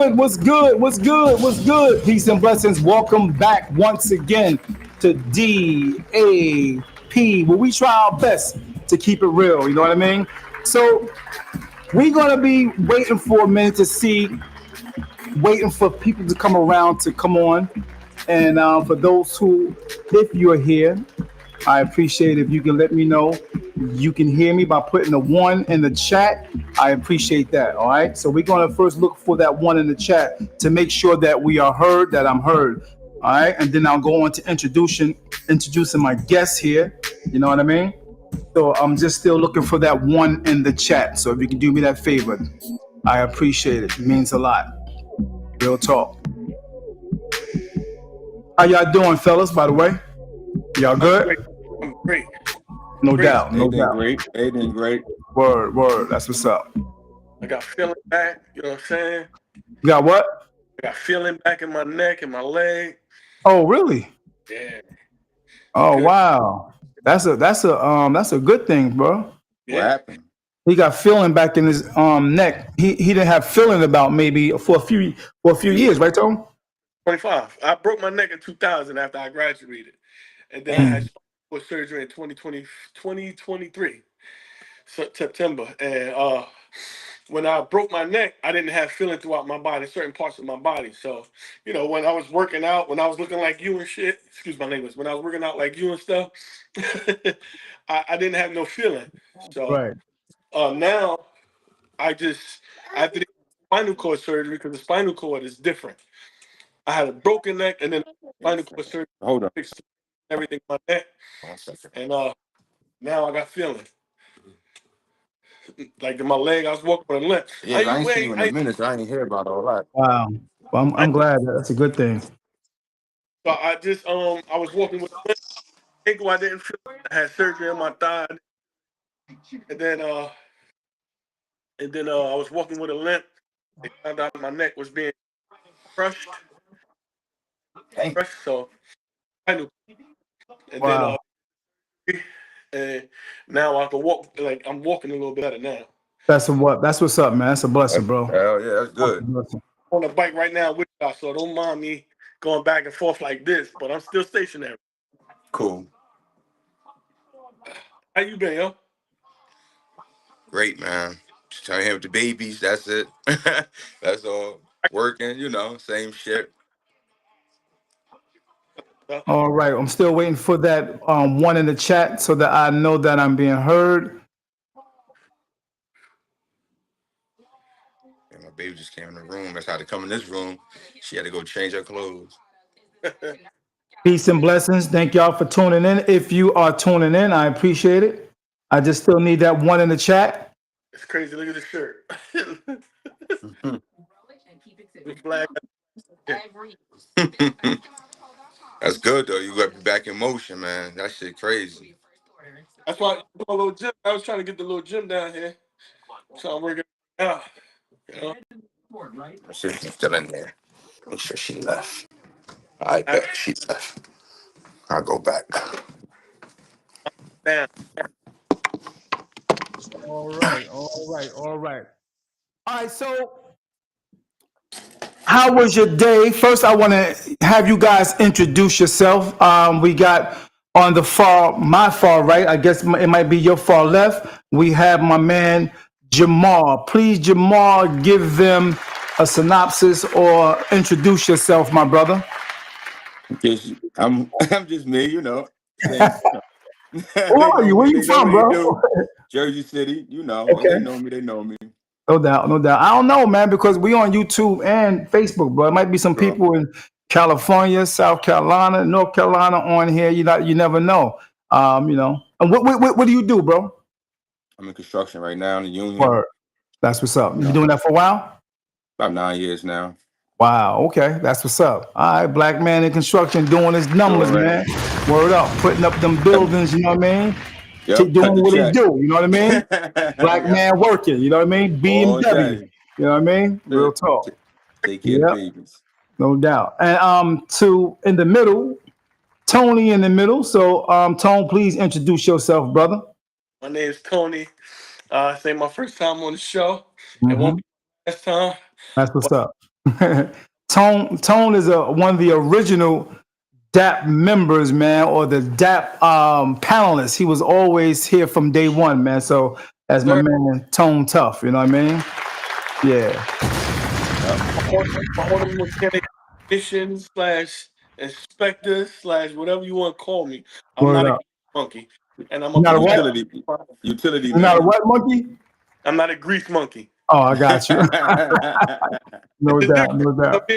What's good? What's good? What's good? Peace and blessings. Welcome back once again to DAP, where we try our best to keep it real. You know what I mean? So we're gonna be waiting for a minute to see, waiting for people to come around to come on. And for those who, if you're here, I appreciate if you can let me know you can hear me by putting a one in the chat. I appreciate that. All right. So we're going to first look for that one in the chat to make sure that we are heard, that I'm heard. All right. And then I'll go on to introducing my guests here. You know what I mean? So I'm just still looking for that one in the chat. So if you can do me that favor, I appreciate it. It means a lot. Real talk. How y'all doing, fellas, by the way? Y'all I'm good? great. I'm great. No Great. doubt. They No did doubt. great. They did great. Word, word. That's what's up. I got feeling back. You know what I'm saying? You got what? I got feeling back in my neck and my leg. Oh, really? Yeah. Oh, Good. wow. That's a good thing, bro. What Yeah. happened? He got feeling back in his neck. He didn't have feeling about maybe for a few years, right, Tom? 25. I broke my neck in 2000 after I graduated. And then I had Damn. Mm. spinal surgery in 2023, September. And when I broke my neck, I didn't have feeling throughout my body, certain parts of my body. So, when I was working out, when I was looking like you and shit, excuse my language, when I was working out like you and stuff, I didn't have no feeling. So Right. now I just, after the spinal cord surgery, because the spinal cord is different. I had a broken neck and then spinal cord surgery Hold on. fixed everything in my neck. 1 second. And now I got feeling. Like in my leg, I was walking with a limp. Yeah, 'cause I ain't see you in a minute, so I ain't hear about all that. Wow. Well, I'm glad. That's a good thing. So I just I was walking with a limp. Ankle I didn't feel. I had surgery on my thigh, and then I was walking with a limp. They found out my neck was being crushed, Damn. so I knew. And then Wow. and now I can walk. Like I'm walking a little bit better now. That's what's up, man. That's a blessing, bro. Hell yeah, that's That's a good. blessing. On the bike right now with y'all, so don't mind me going back and forth like this. But I'm still stationary. Cool. How you been, yo? Great, man. Just trying to have the babies. That's it. That's all. Working, same shit. Uh, All right. I'm still waiting for that one in the chat so that I know that I'm being heard. And my baby just came in the room. That's how to come in this room. She had to go change her clothes. Peace and blessings. Thank y'all for tuning in. If you are tuning in, I appreciate it. I just still need that one in the chat. it's crazy. Look at this shirt. The flag. Yeah. That's good though. You got to be back in motion, man. That shit crazy. That's why I do a little gym. I was trying to get the little gym down here, so I'm working out. You know, That shit's still in there. Make sure she left. I I bet she left. I'll go back. down. All right, all right, all right. All right, so how was your day? First, I want to have you guys introduce yourself. We got on my far right, I guess it might be your far left. We have my man Jamal. Please, Jamal, give them a synopsis or introduce yourself, my brother. Just I'm just me, Same. Who They are know you? Where me. you They know from, what they bro? do. Jersey City, Once they Okay. know me, they know me. No doubt, no doubt. I don't know, man, because we on YouTube and Facebook, bro. It might be some So people in California, South Carolina, North Carolina on here. You never know. And what do you do, bro? I'm in construction right now in the union. Word. That's what's up. You been No, doing that for a while? about 9 years now. Wow. Okay, that's what's up. All right, black man in construction doing his You numbers, already. man. Word up, putting up them buildings. You know what I mean? Yep, Doing cut the what he check. do. You know what I mean? Black Yep, man working. You know what I mean? all BMW. day. You know what I mean? Real talk. Take care of the Yep. babies. No doubt. And to in the middle, Tony in the middle. So Tone, please introduce yourself, brother. My name's Tony. Say my first time on the show. It won't Hmm. be my last time. That's what's But up. Tone is one of the original DAP members, man, or the DAP panelists. He was always here from day one, man. So as my Sir, man Tone Tough, you know what I mean? Yeah, Yep. all the mechanic technician slash inspector slash whatever you want to call me. I'm word not a up. monkey, and I'm a You're not a what? professional. Utility You're not a man. what monkey? I'm not a grease monkey. Oh, I got you. It's No a doubt, difference. no doubt.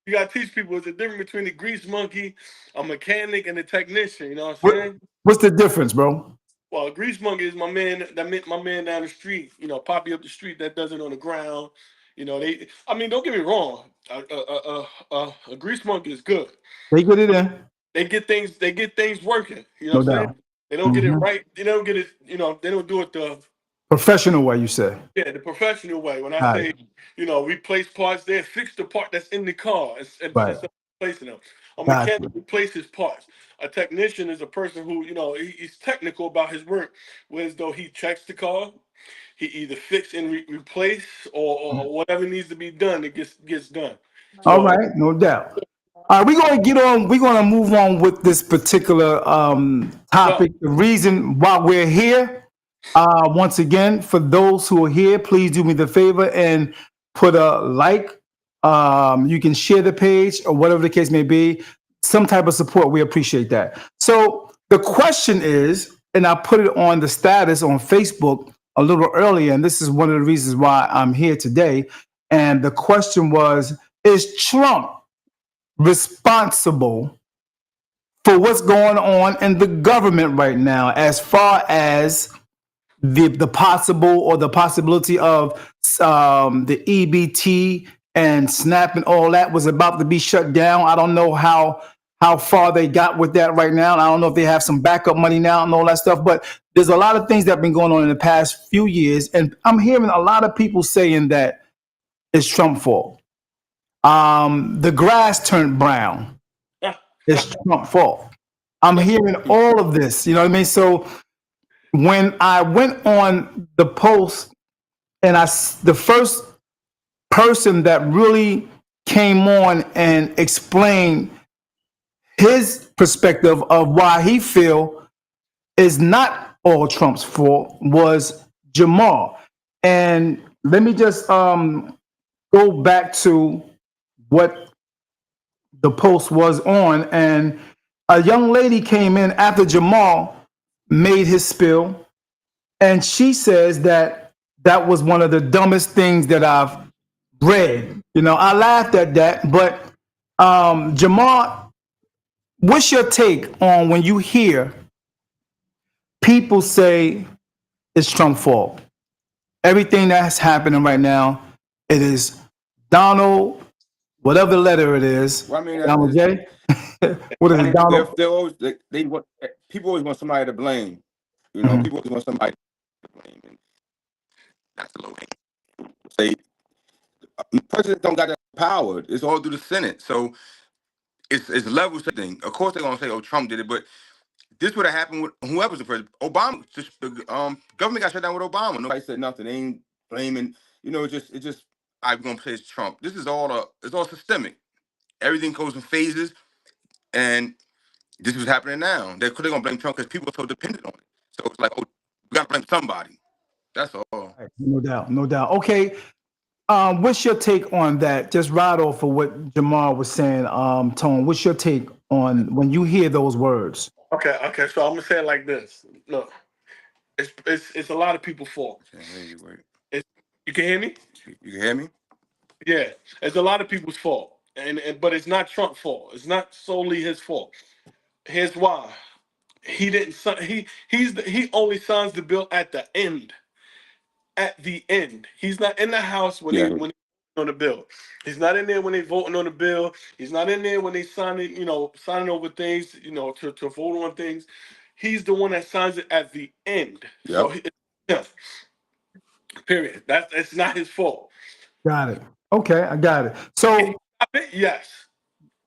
You gotta teach people it's a difference between a grease monkey, a mechanic, and a technician. You know what I'm What, saying? what's the difference, bro? Well, a grease monkey is my man. That meant my man down the street. You know, poppy up the street that does it on the ground. You know, they. I mean, don't get me wrong. A grease monkey is good. They get it in, They get things. They get things working. You know no what I'm saying? doubt. They don't get it Hmm. right. They don't get it. You know, they don't do it the Professional way, you say. yeah, the professional way. When I Got it. say, you know, replace parts, they fix the part that's in the car Right. instead of replacing them. A Got mechanic you. replaces parts. A technician is a person who, you know, he's technical about his work. Whereas though he checks the car, he either fix and replace or whatever needs to be done, it gets done. All So, right, no doubt. All right, we're gonna get on. We're gonna move on with this particular so topic. The reason why we're here. Once again, for those who are here, please do me the favor and put a like. You can share the page or whatever the case may be. Some type of support. We appreciate that. So the question is, and I put it on the status on Facebook a little earlier, and this is one of the reasons why I'm here today. And the question was, is Trump responsible for what's going on in the government right now as far as the possible or the possibility of the EBT and SNAP and all that was about to be shut down? I don't know how far they got with that right now. I don't know if they have some backup money now and all that stuff, but there's a lot of things that have been going on in the past few years, and I'm hearing a lot of people saying that it's Trump's fault. The grass turned brown. It's Trump's fault. I'm hearing all of this. You know what I mean? So when I went on the post and the first person that really came on and explained his perspective of why he feel is not all Trump's fault was Jamal. And let me just go back to what the post was on. And a young lady came in after Jamal made his spill, and she says that that was one of the dumbest things that I've read. You know, I laughed at that, but Jamal, what's your take on when you hear people say it's Trump's fault? Everything that's happening right now, it is Donald, whatever letter it is, Well, I mean, Donald J. What is I it, mean, Donald? they're always they want people always want somebody to blame. You know, Mhm. people always want somebody to blame. And that's the low hanging. Say the president don't got that power. It's all through the Senate. So it's levels to thing. Of course they're gonna say, "Oh, Trump did it," but this would have happened with whoever's the president. Obama, just the government got shut down with Obama. Nobody said nothing. They ain't blaming. You know, it just I'm gonna say it's Trump. This is it's all systemic. Everything goes in phases, and this is happening now. They're gonna blame Trump because people are so dependent on it. So it's like, oh, we gotta blame somebody. That's all. No doubt, no doubt. Okay, what's your take on that? Just right off of what Jamal was saying, Tone. What's your take on when you hear those words? okay. So I'm gonna say it like this. Look, it's a lot of people's fault. I can't hear you. Wait, It's, you can hear me? you can hear me? Yeah, it's a lot of people's fault, and but it's not Trump's fault. It's not solely his fault. Here's why: he didn't. He only signs the bill at the end. At the end, he's not in the house Yeah. when they on the bill. He's not in there when they voting on the bill. He's not in there when they signing signing over things to vote on things. He's the one that signs it at the end. So Yep. yeah, period. That's not his fault. Got it. Okay, I got it. Can he So stop it? Yes.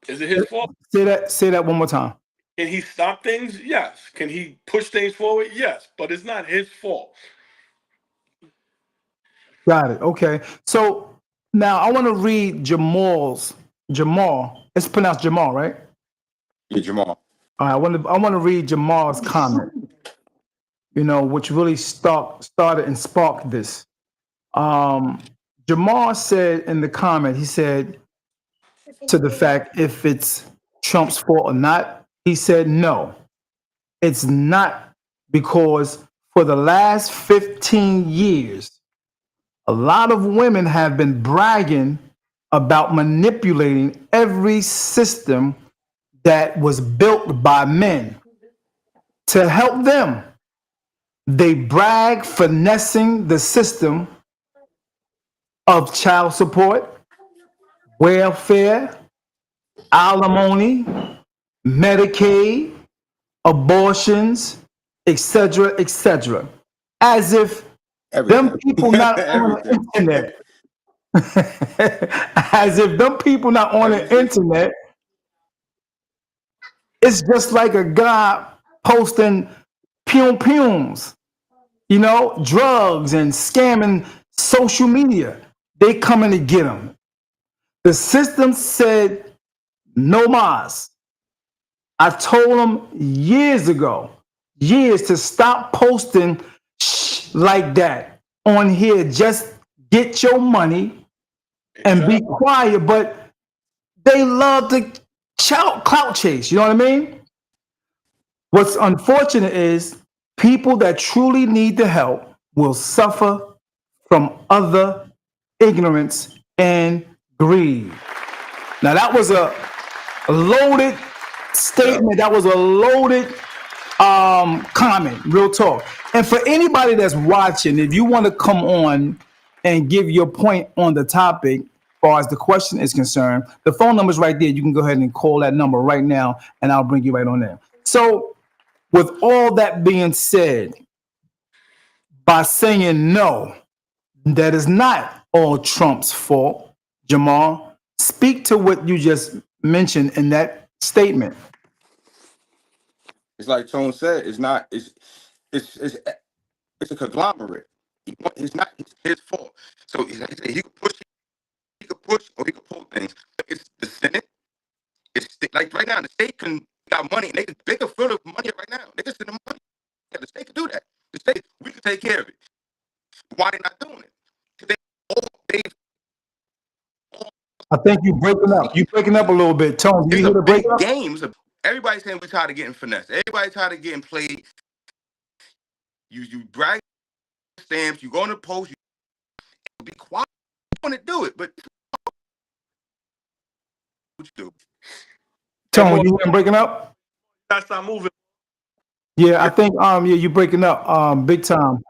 Is it his fault? say that one more time. Can he stop things? Yes. Can he push things forward? Yes. But it's not his fault. Got it. Okay. So Now I want to read Jamal. It's pronounced Jamal, right? Yeah, Jamal. All right, I want to read Jamal's comment. Which really started and sparked this. Um, Jamal said in the comment, he said to the fact if it's Trump's fault or not, he said no, it's not, because for the last 15 years, a lot of women have been bragging about manipulating every system that was built by men to help them. They brag finessing the system of child support, welfare, alimony, Medicaid, abortions, etc., etc. As if them Everything. people not on the Everything. internet, as if them people not on the Everything. internet, it's just like a guy posting pums, drugs and scamming social media. They coming to get them. The system said no mas. I told them years ago, to stop posting like that on here. Just get your money and Shut be up. quiet. But they love to clout chase. You know what I mean? What's unfortunate is people that truly need the help will suffer from other ignorance and greed. Now that was a loaded Yep. statement. That was a loaded comment, real talk. And for anybody that's watching, if you want to come on and give your point on the topic, as far as the question is concerned, the phone number is right there. You can go ahead and call that number right now, and I'll bring you right on there. So, with all that being said, by saying no, that is not all Trump's fault, Jamal. Speak to what you just mentioned in that statement. It's like Tone said. It's not. It's it's it's a conglomerate. It's not his fault. So he could push, or he could pull things. But it's the Senate. Like right now, the state can got money, and they can fill the money right now. They just send the money. Yeah, the state could do that. The state, we could take care of it. Why they not doing it? Because they I think you breaking up. You breaking up a little bit. Tone, do it's you a hear the big breakup? game. Everybody's saying we tired of getting finesse. Everybody tired of getting played. You brag stamps. You go on the post. You be quiet. You want to do it, but what you do? And Tone, more, you hear him breaking up? gotta start moving. Yeah, I Yeah. think yeah, you breaking up big time.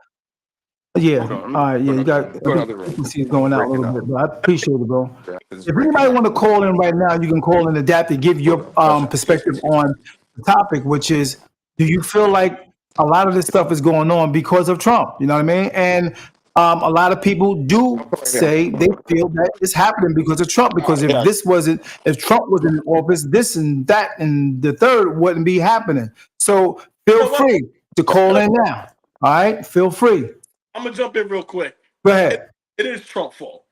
Yeah, Hold on. Let me all right, go yeah, you another got. room. I Go think another room. frequency is It's going out a breaking little up. bit, but I appreciate it, bro. Yeah, 'cause it's If breaking anybody up. want to call in right now, you can call in the DAP to give Hold your on. Watch out. perspective on the topic, which is, do you feel like a lot of this stuff is going on because of Trump? You know what I mean? And a lot of people do I'll come right here. say they feel that it's happening because of Trump. Because Yeah. if Trump was in office, this and that and the third wouldn't be happening. So feel You know what? free to call in now. All right, feel free. I'm gonna jump in real quick. Go It, ahead, it is Trump's fault.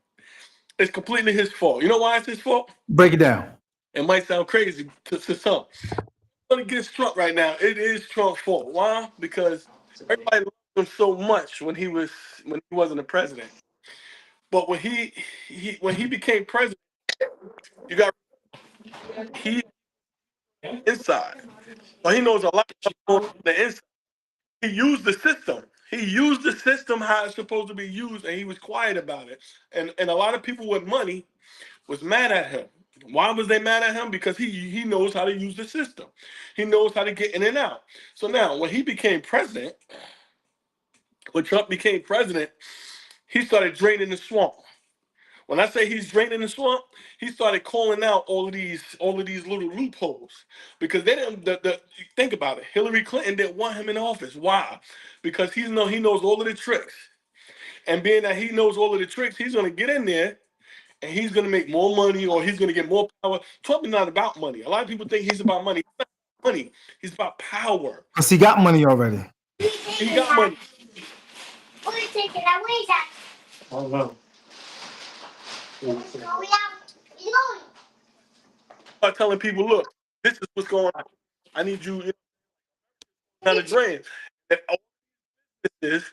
It's completely his fault. You know why it's his fault? break it down. It might sound crazy to some. But against Trump right now, it is Trump's fault. Why? Because everybody loved him so much when he wasn't a president. But when he became president, you got he inside. So he knows a lot more on the inside. He used the system. He used the system how it's supposed to be used, and he was quiet about it. And a lot of people with money was mad at him. Why was they mad at him? Because he knows how to use the system. He knows how to get in and out. So now when he became president, when Trump became president, he started draining the swamp. When I say he's draining the swamp, he started calling out all of these little loopholes because they didn't. Think about it. Hillary Clinton didn't want him in office. Why? Because he knows all of the tricks, and being that he knows all of the tricks, he's going to get in there and he's going to make more money or he's going to get more power. Trump is not about money. A lot of people think he's about money. He's not about money. He's about power. Because he got money already. He got money. Start telling people, look, this is what's going on. I need you down the drain. If all this is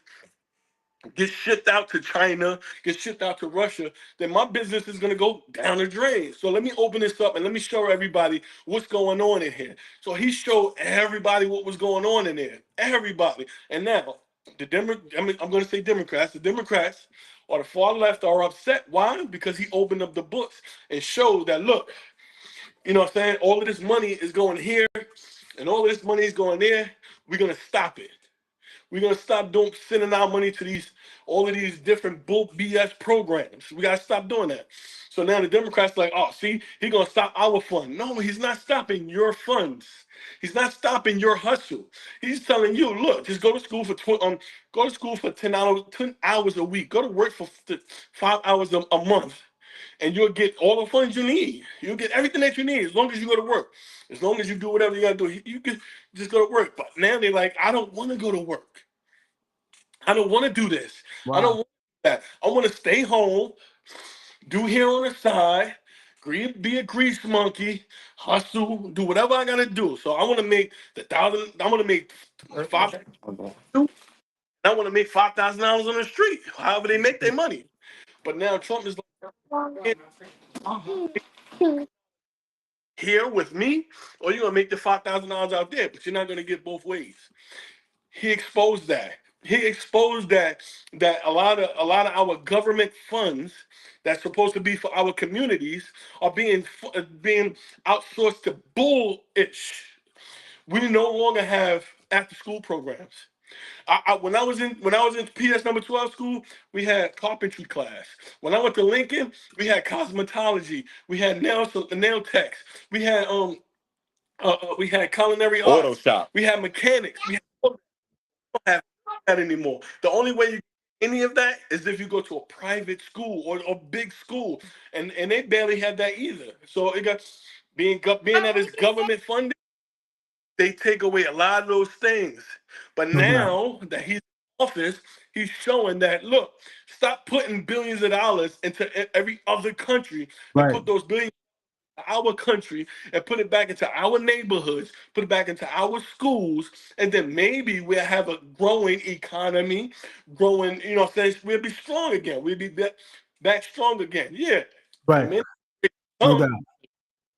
get shipped out to China, get shipped out to Russia, then my business is going to go down the drain. So let me open this up and let me show everybody what's going on in here. So he showed everybody what was going on in there. Everybody. And now, I'm going to say Democrats. The Democrats or the far left are upset. Why? Because he opened up the books and showed that, look, you know what I'm saying? All of this money is going here and all of this money is going there. We're going to stop it. We're gonna stop sending our money to all of these different bull BS programs. We gotta stop doing that. So now the Democrats are like, oh, see, he's gonna stop our fund. No, he's not stopping your funds. He's not stopping your hustle. He's telling you, look, just go to school for 10 hours a week. Go to work for 5 hours a month, and you'll get all the funds you need. You'll get everything that you need as long as you go to work. As long as you do whatever you gotta do, you can just go to work. But now they're like, I don't want to go to work. I don't want to do this. I don't Wow. want that. I want to stay home, do hair on the side, be a grease monkey, hustle, do whatever I gotta do. So I want to make I want to make five. I want to make $5,000 on the street. However they make their money. But now Trump is like, here with me, or you're gonna make the $5,000 out there, but you're not gonna get both ways. He exposed that. He exposed that a lot of our government funds that's supposed to be for our communities are being outsourced to bullish. We no longer have after school programs. When I was in PS number 12 school, we had carpentry class. When I went to Lincoln, we had cosmetology. We had nail techs. We had culinary Auto arts. shop. We had mechanics. We don't have that anymore. The only way you get any of that is if you go to a private school or a big school, and they barely had that either. So it got being that it's government funded, they take away a lot of those things. But Okay. now that he's in office, he's showing that, look, stop putting billions of dollars into every other country and Right. put those billions in our country and put it back into our neighborhoods, put it back into our schools, and then maybe we'll have a growing economy, growing, you know what I'm saying? We'll be strong again. We'll be back strong again. Yeah. It Right. may not be No doubt. some,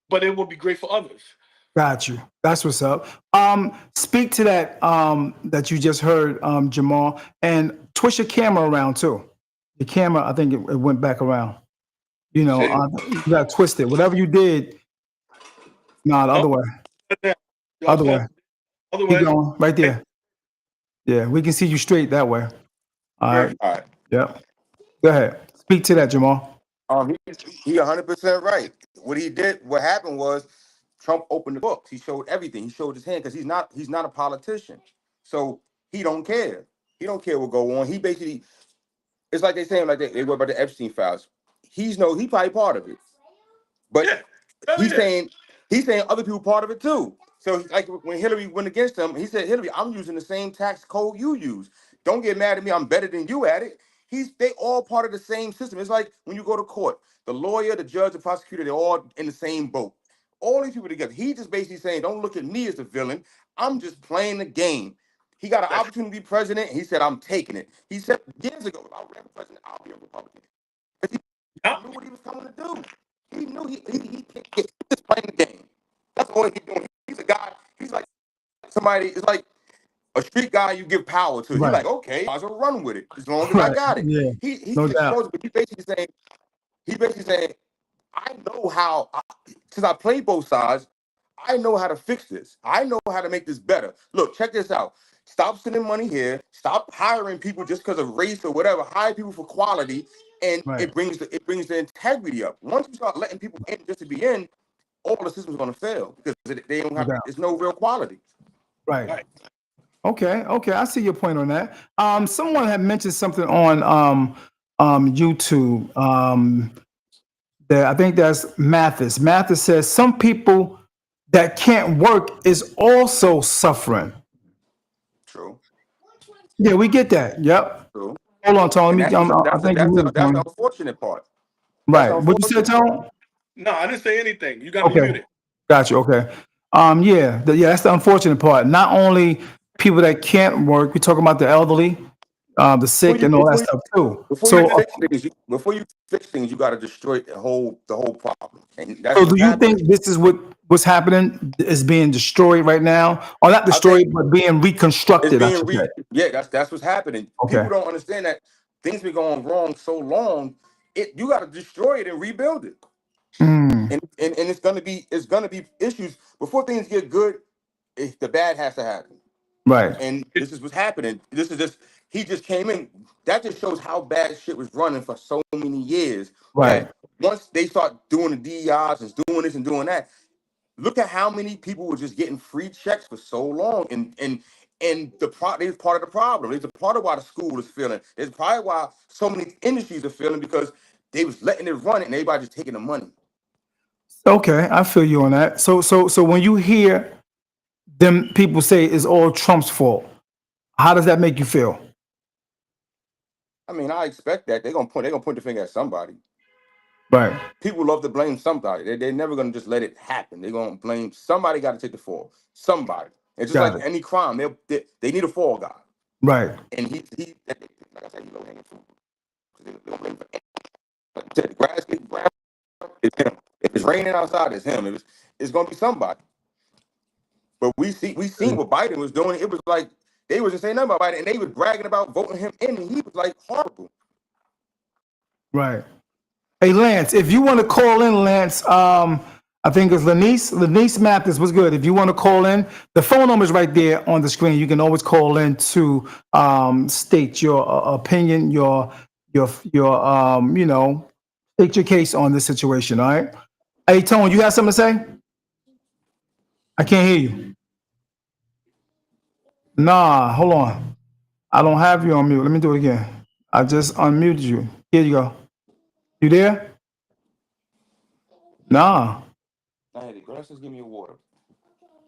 but it will be great for others. Got you. That's what's up. Speak to that that you just heard, Jamal, and twist your camera around too. The camera, I think it went back around. You know, Shit. you got to twist it. Whatever you did, no, the Oh, other way. you all Other set? way. Other Keep way. going. Right there. Yeah, we can see you straight that way. All right. All right. Yep. Go ahead. Speak to that, Jamal. He 100% right. What happened was Trump opened the books. He showed everything. He showed his hand because he's not a politician. So he don't care. He don't care what go on. He basically, it's like they saying like they worry about the Epstein files. He probably part of it. But Yeah. Hell he's yeah. saying he's saying other people part of it too. So like when Hillary went against him, he said, Hillary, I'm using the same tax code you use. Don't get mad at me. I'm better than you at it. They all part of the same system. It's like when you go to court, the lawyer, the judge, the prosecutor, they're all in the same boat. All these people together. He just basically saying, don't look at me as the villain. I'm just playing the game. He got an That's opportunity to be president. He said, I'm taking it. He said years ago, if I ran for president, I'll be a Republican. yeah. He knew what he was coming to do. He knew he just playing the game. That's all he's doing. He's a guy. He's like somebody. It's like a street guy you give power to. He's Right. like, okay, I'll run with it as long as I Right. got it. Yeah. He's No doubt. exposed, but he's basically saying, I know how. Since I play both sides, I know how to fix this. I know how to make this better. Look, check this out. Stop sending money here. Stop hiring people just because of race or whatever. Hire people for quality, and Right. it brings the integrity up. Once you start letting people in just to be in, all the systems are going to fail because they don't No have. doubt. It's no real quality. Right. Right. Okay. Okay. I see your point on that. Someone had mentioned something on YouTube. That I think that's Mathis. Mathis says some people that can't work is also suffering. True. Yeah, we get that. Yep. True. Hold on, And Tony. that's the I think you that's the with it, that's the Tony. unfortunate part. That's Right. What you said, unfortunate. Tone? No, I didn't say anything. You got me Okay. muted. Got you. Okay. Yeah. That's the unfortunate part. Not only people that can't work, we're talking about the elderly, the Before sick, you and all that before you stuff too. before you So, fix things, you got to destroy the whole problem, and that's so do what's you happening. think this is what's happening is being destroyed right now, or not I think destroyed, but being it's reconstructed? I being should say. yeah, that's what's happening. Okay. People don't understand that things been going wrong so long. You got to destroy it and rebuild it, Mm, and it's gonna be issues before things get good. The bad has to happen. right. And this is what's happening. This is just he just came in. That just shows how bad shit was running for so many years. Right. That once they start doing the DEIs and doing this and doing that, look at how many people were just getting free checks for so long. And there's part of the problem. There's a part of why the school is failing. There's probably why so many industries are failing because they was letting it run and everybody just taking the money. Okay. I feel you on that. So when you hear them people say it's all Trump's fault, how does that make you feel? I mean, I expect that they're gonna point the finger at somebody. Right. People love to blame somebody. They're never gonna just let it happen. They're gonna blame somebody. Got to take the fall. Somebody. It's just like Got it. any crime. They need a fall guy, Right. and he like I said, he low hanging fruit. They don't blame for like I said, the grass get brown. It's him. If it's raining outside, it's him. It's gonna be somebody. But we seen what Biden was doing. It was like they was just saying nothing about Biden, and they was bragging about voting him in, and he was like horrible. Right. Hey, Lance, if you want to call in, Lance, I think it's Lanice Mathis was good. If you want to call in, the phone number is right there on the screen. You can always call in to state your opinion, state your case on this situation. All right. Hey, Tone, you have something to say? I can't hear you. Nah, hold on. I don't have you on mute. Let me do it again. I just unmuted you. Here you go. You there? Nah, I had the grass. Just give me a water.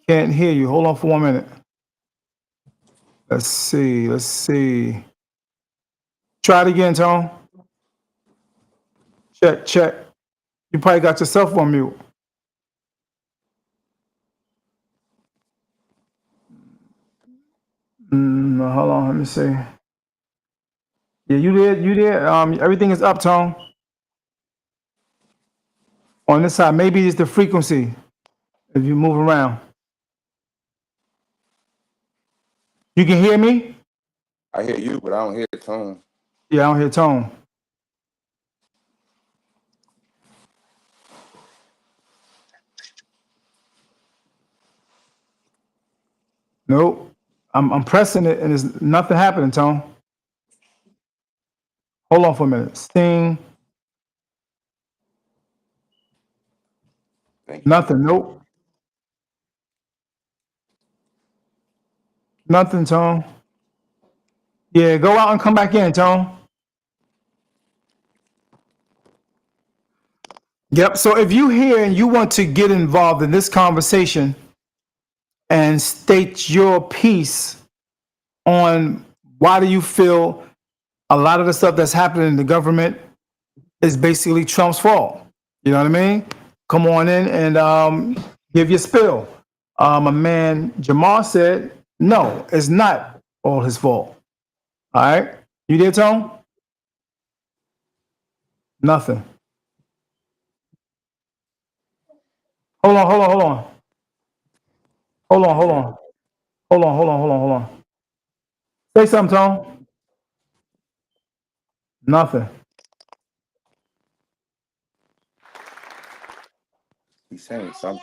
can't hear you. Hold on for 1 minute. Let's see. Let's see. Try it again, Tone. Check, check. You probably got yourself on mute. Hold on. Let me see. Yeah, you did. You did. Everything is up, Tone. On this side, maybe it's the frequency if you move around. You can hear me? I hear you, but I don't hear the tone. Yeah, I don't hear Tone. Nope. I'm pressing it and there's nothing happening, Tone. Hold on for a minute. Sting. Thank you. Nothing. Nope. Nothing, Tone. Yeah, go out and come back in, Tone. Yep. So if you hear and you want to get involved in this conversation and state your piece on why do you feel a lot of the stuff that's happening in the government is basically Trump's fault. You know what I mean? Come on in and give your spill. My man Jamar said, no, it's not all his fault. All right. You there, Tone? Nothing. Hold on, hold on, hold on. Hold on, hold on. Hold on, hold on, hold on, hold on. Say something, Tone. Nothing. He's saying something.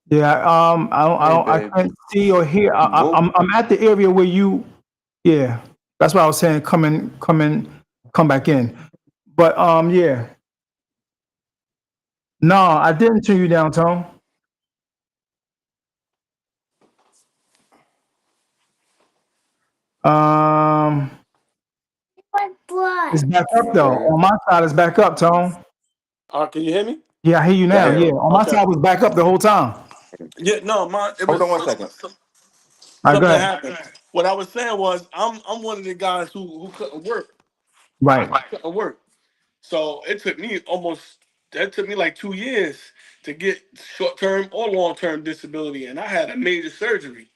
Yeah, Hey, I babe, can't see or hear. you woke? I'm at the area where you, yeah. That's why I was saying come back in. But yeah. No, I didn't turn you down, Tone. Um, it's back up though. Okay. On my side, it's back up, Tone. Can you hear me? Yeah, I hear you Yeah, now. yeah. Yeah, on my Okay. side was back up the whole time. Yeah, no, it Hold was on 1 second. All right, go something ahead. happened. What I was saying was I'm one of the guys who couldn't work. Right. Couldn't work. So it took me like 2 years to get short term or long term disability, and I had a major surgery.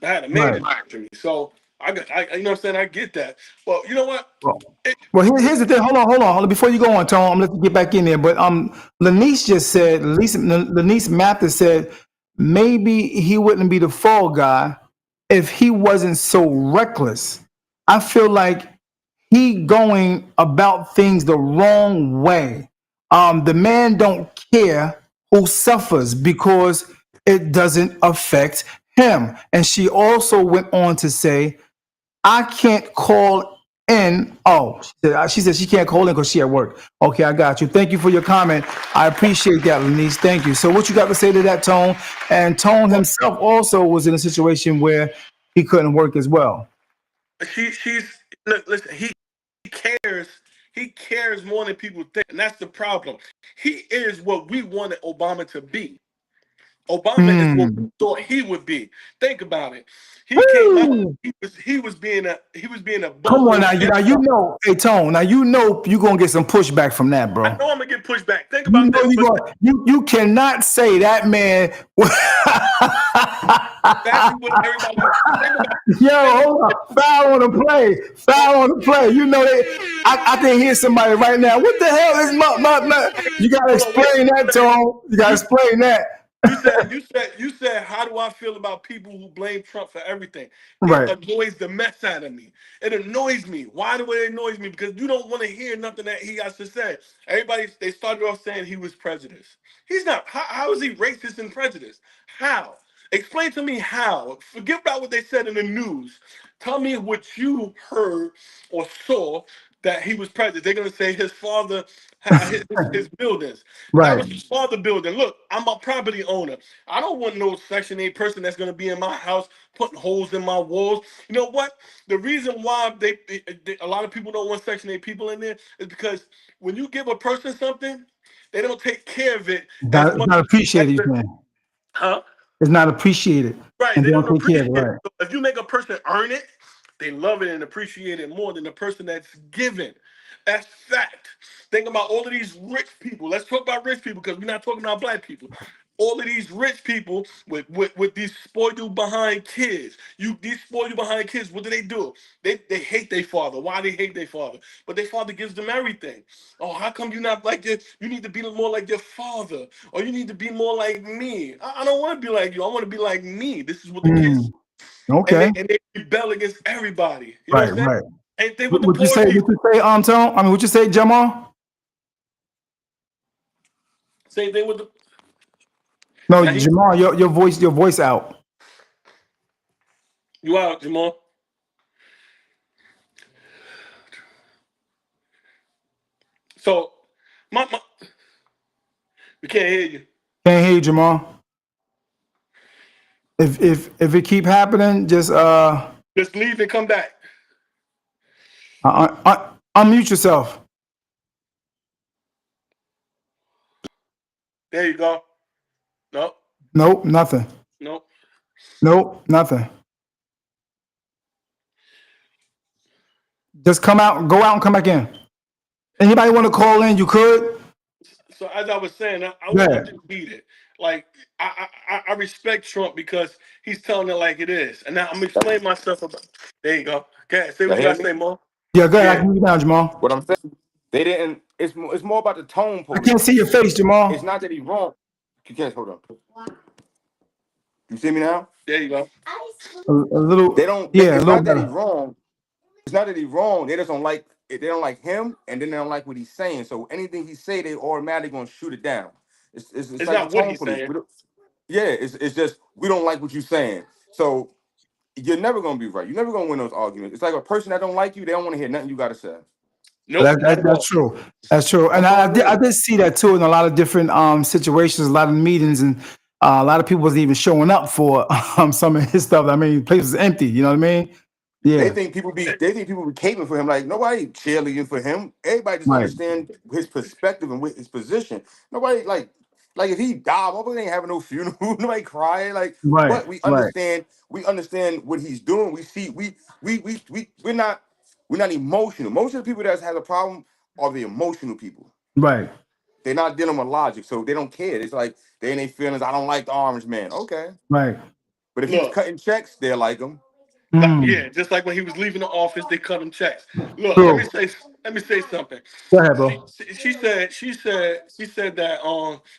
I had a major Right. surgery, so you know what I'm saying. I get that. Well, you know what? Well, It, here's the thing. Hold on. Before you go on, Tone, I'm gonna let you get back in there. But Lanice just said, Lanice Mathis said, maybe he wouldn't be the fall guy if he wasn't so reckless. I feel like he going about things the wrong way. The man don't care who suffers because it doesn't affect him. And she also went on to say, I can't call in. Oh, she said she can't call in because she at work. Okay, I got you. Thank you for your comment. I appreciate that, Lanice. Thank you. So what you got to say to that, Tone? And Tone himself also was in a situation where he couldn't work as well. she's look. Listen, cares. He cares more than people think, and that's the problem. He is what we wanted Obama to be. Obama is what we Hmm. thought he would be. Think about it. He came out. Woo! He was being a Come on boho. now, you know, hey Tone, now you know you're gonna get some pushback from that, I bro. know I'm gonna get pushed back. Think You about know this. you But going you cannot say that man. exactly what everybody. Think about. Yo, Think, hold up. Foul on the play. Foul on the play. You know they I can hear somebody right now. What the hell is my you gotta hold on. Wait. explain that, Tone. You gotta You explain that. you said, how do I feel about people who blame Trump for everything? It Right. annoys the mess out of me. It annoys me. Why do it annoys me? Because you don't want to hear nothing that he has to say. Everybody, they started off saying he was prejudiced. He's not. How is he racist and prejudiced? How? Explain to me how. Forget about what they said in the news. Tell me what you heard or saw that he was prejudiced. They're gonna say his father had his buildings. That Right. was his father building. Look, I'm a property owner. I don't want no Section 8 person that's gonna be in my house putting holes in my walls. You know what? The reason why a lot of people don't want Section 8 people in there is because when you give a person something, they don't take care of it as It's much not as appreciated, you the, saying. huh? It's not appreciated. Right, And they they don't don't take care appreciate of it, it. right. So if you make a person earn it, they love it and appreciate it more than the person that's given. That's fact. Think about all of these rich people. Let's talk about rich people because we're not talking about black people. All of these rich people with these spoiled behind kids. These spoiled behind kids, what do? They hate their father. Why they hate their father? But their father gives them everything. Oh, how come you're not like this? You need to be more like your father, or you need to be more like me. I don't want to be like you. I want to be like me. This is what the kids Mm, okay. and they rebel against everybody. You know what Right, I'm saying? right. Same thing with What the would you poor say? What people. you say, Tone? I mean, what you say, Jamal? Same thing with the No, now he Jamal, your voice out. you out, Jamal. So my we can't hear you. Can't hear you, Jamal. If it keep happening, just Just leave and come back. unmute yourself. There you go. No, Nope, nothing. no. Nope, nothing. Just come out, go out, and come back in. Anybody want to call in? You could. So as I was saying, I Yeah. wasn't just heated. Like I respect Trump because he's telling it like it is. And now I'm gonna explain myself about. There you go. Okay, say what Y'all you hear gotta me? say, more. Yeah, go ahead. I Yeah, can hear you now, Jamal. What I'm saying, they didn't. It's more about the tone I can't see police. your face, It's Jamal. not that he wrong. You can't hold on. You see me now? there you go. A little, They don't. yeah, a It's little not that he better. wrong. It's not that he wrong. They just don't like. They don't like him, and then they don't like what he's saying. So anything he say, they automatically gonna shoot it down. It's It's like the not what tone he's police. saying. Yeah, it's just we don't like what you're saying. So you're never gonna be right. You're never gonna win those arguments. It's like a person that don't like you, they don't want to hear nothing you gotta say. Nope, not at That's all. true. That's true. And That's all it I is. did see that too in a lot of different situations, a lot of meetings, and a lot of people wasn't even showing up for some of his stuff. I mean, the place was empty. You know what I mean? They Yeah. think people be caping for him. Like nobody cheerleading for him. Everybody just Right. understand his perspective and with his position. Nobody like if he died, nobody ain't having no funeral. Nobody crying. Like, Right. but we Right. understand. We understand what he's doing. We see. We're not emotional. Most of the people that has a problem are the emotional people. Right. They're not dealing with logic, so they don't care. It's like they ain't feelings. I don't like the orange man. Okay, Right. but if he's Look, cutting checks, they'll like him. Mm. yeah, just like when he was leaving the office, they cut him checks. Look, True. let me say something. Go ahead, She, bro. she said that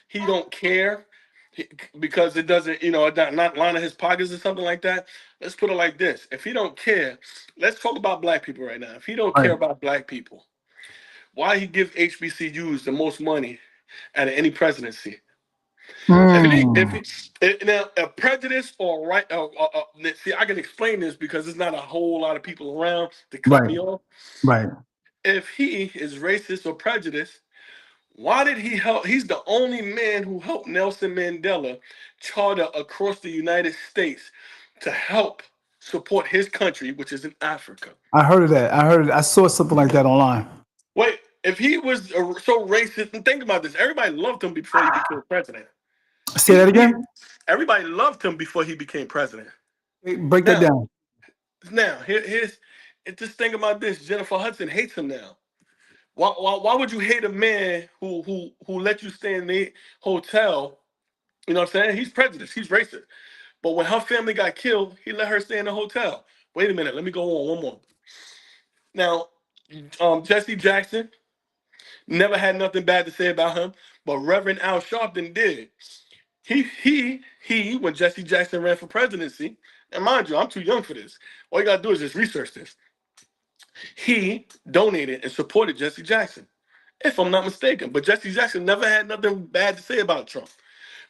he don't care because it doesn't, you know, it not line of his pockets or something like that. Let's put it like this: if he don't care, let's talk about black people right now. If he don't Right. care about black people, why he give HBCUs the most money out of any presidency? If Mm. he now a prejudice or right, see, I can explain this because there's not a whole lot of people around to cut Right. me off. Right. If he is racist or prejudiced, why did he help? He's the only man who helped Nelson Mandela charter across the United States to help support his country, which is in Africa. I heard of that. I heard it. I saw something like that online. Wait, if he was so racist, and think about this, everybody loved him before he became president. Say that He again. everybody loved him before he became president. Hey, break that Now, down. here's just think about this. Jennifer Hudson hates him now. Why would you hate a man who let you stay in the hotel? You know what I'm saying? He's prejudiced. He's racist. But when her family got killed, he let her stay in the hotel. Wait a minute. Let me go on one more. Now, Jesse Jackson never had nothing bad to say about him, but Reverend Al Sharpton did. When Jesse Jackson ran for presidency, and mind you, I'm too young for this. All you gotta do is just research this. He donated and supported Jesse Jackson, if I'm not mistaken. But Jesse Jackson never had nothing bad to say about Trump.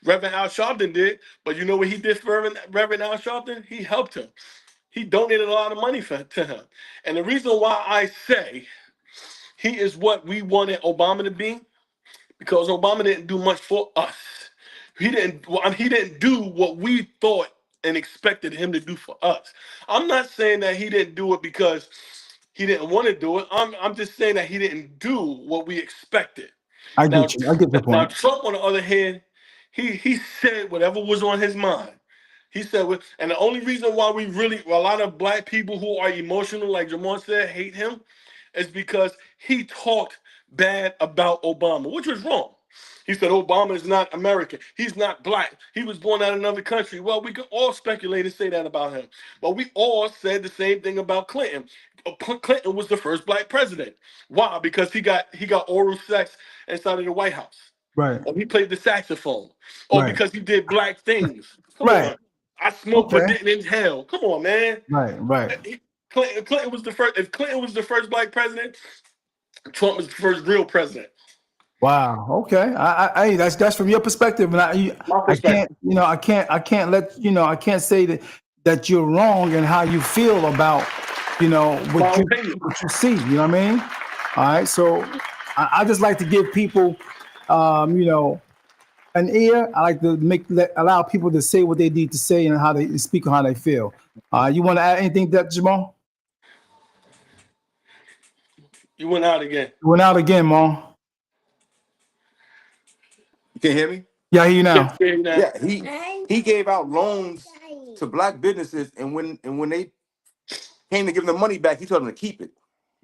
Reverend Al Sharpton did, but you know what he did for Reverend Al Sharpton? He helped him. He donated a lot of money to him. And the reason why I say he is what we wanted Obama to be, because Obama didn't do much for us. He didn't do what we thought and expected him to do for us. I'm not saying that he didn't do it because he didn't want to do it. I'm just saying that he didn't do what we expected. I Now, get you. I get your now point. Trump, on the other hand, he said whatever was on his mind. He said, and the only reason why a lot of black people who are emotional, like Jamon said, hate him, is because he talked bad about Obama, which was wrong. He said Obama is not American. He's not black. He was born out of another country. Well, we could all speculate and say that about him. But we all said the same thing about Clinton. Clinton was the first black president. Why? Because he got oral sex inside of the White House. Right. Or he played the saxophone. Or Right. because he did black things. Come Right. on. I smoked but Okay. didn't inhale. Come on, man. Right. Right. Clinton was the first. If Clinton was the first black president, Trump was the first real president. Wow. Okay. That's from your perspective, and My I can't, perspective. I can't say that you're wrong in how you feel about, My opinion. what you see. You know what I mean? All right. So I just like to give people, you know, an ear. I like to allow people to say what they need to say and how they speak on how they feel. You want to add anything to that, Jamal? You went out again. You went out again, Mom. You can hear me? Yeah, I hear you Yes, now. now. Yeah, he gave out loans to black businesses, and when they came to give them the money back, he told them to keep it.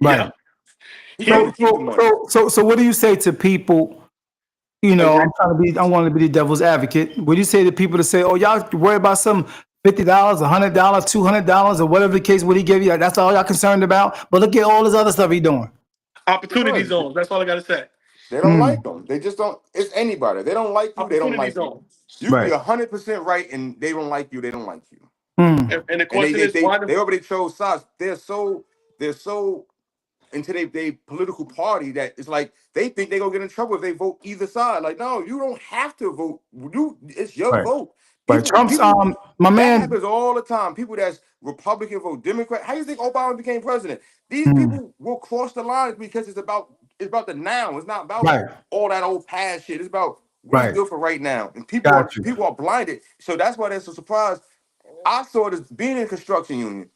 Right. Yeah. He told them He to keep the money. So what do you say to people? agree. I want to be the devil's advocate. What do you say to people to say, "Oh, y'all worry about some $50, $100, $200, or whatever the case? What he gave you? That's all y'all concerned about. But look at all this other stuff he doing." Opportunity Because zones. That's all I gotta say. they don't Mm, like them. They just don't. It's anybody. They don't like you. They don't Opportunity like you. zones. You could be right. 100% right, and they don't like you. They don't like you. Mm, And the And they question they is they, why they already chose sides. They're so into they political party that it's like they think they're gonna get in trouble if they vote either side. Like, no, you don't have to vote. It's your right. vote. Right. Trump's People my that man. happens all the time. People that's Republican vote Democrat. How do you think Obama became president? These Mm, people will cross the lines because it's about the now. It's not about right. all that old past shit. It's about what he's Right. doing for right now. And people are Got you. people are blinded. So that's why they're so surprised. I saw this being in a construction union.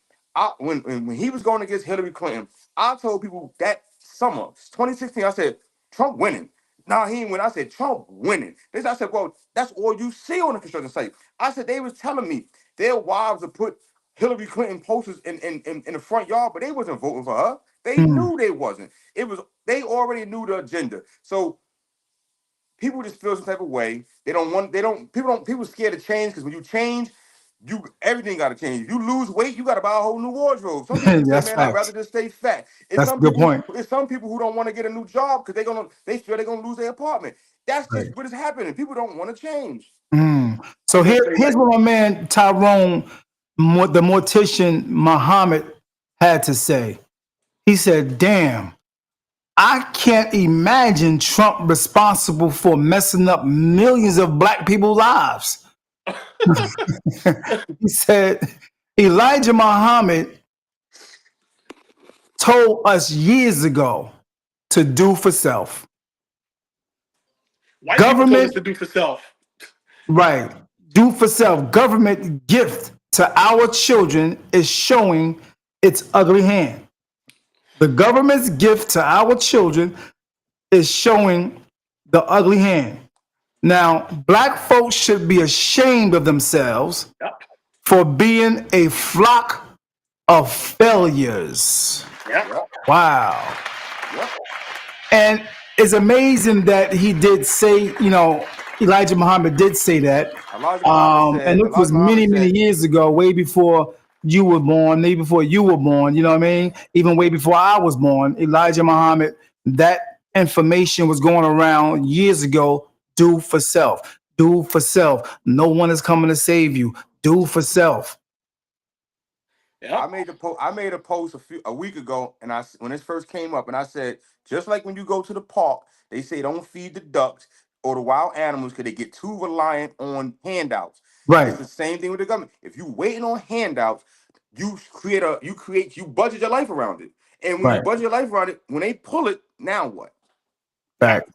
When he was going against Hillary Clinton, I told people that summer, 2016, I said, Trump winning. Nah, he ain't win. I said, Trump winning. I said, well, that's all you see on the construction site. I said, they was telling me their wives would put Hillary Clinton posters in the front yard, but they wasn't voting for her. They Mm. knew they wasn't. It was they already knew the agenda. So people just feel some type of way. They don't want. They don't. People scared to change because when you change, everything got to change. If you lose weight, you got to buy a whole new wardrobe. Some people just say, That's "Man, I'd rather facts. just stay fat." It's That's a some good people. point. It's some people who don't want to get a new job because they feel they're gonna lose their apartment. That's Right. just what is happening. People don't want to change. Mm. I'm So gonna say here's that. what my man Tyrone, the mortician Muhammad, had to say. He said, "Damn, I can't imagine Trump responsible for messing up millions of black people's lives." He said, Elijah Muhammad told us years ago to do for self. White people told us Government, to do for self. right, do for self. Government gift to our children is showing its ugly hand. The government's gift to our children is showing the ugly hand. Now, black folks should be ashamed of themselves Yep. for being a flock of failures. Yep. Yep. Wow. Yep. And it's amazing that he did say, Elijah Muhammad did say that. Elijah Muhammad said. And this was Elijah Muhammad many, many said. years ago, way before you were born, maybe before you were born, you know what I mean? Even way before I was born, Elijah Muhammad, that information was going around years ago. Do for self. Do for self. No one is coming to save you. Do for self. Yep. I made a post a week ago, and when this first came up, and I said, just like when you go to the park, they say don't feed the ducks or the wild animals because they get too reliant on handouts. Right, It's the same thing with the government. If you waiting on handouts, you budget your life around it. And when you right. budget your life around it, when they pull it, now what? Yep. Fact.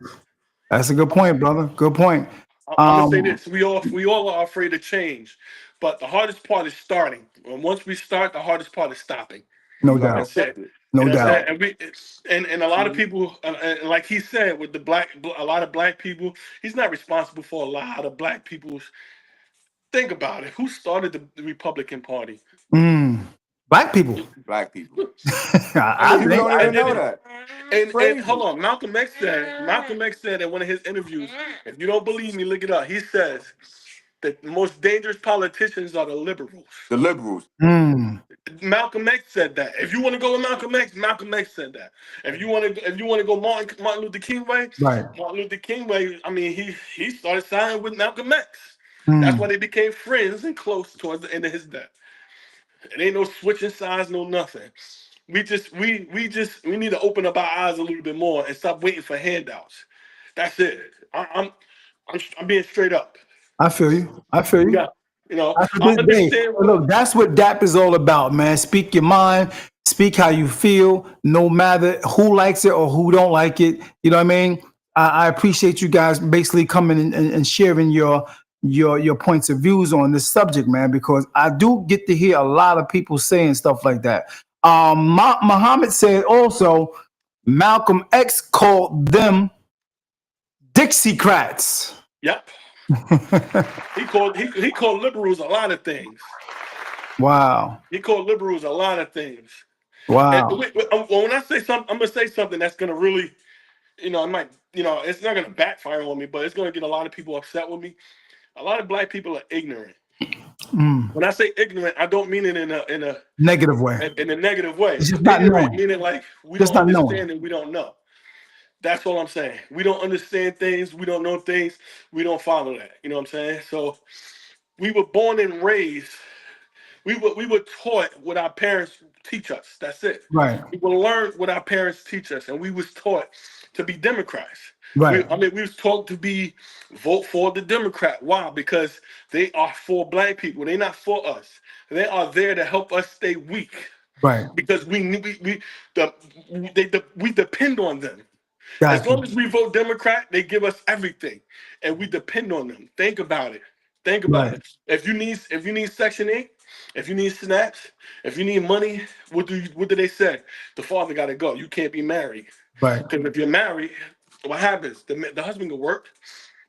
That's a good point, brother. Good point. I'm gonna say Um, this: we all are afraid of change, but the hardest part is starting. And once we start, the hardest part is stopping. no You got to doubt. That's it. accept it. You No know what I'm saying? doubt. And a lot of people, and like he said, with a lot of black people, he's not responsible for a lot of black people's. Think about it. Who started the Republican Party? Mm. Black people. Black people. I I mean, People think. don't I, even and know and, that. and hold Crazy. on, Malcolm X said in one of his interviews, if you don't believe me, look it up. He says that the most dangerous politicians are the liberals. The liberals. mm, Malcolm X said that. If you want to go with Malcolm X said that. If you want to go Martin Luther King way, right. Martin Luther King way. I mean, he started siding with Malcolm X. That's why Mm, they became friends and close towards the end of his death. It ain't no switching sides, no nothing. We need to open up our eyes a little bit more and stop waiting for handouts. That's it. I'm being straight up. I feel you. I feel We you. got, you know, That's what I this day. understand what. Look, that's what DAP is all about, man. Speak your mind, speak how you feel, no matter who likes it or who don't like it. You know what I mean? I appreciate you guys basically coming and sharing your points of views on this subject, man, because I do get to hear a lot of people saying stuff like that. Muhammad said also Malcolm X called them Dixiecrats. Yep. He called liberals a lot of things. Wow. He called liberals a lot of things. And Wow. when I say something, I'm gonna say something that's gonna really, it might, it's not gonna backfire on me, but it's gonna get a lot of people upset with me. A lot of black people are ignorant. Mm. When I say ignorant, I don't mean it Negative way. in a negative way. It's just not Ignorant knowing. meaning like we Just don't not knowing. understand and we don't know. That's all I'm saying. We don't understand things. We don't know things. We don't follow that. You know what I'm saying? So we were born and raised. We were taught what our parents teach us. That's it. Right. We will learn what our parents teach us, and we was taught to be Democrats. Right. We was taught to vote for the Democrat. Why? Because they are for black people. They're not for us. They are there to help us stay weak Right. because we depend on them. As Got long you. as we vote Democrat, they give us everything, and we depend on them. Think about it. Think about Right. it. If you need Section 8, if you need snaps, if you need money, what do they say? The father got to go. You can't be married Right. because if you're married, what happens? The husband can work.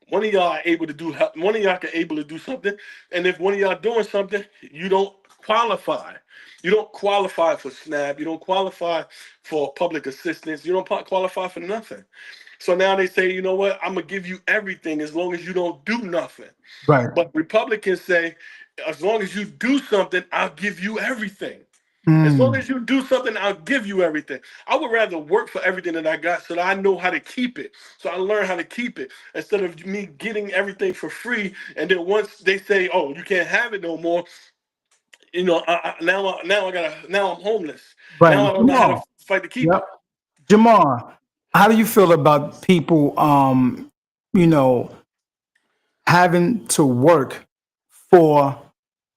One of y'all are able to do. One of y'all can able to do something, and if one of y'all doing something, you don't qualify. You don't qualify for SNAP. You don't qualify for public assistance. You don't qualify for nothing. So now they say, you know what? I'm gonna give you everything as long as you don't do nothing. Right. But Republicans say, as long as you do something, I'll give you everything. As long Mm. as you do something, I'll give you everything. I would rather work for everything that I got so that I know how to keep it. So I learn how to keep it instead of me getting everything for free. And then once they say, oh, you can't have it no more, now I'm homeless. Right. Now I don't know how to Jamal. fight to keep Yep. it. Jamal, how do you feel about people, you know, having to work for,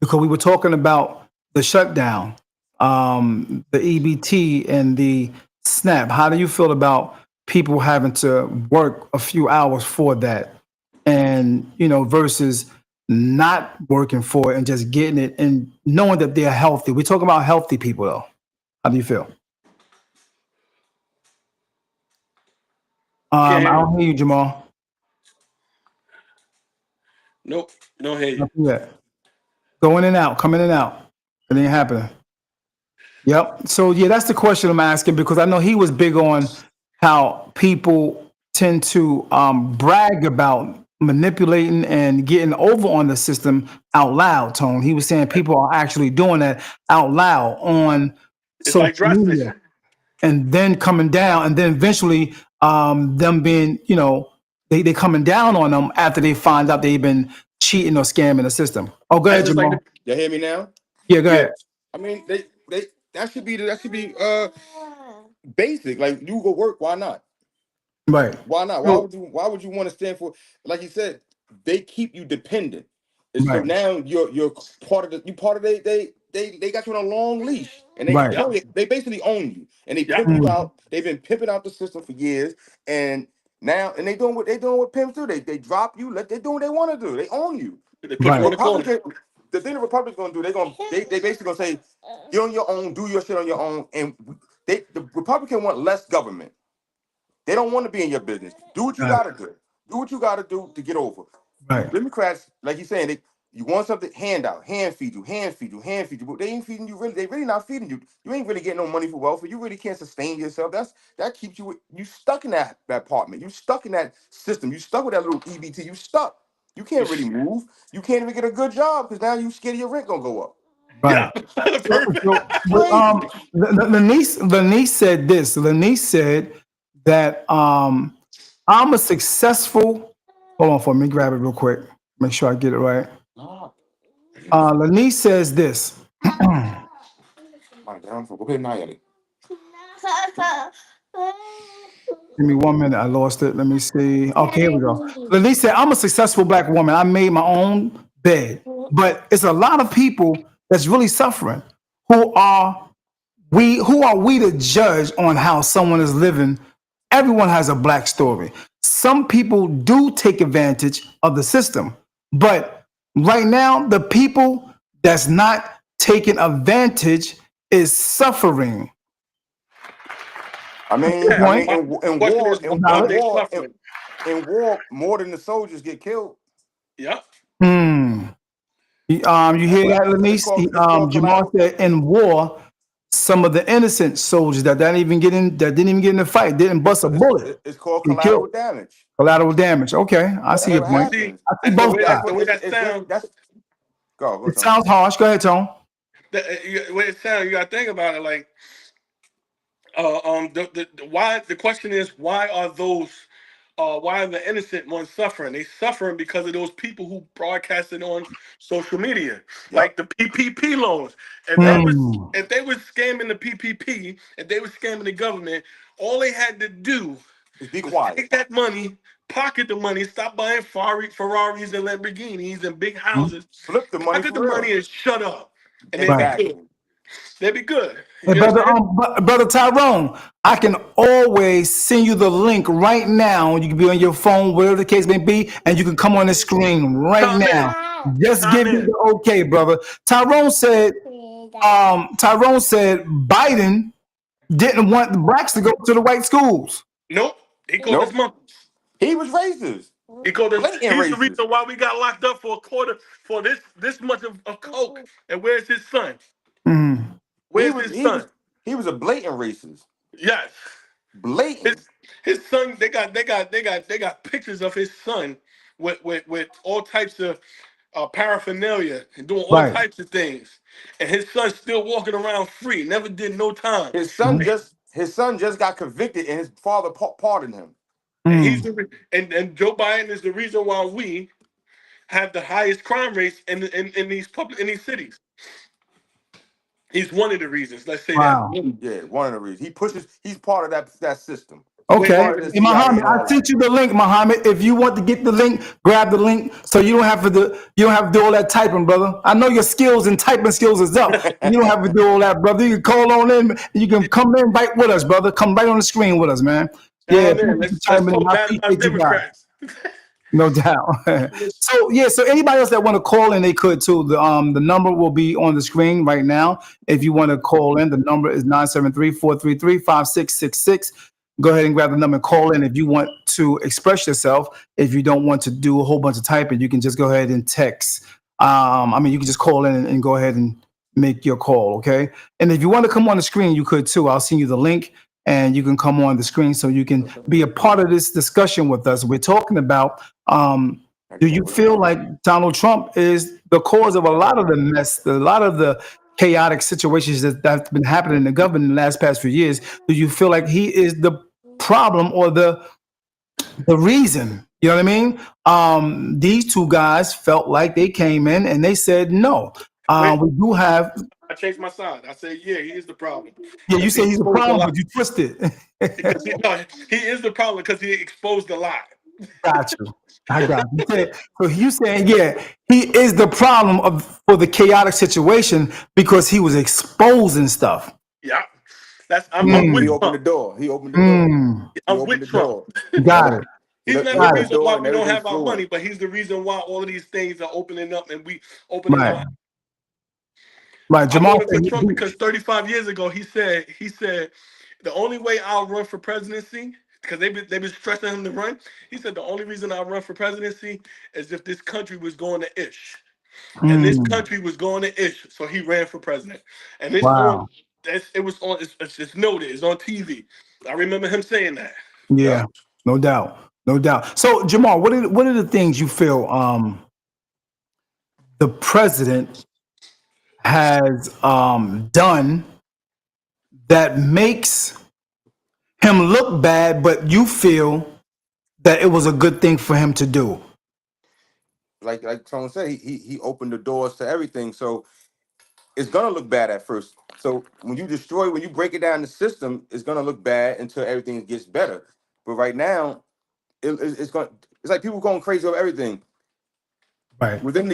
because we were talking about the shutdown, the EBT and the SNAP. How do you feel about people having to work a few hours for that, and versus not working for it and just getting it and knowing that they're healthy? We're talking about healthy people, though. How do you feel? Can't I hear you. don't hear you, Jamal. Nope, don't hear you. Nothing yet. Go in and out, come in and out. It ain't happening. Yep. So yeah, that's the question I'm asking, because I know he was big on how people tend to brag about manipulating and getting over on the system out loud. Tone. He was saying people are actually doing that out loud on It's social like dry media, snitching. and then coming down, and then eventually them being, they coming down on them after they find out they've been cheating or scamming the system. Oh, go That's ahead, just like Jamal. You hear me now? Yeah, go yeah. ahead. I mean, they that should be basic. Like, you go work, why not? Right. Why not? Why So, would you why would you want to stand for, like you said, they keep you dependent. And so right. now you're part of they got you on a long leash, and they Right. Yep. control you. They basically own you, and they Yep. pimp you Mm. out. They've been pimping out the system for years, and now they doing what pimps do. They drop you, they do what they want to do. They own you. They put The you in Right. the corner. Republican, the thing the Republicans gonna do, they basically gonna say, you're on your own, do your shit on your own, and the Republican want less government. They don't want to be in your business. Do what you Got it. gotta do. Do what you gotta do to get over. Right. Democrats, like you're saying, you want something, handout, hand feed you, hand feed you, hand feed you. But they ain't feeding you really. They really not feeding you. You ain't really getting no money for welfare. You really can't sustain yourself. That keeps you stuck in that apartment. You stuck in that system. You stuck with that little EBT. You stuck. You can't really move. You can't even get a good job because now you scared your rent gonna go up. Right. Yeah. So, Perfect. but, Crazy. Lanice said this. Lanice said that I'm a successful. Hold on for me. Grab it real quick. Make sure I get it right. Ah, Lanice says this. my downfall. Go ahead, Nayeli. Give me 1 minute. I lost it. Let me see. Okay, here we go. Lanice said, I'm a successful black woman. I made my own bed. But it's a lot of people that's really suffering. Who are who are we to judge on how someone is living? Everyone has a black story. Some people do take advantage of the system. But right now, the people that's not taking advantage is suffering. Good Yeah. point. I mean, My in question war, is, in, are in Knowledge. they war, in, suffering? in war, more than the soldiers get killed. Yep. Hmm. You That's hear what that, it's Lenise? called. It's called Jamal collateral. said in war, some of the innocent soldiers that didn't even get in the fight, didn't bust a bullet, It's called get killed. collateral damage. Collateral damage. Okay, I see your That point. See, happens. I see the both way That's that sides. the what way that it's just sounds, that's go It Tom. sounds harsh. Go ahead, Tone. the way it sounds, you got to think about it. Like, why the question is, why are the innocent ones suffering? They suffering because of those people who broadcasted on social media, Yep. like the PPP loans. Yep. Hmm. If they was scamming the PPP, if they was scamming the government, all they had to do Just be was quiet. take that money, pocket the money, stop buying Ferraris and Lamborghinis and big houses, Flip the money pocket for the money real. and shut up, and they'd be Right. good. Exactly. They'd be good. Hey, You understand? brother Tyrone, I can always send you the link right now. You can be on your phone, whatever the case may be, and you can come on the screen right Chime now. in. Just Chime give me in. the okay, brother. Tyrone said Biden didn't want the blacks to go to the white schools. Nope. He called us Nope. monkeys. He was racist. He called us. Blatant He's the racist. reason why we got locked up for a quarter for this much of coke. And where's his son? Mhm. He Where's was his he son? was he was a blatant racist. Yes. His Blatant. his son, they got pictures of his son with all types of paraphernalia and doing all Right. types of things. And his son's still walking around free, never did no time. Mhm. His son just got convicted and his father pardoned him. And he's Mm. and Joe Biden is the reason why we have the highest crime rates in these cities. He's one of the reasons. Let's say that. Wow. Yeah, one of the reasons. He's part of that system. He's Wait, Okay. part wait. of the Hey, CIA Muhammad, and I all that. sent you the link, Muhammad. If you want to get the link, grab the link so you don't have to do all that typing, brother. I know your skills and typing skills is up. You don't have to do all that, brother. You can call on in. You can come in right with us, brother. Come right on the screen with us, man. Yeah, Down thank there. you for Let's chiming in. talk I bad about appreciate you guys. Democrats. No doubt. Let's- So yeah, so anybody else that want to call in, they could too. The number will be on the screen right now. If you want to call in, the number is 973-433-5666. Go ahead and grab the number and call in if you want to express yourself. If you don't want to do a whole bunch of typing, you can just go ahead and text. You can just call in and go ahead and make your call, okay? And if you want to come on the screen, you could too. I'll send you the link and you can come on the screen so you can be a part of this discussion with us. We're talking about I do can't you wait. feel like Donald Trump is the cause of a lot of the mess, a lot of the chaotic situations that's been happening in the government in the last past few years? Do you feel like he is the problem or the reason? You know what I mean? These two guys felt like they came in and they said no. Wait, We do have. I changed my side. I said, yeah, he is the problem Yeah, you because he say he's a exposed a problem, lot. but you twist it. Because no, he is the problem because he exposed a lot. Got you. I got you. So you saying, yeah, he is the problem for the chaotic situation because he was exposing stuff. Yeah, I'm Mm, He with opened the Trump. door. He opened the door. mm, He I'm opened with the Trump. door. got Yep. it. He's not He the Got opened it. the reason door why and we don't everything's have our fluent. money, but he's the reason why all of these things are opening up and we opening Right. our. Right. I Jamal voted for said, Trump because 35 years ago he said the only way I'll run for presidency because they've been stressing him to run. He said the only reason I'll run for presidency is if this country was going to ish, and this mm, country was going to ish, so he ran for president. And it's on. wow. It was on. It's noted. It's on TV. I remember him saying that. Yeah. Yep. No doubt. No doubt. So Jamal, what are the things you feel the president has done that makes him look bad, but you feel that it was a good thing for him to do? Like Tone said, he opened the doors to everything. So it's gonna look bad at first. So when you break it down the system, it's gonna look bad until everything gets better. But right now, it's like people going crazy over everything. Right. Within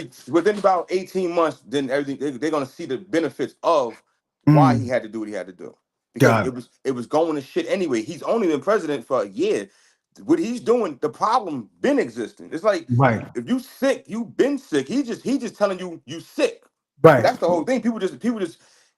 about 18 months, then everything they're gonna see the benefits of why he Mm, had to do what he had to do. Because got it. it was going to shit anyway. He's only been president for a year. What he's doing, the problem been existing. It's like Right. if you sick, you been sick. He just telling you sick. But Right. that's the whole thing. People just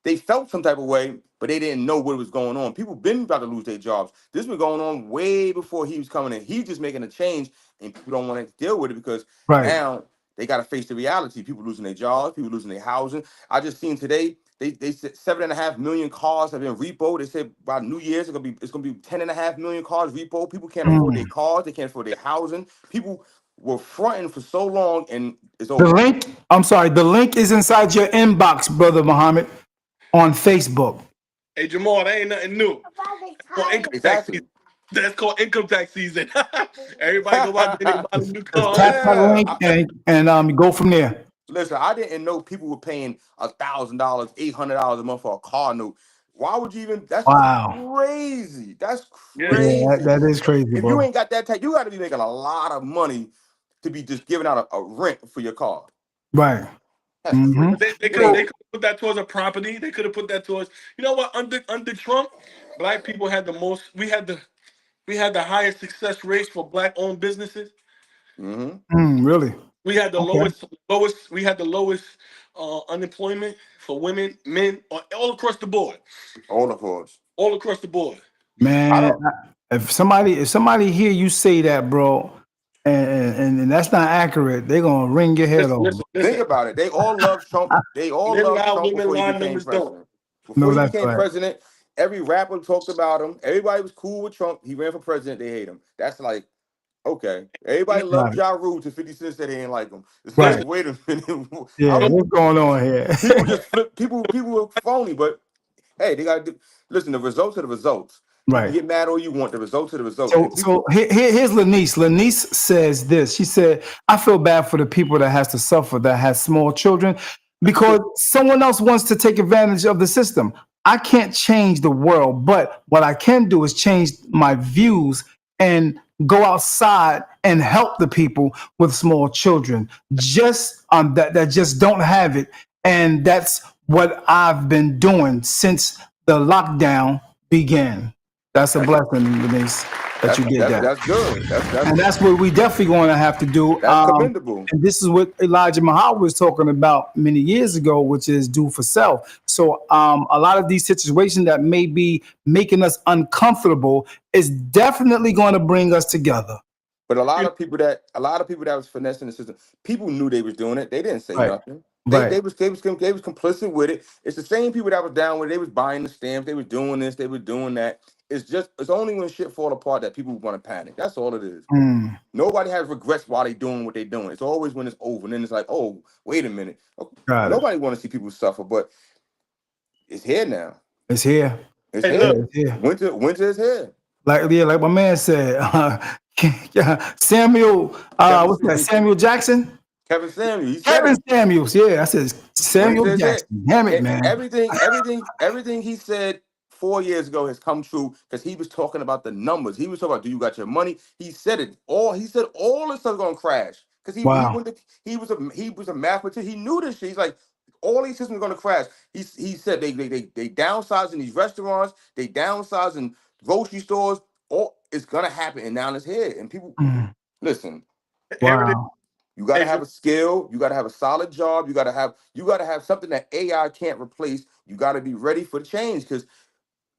they felt some type of way, but they didn't know what was going on. People been about to lose their jobs. This been going on way before he was coming in. He's just making a change, and people don't want to deal with it because Right. now they got to face the reality. People losing their jobs, people losing their housing. I just seen today they said 7.5 million cars have been repoed. They said by New Year's it's gonna be 10.5 million cars repoed. People can't afford their Mm. cars, they can't afford their housing. People were fronting for so long, and it's The over. link, I'm sorry, the link is inside your inbox, Brother Muhammad, on Facebook. Hey Jamal, that ain't nothing new. Called income tax season. Exactly. That's called income tax season. Everybody go out there and buy them new Just cars. tap that Yeah. link and go from there. Listen, I didn't know people were paying $1,000, $800 a month for a car note. Why would you even? That's Wow. crazy. That's Yeah. Yeah, crazy. that is crazy, If you bro. ain't got that type, you got to be making a lot of money to be just giving out a rent for your car. Right. That's Hmm. crazy. They It could ain't. they could put that towards a property. They could have put that towards under Trump, black people had the most. We had the highest success rates for black owned businesses. Mm-hmm. Really? We had the Okay. lowest. We had the lowest unemployment for women, men, all across the board. All of us. All across the board. I Man, don't if somebody hear you say that, bro, and that's not accurate, they're gonna ring your head Listen, off. listen, think listen. about it. They all love Trump. They all Men love lie, Trump women before he lie, became numbers don't. president. Before No, he that's became right. president, every rapper talked about him. Everybody was cool with Trump. He ran for president. They hate him. That's like, okay. Everybody loved Right. Ja Rule to 50 Cent said they didn't like him. It's like, Right. wait a minute. Yeah. I'm, What's going on here? people just flip. People were phony, but hey, they got to listen. The results are the results. You can Right. get mad all you want. The results are the results, So, and so people. here's Lanice. Lanice says this. She said, "I feel bad for the people that has to suffer, that has small children, because someone else wants to take advantage of the system. I can't change the world, but what I can do is change my views and go outside and help the people with small children, just that just don't have it, and that's what I've been doing since the lockdown began." That's a That's blessing, Denise, that you did that. that's good. And that's what we definitely going to have to do. That's commendable. And this is what Elijah Muhammad was talking about many years ago, which is do for self. So a lot of these situations that may be making us uncomfortable is definitely going to bring us together. But a lot of people that was finessing the system, people knew they was doing it. They didn't say Right. nothing. They Right. they was they was they was complicit with it. It's the same people that was down with it. They was buying the stamps. They was doing this. They was doing that. It's only when shit fall apart that people want to panic. That's all it is. Mm, Nobody has regrets while they doing what they doing. It's always when it's over. And then it's like, oh, wait a minute. got it. Nobody want to see people suffer, but it's here now. It's here. It's Hey, Yeah, look, here. it's here. Winter is here. Like my man said, Samuel, Kevin what's that? Samuel Jackson? Kevin Samuel, he said Kevin it. Samuels. Yeah, I said Samuel Winter is here. Jackson. Damn it, And man. everything he said 4 years ago has come true because he was talking about the numbers. He was talking about, do you got your money? He said it all. He said all this stuff's gonna crash because he Wow. went to, he was a mathematician. He knew this shit. He's like, all these systems are gonna crash. He said they downsizing these restaurants, they downsizing grocery stores. All it's gonna happen, and now it's here. And people Mm, listen. here it is. wow. You got to Hey, have a skill. You got to have a solid job. You got to have something that AI can't replace. You got to be ready for the change. Because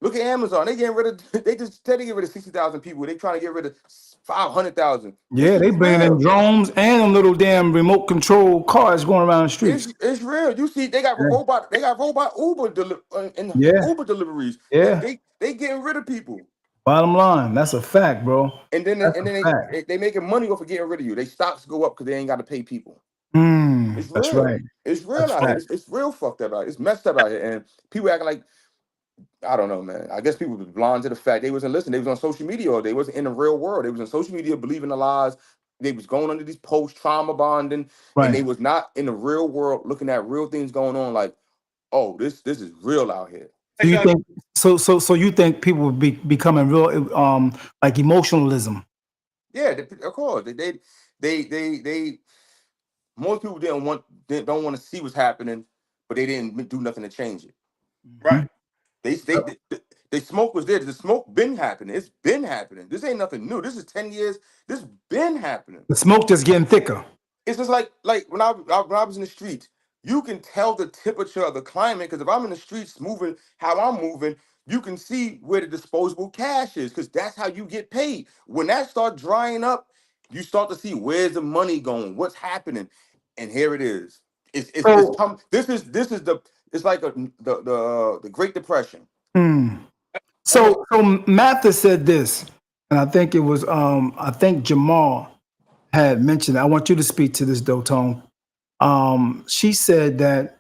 look at Amazon. They getting rid of. They just said they get rid of 60,000 people. They trying to get rid of 500,000. This Yeah, shit they is bringing in real. drones and them little damn remote control cars going around the streets. It's real. You see, they got Yeah, robot. They got robot and yeah, Uber deliveries. They yeah. they they getting rid of people. Bottom line, that's a fact, bro. And then That's and then a fact. they making money off of getting rid of you. They stocks go up because they ain't got to pay people. It's That's real. right. It's real That's out here. fact. It's real fucked up out here. It's messed up out here. And people acting like, I don't know, man. I guess people was blind to the fact they wasn't listening. They was on social media or they wasn't in the real world. They was on social media believing the lies. They was going under these post trauma bonding, and they Right. was not in the real world looking at real things going on. Like, oh, this is real out here. So you hey, think so you think people would be becoming real like emotionalism. Yeah, of course. They most people don't want to see what's happening, but they didn't do nothing to change it. right. Mhm. They they So, they, the smoke was there. The smoke been happening. It's been happening. This ain't nothing new. This is 10 years. This been happening. The smoke just getting thicker. It's just like when I was in the streets, you can tell the temperature of the climate because if I'm in the streets moving how I'm moving, you can see where the disposable cash is because that's how you get paid. When that start drying up, you start to see where's the money going, what's happening, and here it is. It's So come. This is the it's like the Great Depression. mm, I'm a, so Matha said this, and I think it was I think Jamal had mentioned it. I want you to speak to this though, Tone. She said that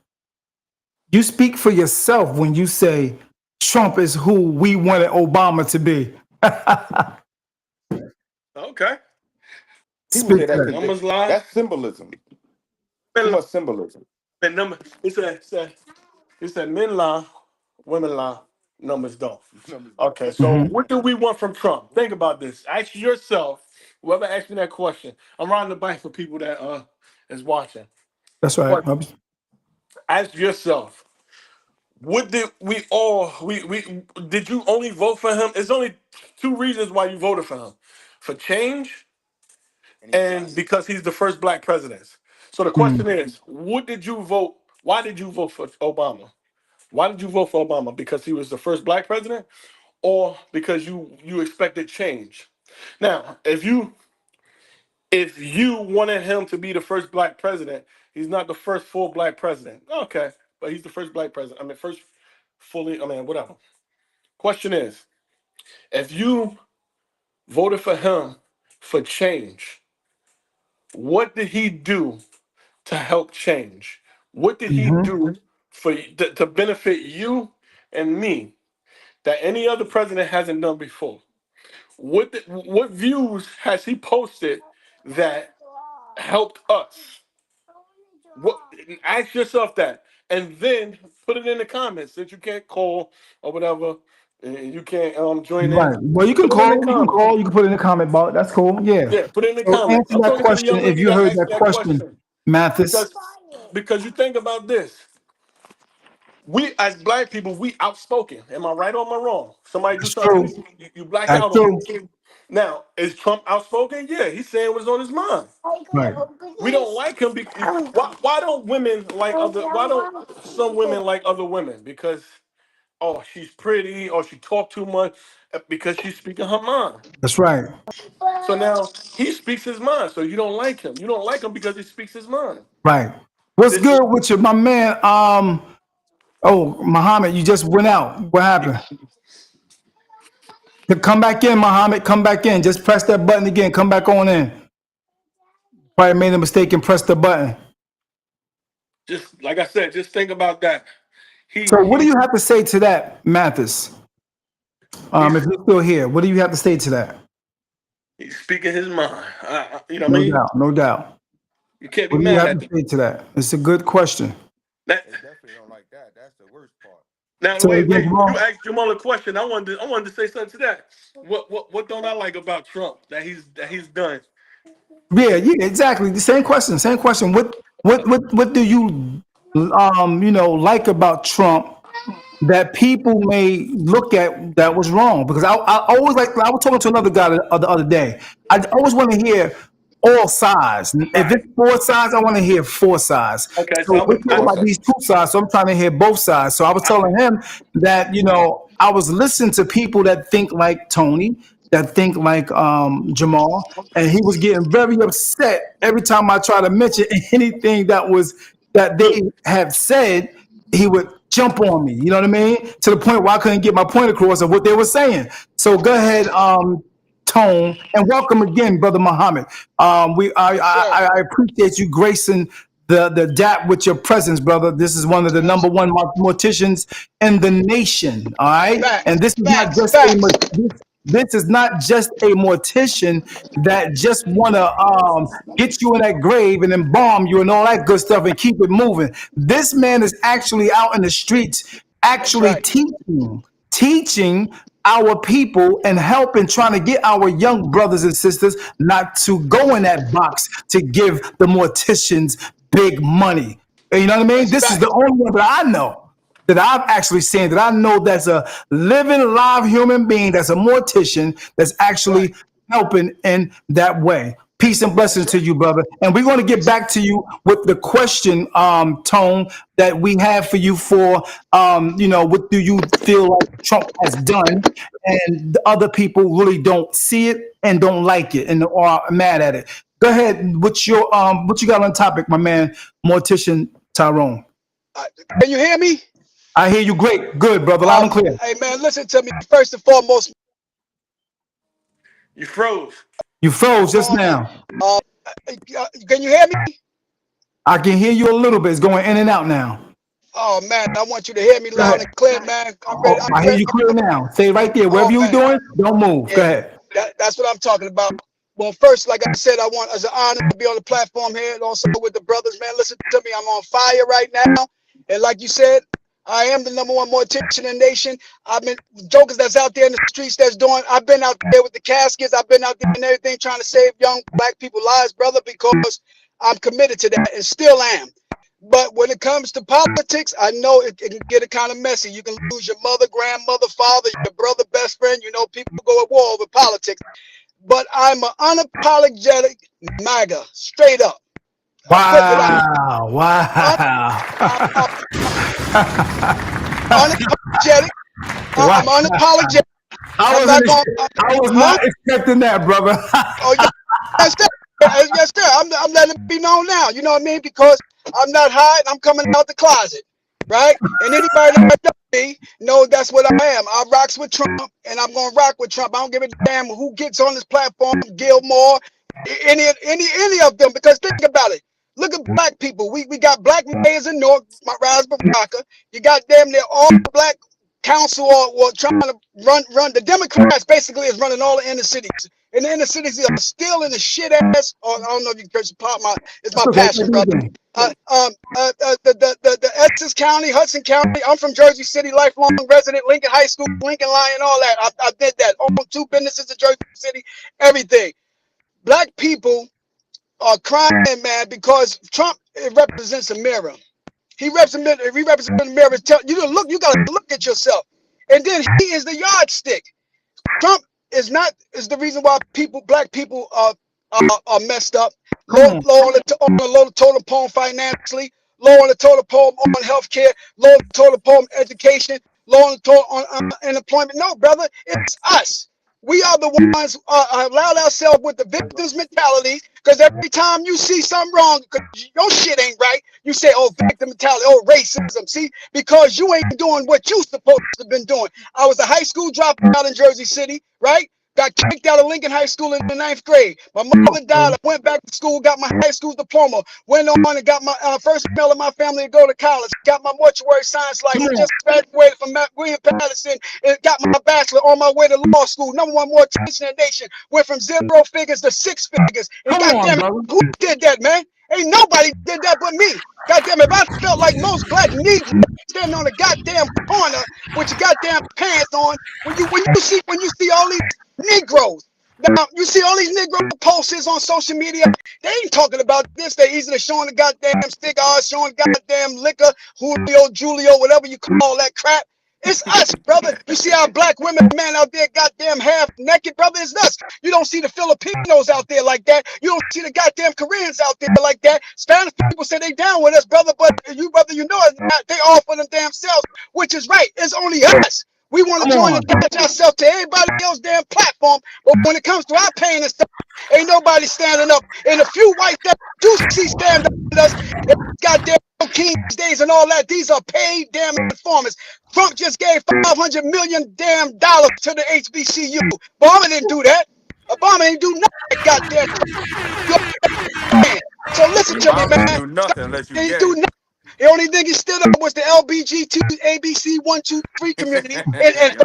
you speak for yourself when you say Trump is who we wanted Obama to be. okay. People Speak say to that that. because Numbers lie. that's symbolism. Too Men lie. much symbolism. Number. It said men lie, women lie, numbers don't. Numbers don't. Okay, so Mhm. what do we want from Trump? Think about this. Ask yourself. Whoever asked me that question, I'm riding the bike for people that is watching. That's right. But ask yourself, what did we all we did you only vote for him? It's only two reasons why you voted for him. For change And he's black. and because he's the first black president. So the Mm. question is, what did you vote? Why did you vote for Obama? Why did you vote for Obama? Because he was the first black president, or because you expected change? Now, if you wanted him to be the first black president, he's not the first full black president. Okay, but he's the first black president. I mean, first fully. I mean, whatever. Question is, if you voted for him for change, what did he do to help change? What did he Hmm. do for to benefit you and me that any other president hasn't done before? What views has he posted that helped us? What, ask yourself that, and then put it in the comments. Since you can't call or whatever, and you can't join in, Right. Well, you can put it in call. the You can comments. call. You can put it in the comment box. That's cool. Yeah. Yeah, put it in the So comments. answer I'm that talking to the question young if lady you that heard asked me that that question, question Mathis. because you think about this. We as black people, we outspoken. Am I right or am I wrong? Somebody do That's something, true. you black That's out on true. them. Now, is Trump outspoken? Yeah, he's saying what's on his mind. Right. We don't like him because why don't women like other? Why don't some women like other women? Because oh, she's pretty or she talk too much because she's speaking her mind. That's right. So now he speaks his mind. So you don't like him. You don't like him because he speaks his mind. Right. What's This is good with you, my man? Oh, Muhammad, you just went out. What happened? Come back in, Muhammad. Come back in. Just press that button again. Come back on in. Probably made a mistake and pressed the button. just like I said. Just think about that. He So, what do he you have to say to that, Mathis? he's If you're still here, what do you have to say to that? he's speaking his mind. You know what I No mean? doubt. No doubt. You can't be What do you mad have at to them. say to that? It's a good question. That, They definitely don't like that. That's the worst part. now Say it again, wait. You Jamal. asked Jamal a question. I wanted to say something to that. What don't I like about Trump that he's done? Yeah, yeah, exactly. The same question. Same question. What do you like about Trump that people may look at that was wrong? Because I always I was talking to another guy the other day. I always want to hear all sides. If it's Right. four sides, I want to hear four sides. Okay. So So we're talking Four about these two sides. sides. So I'm trying to hear both sides. So I was telling him that I was listening to people that think like Tony, that think like Jamal, and he was getting very upset every time I try to mention anything that they have said. He would jump on me. You know what I mean? To the point where I couldn't get my point across of what they were saying. So go ahead, Tone, and welcome again, brother Muhammad. I appreciate you gracing the DAP with your presence, brother. This is one of the number one morticians in the nation. All right, and this is not just this is not just a mortician that just want to get you in that grave and embalm you and all that good stuff and keep it moving. This man is actually out in the streets, actually teaching our people and helping trying to get our young brothers and sisters not to go in that box to give the morticians big money. You know what I mean? This is the only one that I know that I've actually seen that I know that's a living, live human being, that's a mortician, that's actually helping in that way. Peace and blessings to you, brother. And we're going to get back to you with the question, Tone, that we have for you for, what do you feel like Trump has done? And the other people really don't see it and don't like it and are mad at it. Go ahead. What you got on topic, my man, Mortician Tyrone? Can you hear me? I hear you great. Good, brother. Loud and clear. Hey man, listen to me. First and foremost, You froze. You froze just um, now. uh, can you hear me? I can hear you a little bit. It's going in and out now. Oh man, I want you to hear me Go loud ahead. and clear, man. I'm ready. Oh, I hear you clear now. Stay right there. Wherever Oh you're man, doing, don't move. Go yeah, ahead. that's what I'm talking about. Well, first, like I said, I want as an honor to be on the platform here and also with the brothers, man. Listen to me. I'm on fire right now. And like you said, I am the number one mortician in the nation. I've been jokers that's out there in the streets that's doing, I've been out there with the caskets, I've been out there and everything trying to save young black people lives, brother, because I'm committed to that and still am. But when it comes to politics, I know it can get it kind of messy. You can lose your mother, grandmother, father, your brother, best friend. You know, people go at war over politics. But I'm an unapologetic MAGA, straight up. I put it out. Wow. Wow. Unapologetic. Wow. I'm unapologetic. I I'm wasn't not going. I was Huh? not expecting that, brother. Oh yes, sir. Yes, sir. I'm letting it be known now. You know what I mean? Because I'm not hiding. I'm coming out the closet. right? And anybody that knows me know that's what I am. I rocks with Trump, and I'm gonna rock with Trump. I don't give a damn who gets on this platform, Gilmore, any of them, because think about it. Look at black people. We got black mayors in North Rise Baraka. You got them, they're all black council or trying to run. The Democrats basically is running all the inner cities. And the inner cities are still in the shit ass, or I don't know if you can part my, it's my passion, brother. The Essex County, Hudson County. I'm from Jersey City, lifelong resident, Lincoln High School, Lincoln Lion, all that. I did that. Own 2 businesses in Jersey City, everything. Black people are crying, man, because Trump represents a mirror. He represents a mirror. You gotta look at yourself. And then he is the yardstick. Trump is the reason why black people are messed up. Low on the totem pole financially, low on the totem pole on healthcare, low on the totem pole on education, low on the totem on unemployment. No, brother, it's us. We are the ones allowed ourselves with the victim's mentality, because every time you see something wrong, because your shit ain't right, you say, oh, victim mentality, oh, racism. See, because you ain't doing what you supposed to have been doing. I was a high school dropout in Jersey City, right? Got kicked out of Lincoln High School in the 9th grade. My mother died. I went back to school, got my high school diploma, went on and got my first male in my family to go to college, got my mortuary science license, just graduated from William Patterson, and got my bachelor on my way to law school. #1 mortician in the nation. Went from 0 figures to 6 figures. And goddamn it, who did that, man? Ain't nobody did that but me. Goddamn, if I felt like most black Negroes standing on the goddamn corner with your goddamn pants on, when you see all these Negroes. Now, you see all these Negro posts on social media, they ain't talking about this. They easily showing the goddamn stick, showing goddamn liquor, Julio, Julio, whatever you call that crap. It's us, brother. You see our black women, man, out there goddamn half naked, brother. It's us. You don't see the Filipinos out there like that. You don't see the goddamn Koreans out there like that. Spanish people say they down with us, brother, but you know it's not. They all for them damn selves, which is right. It's only us. We want to join and attach ourselves to everybody else's damn platform, but when it comes to our pain and stuff, ain't nobody standing up. And a few white that do see stand up with us, goddamn King's Days and all that, these are paid damn informants. Trump just gave $500 million damn dollars to the HBCU. Obama didn't do that. Obama didn't do nothing, goddamn. So listen to me, man. Didn't do nothing unless you He gay. do nothing. The only thing he stood up was the LBGT ABC 1, 2, 3 community, and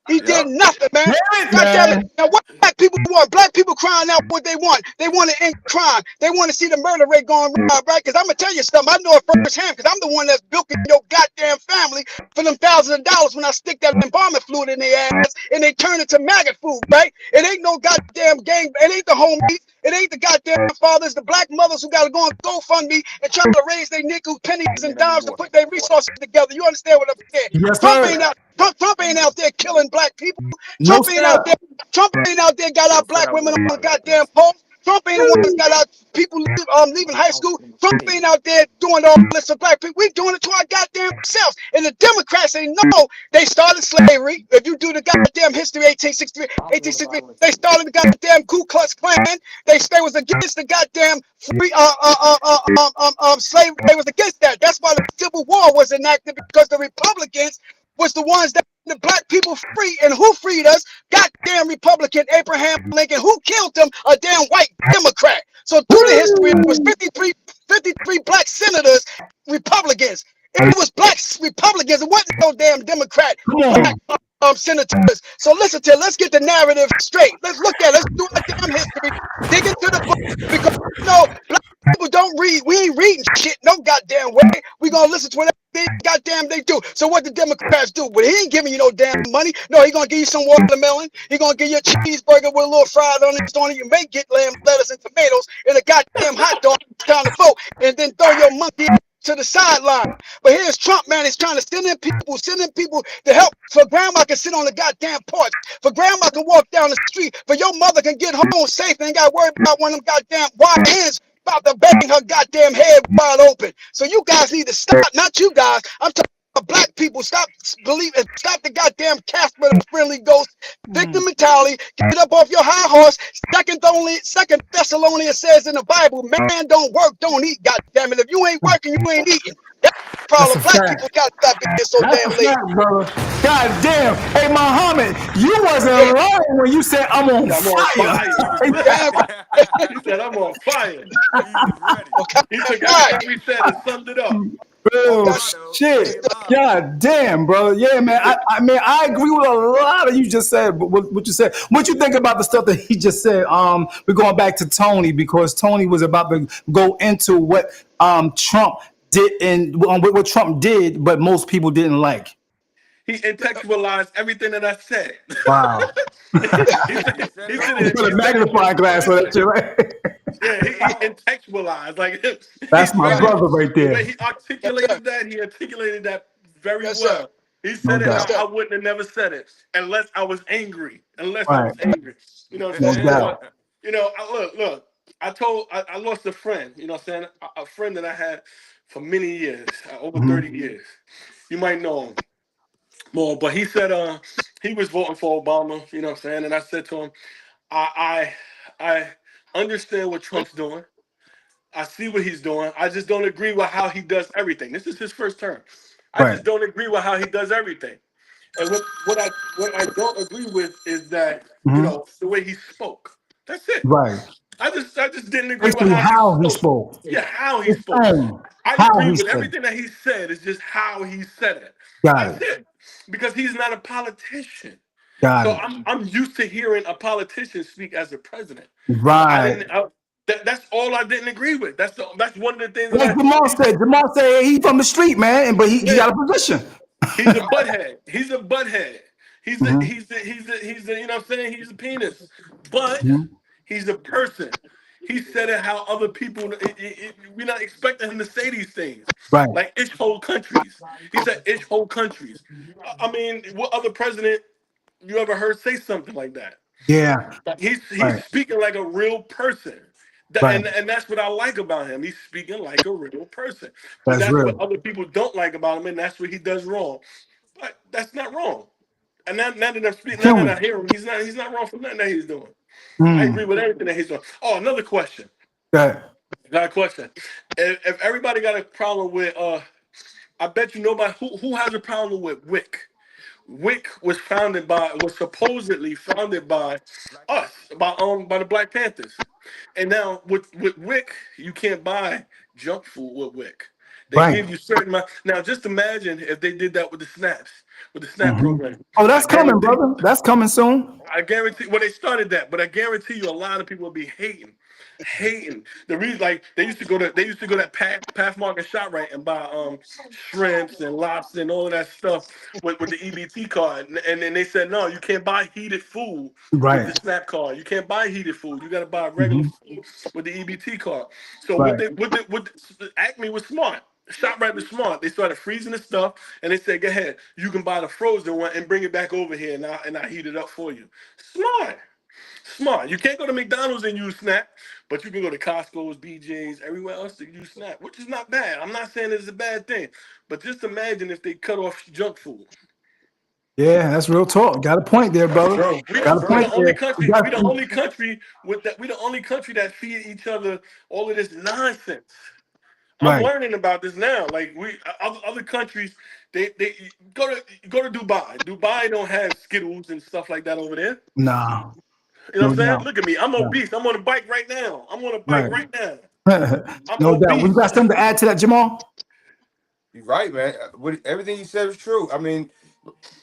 he did nothing, man. God damn it. Now, what black people want? Black people crying out what they want. They want to end crime. They want to see the murder rate going right, right? Because I'm going to tell you something. I know it firsthand, because I'm the one that's bilking your goddamn family for them thousands of dollars when I stick that embalming fluid in their ass and they turn it to maggot food, right? It ain't no goddamn gang. It ain't the homies. It ain't the goddamn fathers, the black mothers who got to go on GoFundMe and try to raise their nickels, pennies, and dimes to put their resources together. You understand what I'm saying? Yes, Trump sir. ain't out. Trump ain't out there killing black people. No, Trump ain't out there. Trump ain't out there got our black women on the goddamn pole. Trump ain't the one that's got our people leaving high school. Trump ain't out there doing all this for black people. We doing it to our goddamn selves. And the Democrats ain't know they started slavery. If you do the goddamn history, 1863, they started the goddamn Ku Klux Klan. They was against the goddamn free slavery. They was against that. That's why the Civil War was enacted, because the Republicans was the ones that the black people free. And who freed us? Goddamn Republican Abraham Lincoln. Who killed them? A damn white Democrat. So through the history, it was 53 black senators, Republicans. It was black Republicans. It wasn't no damn Democrat black senators. So let's get the narrative straight. Let's look at it. Let's do a damn history. Dig into the book, because black people don't read. We ain't reading shit no goddamn way. We gonna listen to whatever goddamn they do. So what the Democrats do? Well, he ain't giving you no damn money. No, he gonna give you some watermelon. He gonna give you a cheeseburger with a little fried onions on it. You may get lamb, lettuce, and tomatoes, and a goddamn hot dog. It's time to vote, and then throw your monkey to the sideline. But here's Trump, man, is trying to send in people to help, so grandma can sit on the goddamn porch, for grandma can walk down the street, for your mother can get home safe and ain't got to worry about one of them goddamn wide hands about to bang her goddamn head wide open. So you guys need to stop. Not you guys. I'm talking about black people. Stop believing. Stop the goddamn Casper the Friendly Ghost victim mentality. Get up off your high horse. Second Thessalonians says in the Bible, man don't work, don't eat. Goddamn it! If you ain't working, you ain't eating. That's the for all That's the a black people. fact. Gotta stop being so That's damn a late. fact, brother. God damn. Hey, Muhammad, you wasn't Yeah, lying when you said I'm on I'm on fire. fire. He was damn. ready. He said, I'm on fire. He was ready. Okay, He that's took right. everything we said and summed it up. On Oh That's motto, he shit! ain't lying. God damn, bro. Yeah, He man. took, I mean, I agree with a lot of you just said. But what you said? What you think about the stuff that he just said? We're going back to Tony because Tony was about to go into what Trump did and what Trump did, but most people didn't like. he contextualized everything that I said. Wow. he He said, said he it said, You all. it, put he a said it in magnifying glass for that expressive. shit, right? Yeah, Said it he all. contextualized. Like That's he's my very right. brother right the way there. he Yes, sir. articulated that very Yes, sir. well. He No said it Yes, how doubt. sir. I wouldn't have never said it unless I was angry. Unless I Right. was angry. You know what I'm No saying? doubt. But look. I lost a friend. You know what I'm saying? A friend that I had for many years, over Hmm. 30 years. You might know him more, but he said he was voting for Obama. You know what I'm saying? And I said to him, I understand what Trump's doing. I see what he's doing. I just don't agree with how he does everything. This is his first term. I Right. just don't agree with how he does everything. And what I don't agree with is that Hmm. the way he spoke. That's it. Right. I just didn't agree with Basically, how he how he spoke. spoke, Yeah, how he his spoke. tone, I how agree he with said it. everything that he said. It's just how he said it. Got That's it. it. Because he's not a politician. Got So it. I'm used to hearing a politician speak as a president. But I Right. didn't. That's all I didn't agree with. That's one of the things that Like Jamal he, said, Jamal said he from the street, man, and but he yeah. got a position. He's a butthead. He's a butthead. Hmm. He's the you know what I'm saying? He's a penis. But Hmm. he's a person. He said it how other people we're not expecting him to say these things. Right. Like ish whole countries. He said ish whole countries. I mean, what other president you ever heard say something like that? Yeah. Like he's Right. speaking like a real person. Right. And that's what I like about him. He's speaking like a real person. But That's that's what real. other people don't like about him, and that's what he does wrong. But that's not wrong. And now that I'm speaking, now that I Human. hear him, he's not wrong for nothing that he's doing. I Mm. agree with everything that he's doing. Oh, another question. That. Got a question. If everybody got a problem with I bet you nobody who has a problem with Wick. Wick was supposedly founded by Black us, Panther. by the Black Panthers. And now with Wick, you can't buy junk food with Wick. They Right. give you certain amount. Now just imagine if they did that with the snaps, with the SNAP Hmm. program. Oh, I that's coming, guarantee brother. That's coming soon. I guarantee. Well, they started that, but I guarantee you, a lot of people will be hating. The reason, like, they used to go to Pathmark and ShopRite and buy shrimps and lobster and all of that stuff with the EBT card, and then they said no, you can't buy heated food with the Right. SNAP card. You can't buy heated food. You got to buy regular Hmm. food with the EBT card. So Right. what Acme was smart. ShopRite was smart. They started freezing the stuff, and they said, "Go ahead, you can buy the frozen one and bring it back over here, and I heat it up for you." Smart, smart. You can't go to McDonald's and use Snap, but you can go to Costco's, BJ's, everywhere else to use Snap, which is not bad. I'm not saying it's a bad thing, but just imagine if they cut off junk food. Yeah, that's real talk. Got a point there, That's brother. true. We That's Got the a we true. point the only there. country. We the only country with that. We the only country that feed each other all of this nonsense. I'm Right. learning about this now. Like other countries, they go to Dubai. Dubai don't have Skittles and stuff like that over there. Nah. You know No what I'm saying? doubt. Look at me. I'm Yeah. obese. I'm on a bike right now. I'm on a bike Right. right now. I'm No doubt. We got obese. something to add to that, Jamal? You're right, man. Everything he said is true. I mean,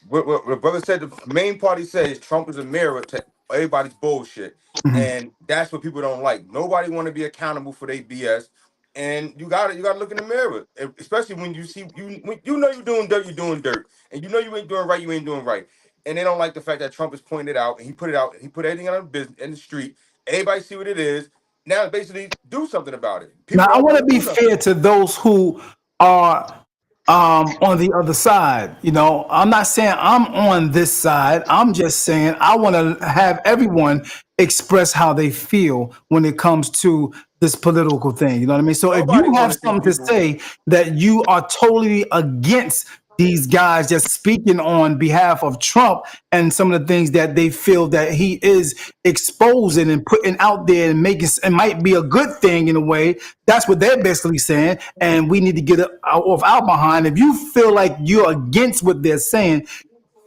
what the brother said, the main part he said is Trump is a mirror to everybody's bullshit. Hmm. And that's what people don't like. Nobody want to be accountable for their BS. And you gotta look in the mirror. Especially when you see when you know you're doing dirt. And you know you ain't doing right, you ain't doing right. And they don't like the fact that Trump is pointing it out and he put it out, he put everything on the business in the street. Everybody see what it is. Now basically do something about it. Now, People I don't want want to to be do nothing. fair to those who are on the other side. You know, I'm not saying I'm on this side. I'm just saying I want to have everyone express how they feel when it comes to this political thing. You know what I mean? So if you Nobody want have to see something to people. say that you are totally against these guys just speaking on behalf of Trump and some of the things that they feel that he is exposing and putting out there and making it might be a good thing in a way. That's what they're basically saying. And we need to get it off our behind. If you feel like you're against what they're saying,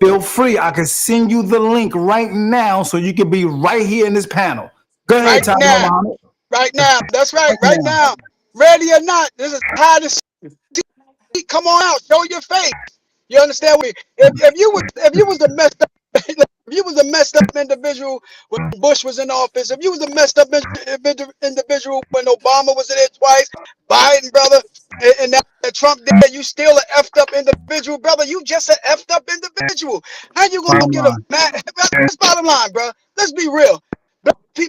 feel free. I can send you the link right now so you can be right here in this panel. Go ahead, Right Tyler now. Muhammad. Right now. That's right. Right Right now. now. Ready or not, this is how to see. Come on out. Show your face. You understand me? If you was a messed up if you was a messed up individual when Bush was in office, if you was a messed up individual when Obama was in it twice, Biden, brother, and that Trump did, you still an effed up individual, brother. You just an effed up individual. How you gonna Bottom get a line. mad? That's bottom line, bro. Let's be real.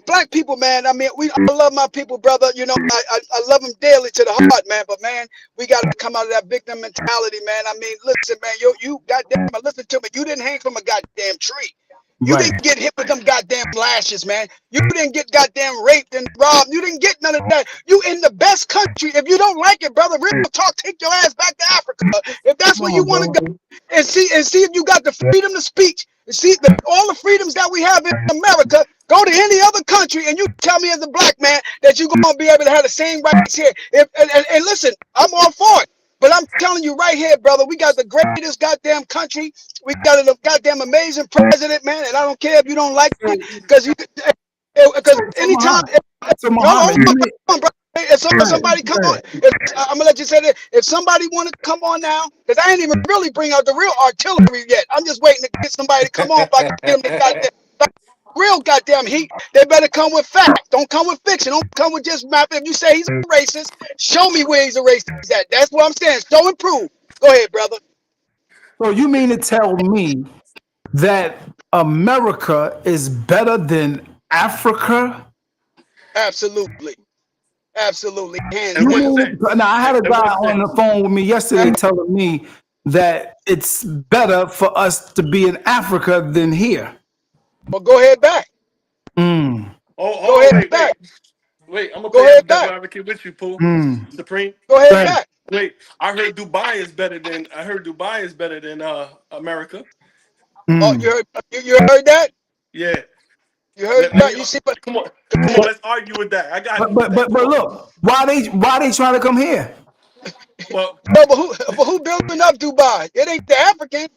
Black people, man. I mean, I love my people, brother. You know, I love them daily to the heart, man. But man, we got to come out of that victim mentality, man. I mean, listen, man. You goddamn, listen to me. You didn't hang from a goddamn tree. You Right. didn't get hit with them goddamn lashes, man. You didn't get goddamn raped and robbed. You didn't get none of that. You in the best country. If you don't like it, brother, real talk, take your ass back to Africa. If that's Come where you on, want to bro. go, and see if you got the freedom to speak. And see all the freedoms that we have in America. Go to any other country and you tell me as a black man that you're gonna be able to have the same rights here. And listen, I'm all for it. But I'm telling you right here, brother, we got the greatest goddamn country. We got a goddamn amazing president, man. And I don't care if you don't like it, because So anytime, Muhammad. So hold Muhammad, on, you may, come on, bro. If go ahead. somebody come Go on, ahead. I'm gonna let you say that. If somebody want to come on now, because I ain't even really bring out the real artillery yet. I'm just waiting to get somebody to come on if I can get them to goddamn real goddamn heat. They better come with fact. Don't come with fiction. Don't come with just map. If you say he's a racist, show me where he's a racist at. That's what I'm saying. Show and prove. Go ahead, brother. So you mean to tell me that America is better than Africa? Absolutely. Absolutely. Hands And You what down. mean now? I had a and guy what on sense? the phone with me yesterday telling me that it's better for us to be in Africa than here. Well, go ahead back. Mm, Go Oh, ahead wait, back. wait, wait. I'm gonna Go play ahead devil back. advocate with you, Pooh. mm. Supreme. Go Go ahead ahead. back. Wait, I heard Dubai is better than America. Oh, Mm. you heard that? Yeah. You heard Let that? me You see, but come on, come on. Let's argue with that. I got But you with but that. but Come but on. look, why they trying to come here? Well, but who building up Dubai? It ain't the African.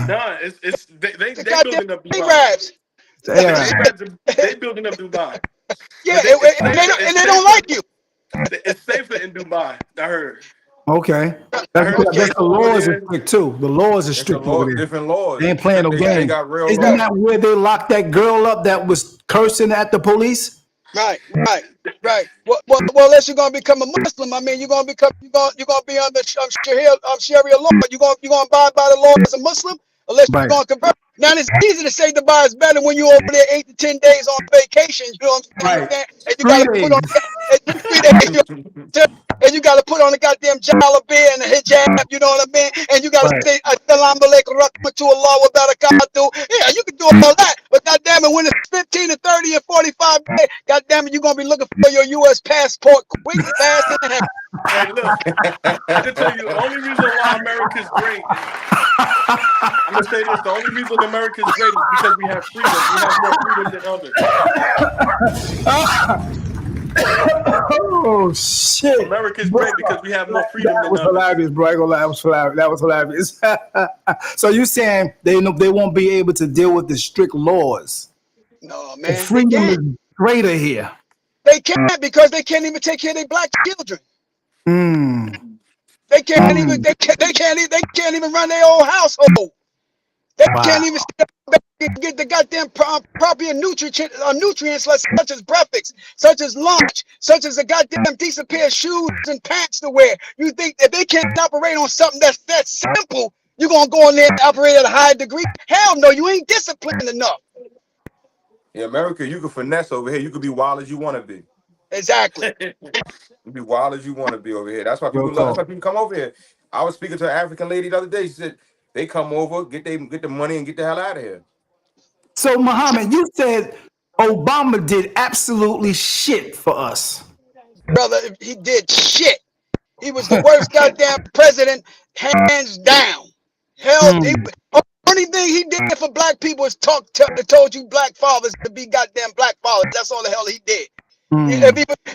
nah, it's The they goddamn building up Dubai. Arabs. They The are. Arabs they building up Dubai, Yeah, but it's they safer. don't, It's and they don't safer. like you. It's safer in Dubai. I heard. Okay. I That's heard good. I it's guess Okay, the safer over laws are there. strict too. The laws are It's a strict over law, there. different They laws. ain't playing no They game. got real Isn't laws. that where they locked that girl up that was cursing at the police? right, right, right. Well, unless you're gonna become a Muslim, I mean, you're gonna be under Sharia law. You gonna abide by the law as a Muslim, unless you're Right. gonna convert. Now it's easy to say Dubai is better when you're over there 8 to 10 days on vacation. You know what I'm Right. saying? And you 3 gotta put days. on 3 days. And you got to put on the goddamn jalabia and the hijab, you know what I mean? And you got to Right. say, Assalamu alaikum rahmatullah wa barakatuh. Yeah, you can do all that. But goddamn it, when it's 15 to 30 and 45 days, goddamn it, you're going to be looking for your U.S. passport quick, fast, and heavy. Hey, look, I can tell you the only reason why America's great. I'm gonna say this: the only reason America's great is because we have freedom. We have more freedom than others. Oh shit. America's Bro, great because we have more freedom that than was others. hilarious, bro. I ain't gonna lie, that was hilarious. That was hilarious. So you saying they won't be able to deal with the strict laws? No, The man, they freedom can't. is greater here. They can't because they can't even take care of their black children. Mm, They can't even. mm. They can't even run their own household. They Wow. can't even get the goddamn proper nutrients such as breakfast, such as lunch, such as a goddamn decent pair of shoes and pants to wear. You think if they can't operate on something that's simple, you're gonna go in there and operate at a high degree? Hell no, you ain't disciplined enough. In America, you can finesse over here. You could be wild as you want to be. Exactly. You be wild as you want to be over here. That's why Real people love. That's talk. why people come over here. I was speaking to an African lady the other day. She said they come over, get the money, and get the hell out of here. So Muhammad, you said Obama did absolutely shit for us. Brother, he did shit. He was the worst goddamn president, hands down. Hell, Hmm. only thing he did for black people is told you black fathers to be goddamn black fathers. That's all the hell he did. Hmm.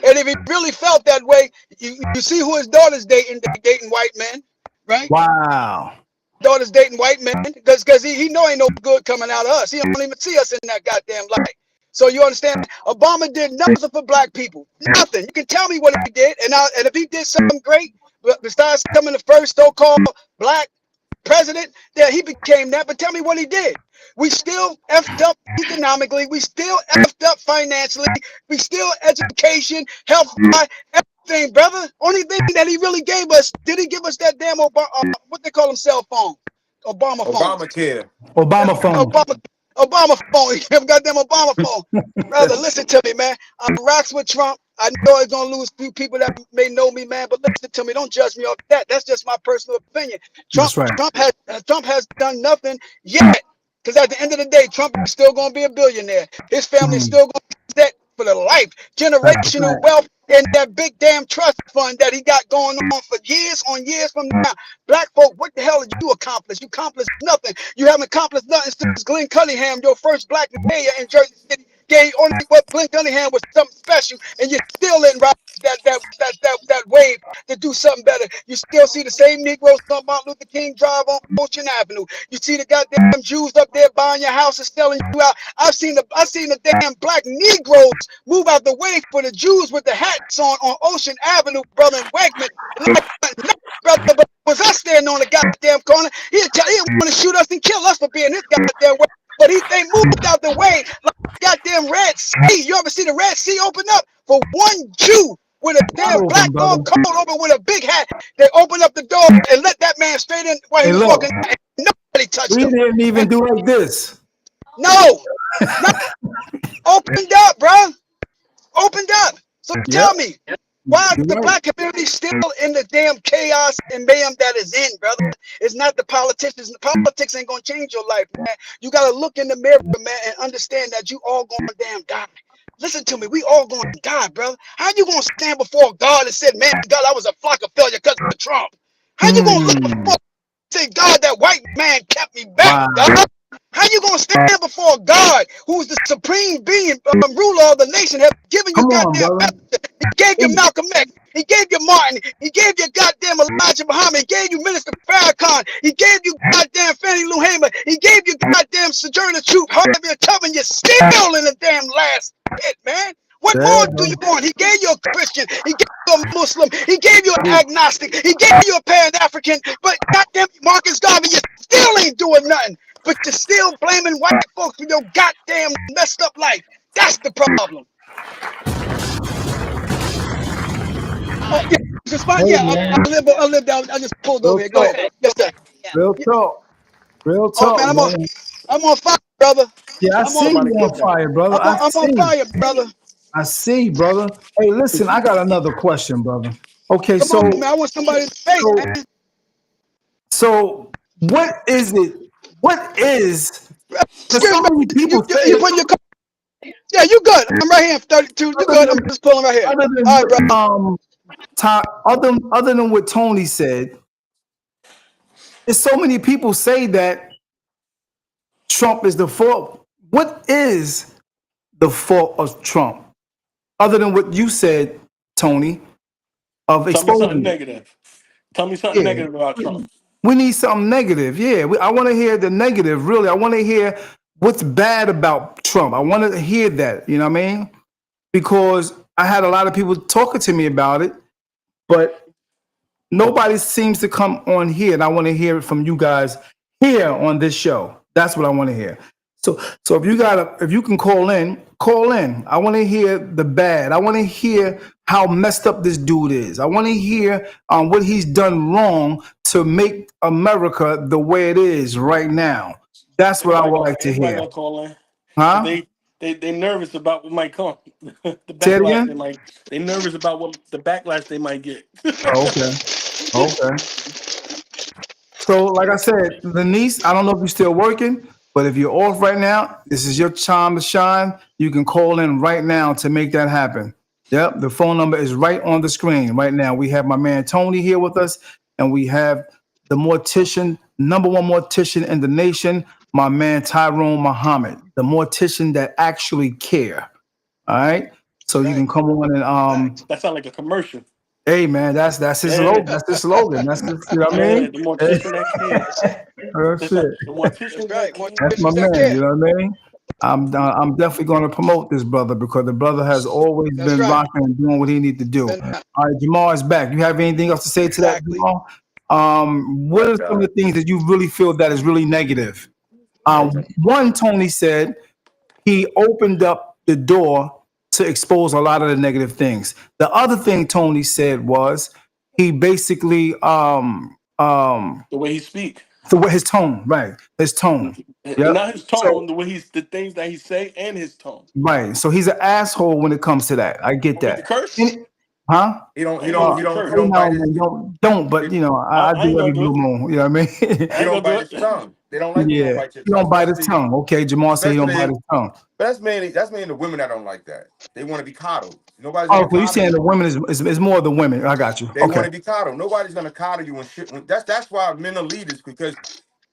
If he really felt that way, you see who his daughter's dating? They dating white men, right? Wow. Daughter's dating white men because he know ain't no good coming out of us. He don't even see us in that goddamn light. So you understand? Obama did nothing for black people. Nothing. You can tell me what he did, and if he did something great, besides becoming the first so-called black president, that he became that. But tell me what he did. We still effed up economically. We still effed up financially. We still education, health, everything, brother. Only thing that he really gave us, did he give us that damn what they call them cell phone, Obama phones, Obamacare. Obama phone. Obama phone. You have goddamn Obama phone, brother. Listen to me, man. I'm rocks with Trump. I know he's gonna lose a few people that may know me, man. But listen to me. Don't judge me off that. That's just my personal opinion. That's right. Trump has done nothing yet. Because at the end of the day, Trump is still going to be a billionaire. His family is Hmm. still going to be set for the life, That's generational right. wealth, and that big damn trust fund that he got going on years from now. Black folk, what the hell did you accomplish? You accomplished nothing. You haven't accomplished nothing since Glenn Cunningham, your first black mayor in Jersey City, gave only what Glenn Cunningham was something special, and you still didn't ride that wave to do something better. You still see the same Negroes on Martin Luther King Drive on Ocean Avenue. You see the goddamn Jews up there buying your house and selling you out. I've seen the damn black Negroes move out the way for the Jews with the hats on Ocean Avenue, brother, and Wegman. Brother, but was us standing on the goddamn corner, he'd want to shoot us and kill us for being this goddamn way. But they moved out the way like goddamn Red Sea. You ever see the Red Sea open up for one Jew with a damn Wide black open, long brother. coat over with a big hat? They opened up the door and let that man straight in while he Hey, was look, walking out, and nobody touched we him. didn't even And do like this. no, no, opened up, bro. Opened up. So Yep. tell me, why is You're the right. black community still in the damn chaos and mayhem that is in, brother? It's not the politicians. The politics ain't gonna change your life, man. You gotta look in the mirror, man, and understand that you all gonna damn die. Listen to me, we all gonna die, brother. How you gonna stand before God and say, man, God, I was a flock of failure because of Trump? How you gonna look Hmm. before say, God, that white man kept me back, Wow. God? How you gonna stand before God, who's the supreme being, ruler of the nation, have given you Come on, goddamn brother. messages? He gave you Hey, Malcolm X. He gave you Martin. He gave you goddamn Elijah Muhammad. He gave you Minister Farrakhan. He gave you goddamn Fannie Lou Hamer. He gave you goddamn Sojourner Truth. However, Tubman, you're still in the damn last pit, man. What more there, do brother. you want? He gave you a Christian. He gave you a Muslim. He gave you an agnostic. He gave you a Pan-African. But goddamn Marcus Garvey, you still ain't doing nothing. But you're still blaming white folks for your goddamn messed up life. That's the problem. Oh yeah, just fine. Hey, Yeah, man. I live down. I just pulled over Real here. Go talk. ahead. Yes, sir. Real talk. Real Oh talk, man, man. I'm on fire, brother. Yeah, I I'm on see Somebody you on killed him. fire, brother. I I'm on see. fire, brother. I see, brother. Hey, listen, I got another question, brother. Okay, Come on, man. I want somebody to debate, so, man. so what is it? What is? Because Excuse so me. many people say You it. putting your yeah, you good. I'm right here in 32. You Other good. I'm than, just pulling right here. other than All right, what, brother. other than what Tony said, there's so many people say that Trump is the fault. What is the fault of Trump? Other than what you said, Tony, of Tell me something exposing it. negative. Tell me something Yeah. negative about Trump. We need something negative. Yeah. I want to hear the negative, really. I want to hear what's bad about Trump. I want to hear that. You know what I mean? Because I had a lot of people talking to me about it, but nobody seems to come on here. And I want to hear it from you guys here on this show. That's what I want to hear. So if you can call in, call in. I want to hear the bad. I want to hear how messed up this dude is. I want to hear what he's done wrong to make America the way it is right now. That's what I would like to Everybody hear. gonna call in. Cause Huh? they nervous about what might come. The Say it backlash again? they might they nervous about what the backlash they might get. Okay. Okay. So, like I said, Denise, I don't know if you're still working, but if you're off right now, this is your time to shine. You can call in right now to make that happen. Yep, the phone number is right on the screen right now. We have my man Tony here with us, and we have the mortician, number one mortician in the nation, my man Tyrone Muhammad, the mortician that actually care. All right. So you Right. can come on and Facts. That sounds like a commercial. hey man, that's his Yeah, slogan. That's his slogan. That's his, you know what I yeah. mean? The mortician that care. Oh That's shit. right. The That's mortician that right. care. That's my Morticians that man, care. you know what I mean? I'm definitely going to promote this brother because the brother has always That's been right. rocking and doing what he need to do. Been that. All right, Jamal is back. You have anything else to say to that, Exactly. Jamal? What Right, are some of the things that you really feel that is really negative? okay. One, Tony said he opened up the door to expose a lot of the negative things. The other thing Tony said was he basically The way he speak. his tone, right? His tone. And Yep. not his So tone, the way he's the things that he say and his tone. right. So he's an asshole when it comes to that. I get Oh, he that. can curse? And- huh? He don't. I He ain't know don't. he He can don't. He Every don't curse. now bite and his. then, don't. But He, you know, I I ain't do gonna every do blue it. moon. You know what I mean? I he ain't don't gonna do bite his it. tongue. They don't like people Yeah. don't bite your He tongue, don't bite his especially tongue. Okay, Jamal said he don't bite especially. his tongue. But that's mainly the women that don't like that. They want to be coddled. Nobody's Oh, gonna so you coddle saying you. the women is more the women? I got you. They Okay. want to be coddled. Nobody's gonna coddle you when shit. That's why men are leaders because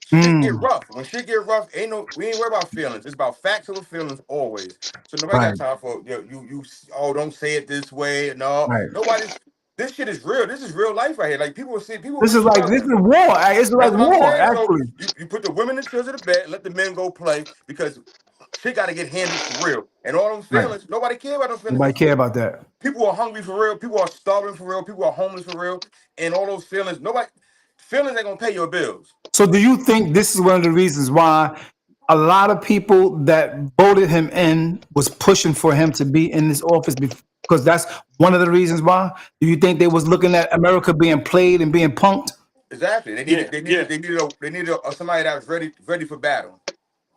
shit get Mm, rough. When shit get rough, we ain't worried about feelings. It's about facts over feelings always. So nobody got right. time for you. Oh, don't say it this way. No, Right. nobody's. This shit is real. This is real life right here. Like people This really is like this struggling. is war. It's like That's what I'm war, saying. So actually. you put the women and children to bed, let the men go play because shit got to get handled for real. And all them Right. feelings, nobody care about them feelings. Nobody care about that. People are hungry for real. People are starving for real. People are homeless for real. And all those feelings, nobody feelings ain't gonna pay your bills. So do you think this is one of the reasons why a lot of people that voted him in was pushing for him to be in this office because that's one of the reasons why? Do you think they was looking at America being played and being punked? Exactly. They needed Yeah, they needed yeah. they needed a, they needed somebody that was ready for battle.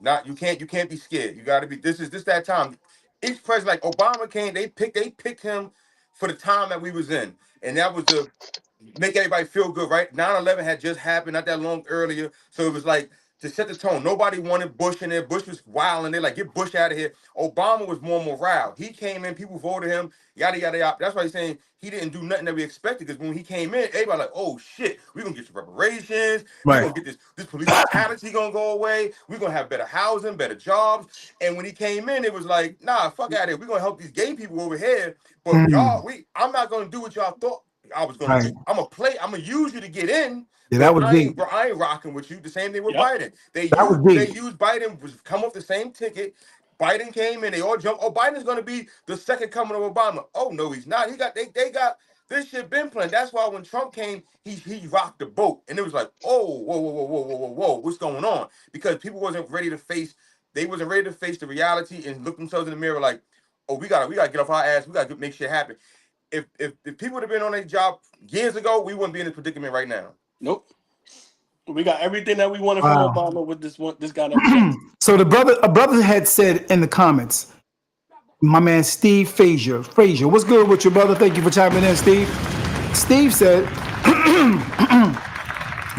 Not you can't be scared. You got to be. This that time. Each president like Obama came. They picked him for the time that we was in, and that was to make everybody feel good. Right. 9/11 had just happened not that long earlier, so it was like to set the tone. Nobody wanted Bush in there. Bush was wild, and they like get Bush out of here. Obama was more morale. He came in. People voted him. Yada yada yada. That's why he's saying he didn't do nothing that we expected. Because when he came in, everybody like, oh shit, we gonna get some reparations. We Right. gonna get this police brutality gonna go away. We gonna have better housing, better jobs. And when he came in, it was like, nah, fuck out of here. We gonna help these gay people over here. But Mm, I'm not gonna do what y'all thought I was gonna right. do. I'm gonna use you to get in. Yeah, that But was deep. I ain't rocking with you. The same thing with Yep. Biden. That was They deep. used Biden was come off the same ticket. Biden came in, they all jumped. Oh, Biden's gonna be the second coming of Obama. Oh no, he's not. They got this shit been planned. That's why when Trump came, he rocked the boat. And it was like, oh, whoa, what's going on? Because people they wasn't ready to face the reality and look themselves in the mirror like, oh, we gotta get off our ass, we gotta make shit happen. If people would have been on their job years ago, we wouldn't be in this predicament right now. Nope. We got everything that we wanted from Wow. Obama with this guy that we got. So a brother had said in the comments, my man Steve Frazier, what's good with your brother? Thank you for chiming in, Steve. Steve said,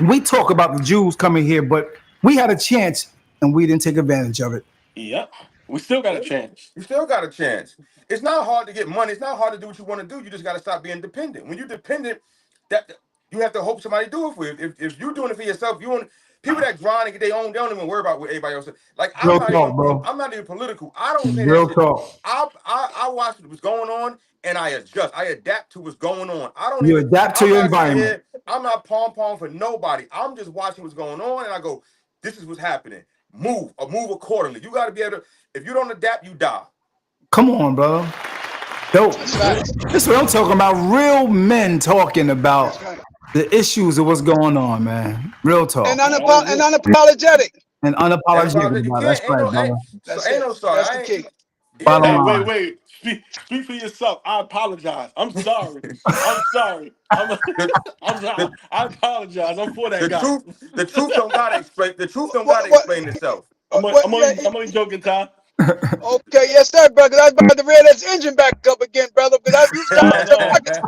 we talk about the Jews coming here, but we had a chance and we didn't take advantage of it. Yep. We still got a chance. You still got a chance. It's not hard to get money. It's not hard to do what you want to do. You just got to stop being dependent. When you're dependent, that you have to hope somebody do it for you. If you're doing it for yourself, you want people that grind and get their own. They don't even worry about what everybody else is. Like Real talk, bro. I'm not even political. I don't pay that Real shit. talk. I watch what's going on and I adjust. I adapt to what's going on. I don't You even. adapt to I'm your not sitting environment. here. I'm not pom for nobody. I'm just watching what's going on and I go, this is what's happening. Move accordingly. You got to be able to. If you don't adapt, you die. Come on, bro. Dope. That's facts. This is what I'm talking about. Real men talking That's about right. the issues of what's going on, man. Real And talk. I agree. unapologetic. And And unapologetic about you about it. That's can't right, brother. so That's ain't it. no sorry. That's I the ain't key. Bottom Hey, yeah. wait, line. wait. Speak for yourself. I apologize. I'm sorry. I'm sorry. The, I'm sorry. the I apologize. I'm for that the guy. truth don't gotta explain the truth don't What? gotta What? explain itself. What? Yeah. I'm only joking, Ty. Okay. Yes, sir, brother. I was about to rear that engine back up again, brother. Because you was dropping No, some no. nuggets.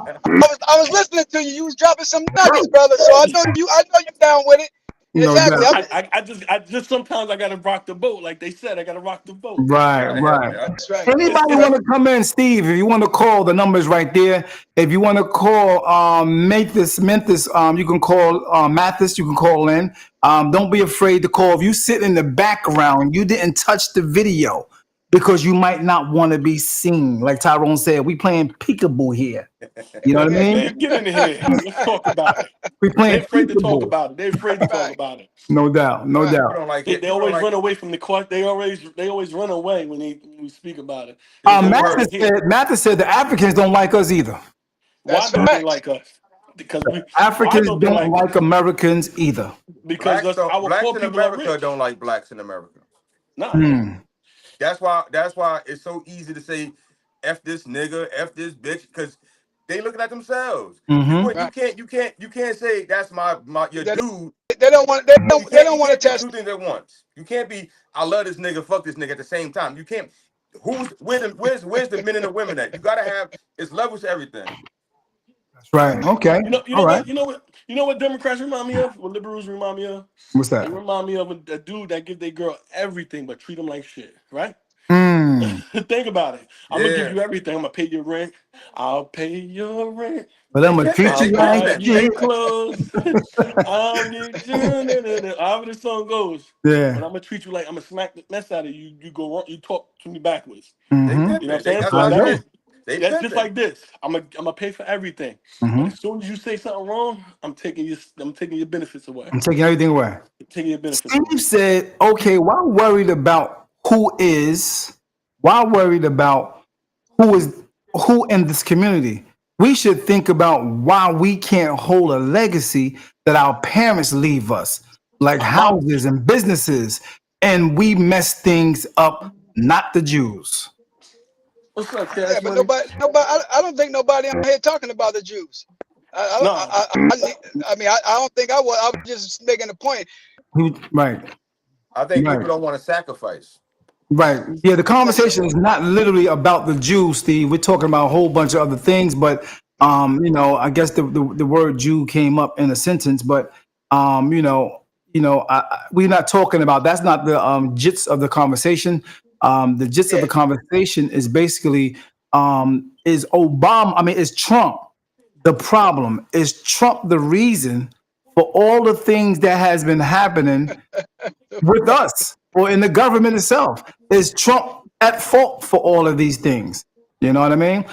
I was listening to you. You was dropping some nuggets, brother. So I know you. I know you down with it. No Exactly. doubt. I just sometimes I gotta rock the boat, like they said. I gotta rock the boat. Right, Gotta help right. me. That's right. Anybody It's want to come in, Steve? If you want to call, the number is right there. If you want to call, Memphis, you can call Mathis. You can call in. Don't be afraid to call. If you sit in the background, you didn't touch the video because you might not want to be seen. Like Tyrone said, we playing peekaboo here. You know what I man, mean? man, get in here. Let's talk about it. We They playing afraid to talk peekaboo. about it. They afraid to talk Right. about it. No doubt, no Right. People doubt. don't like They, it. they People don't always like run it. away from the question. They always run away when we speak about it. They don't want to hear. Mathis said the Africans don't like us either. Why That's don't they facts. like us? Because why Africans don't they don't like like us? Americans either. Because our Blacks poor in people are America rich. don't like blacks in America. Nah. Hmm. That's why it's so easy to say F this nigga, F this bitch, because they looking at themselves. You Mm-hmm. would Right. you can't say that's my your They, dude. they don't want. They You don't want to can't be test. two things at once. You can't be I love this nigga, fuck this nigga at the same time. You can't. Where's the men and the women at? You gotta have it's levels to everything. That's right. Okay. You All know right. what? You know what Democrats remind me of? What liberals remind me of? What's They that? remind me of a dude that give their girl everything but treat them like shit. Right? Hmm. Think about it. I'm gonna give Yeah. you everything. I'm gonna pay your rent. I'll pay your rent. But I'm They gonna treat pimping. I'll you They like buy pimping. you They shit. clothes. I'll get you. However the song goes. But Yeah. I'm gonna treat you like I'm gonna smack the mess out of you. You go wrong. You talk to me backwards. they Mm-hmm. You know what I'm pimping. saying? That's So why I I that know. means said they that's just pimping. like this. I'm gonna pay for everything. But Mm-hmm. as soon as you say something wrong, I'm taking your benefits away. I'm taking everything away. I'm taking your benefits away. Steve said, okay, why worried about why worried about who is who in this community? We should think about why we can't hold a legacy that our parents leave us, like Uh-huh. houses and businesses, and we mess things up, not the Jews. What's up, Yeah, Cash but Money? nobody. I don't think nobody on here talking about the Jews. No. I mean, I don't think I was. I was just making a point. Right, I think right. people don't want to sacrifice. Right. Yeah, the Yeah, conversation is not literally about the Jews, Steve. We're talking about a whole bunch of other things, but I guess the word Jew came up in a sentence, but we're not talking about that's not the gist of the conversation. The gist of yeah. the conversation is basically is Obama, I mean, is Trump the problem? Is Trump the reason for all the things that has been happening with us or in the government itself? Is Trump at fault for all of these things? You know what I mean?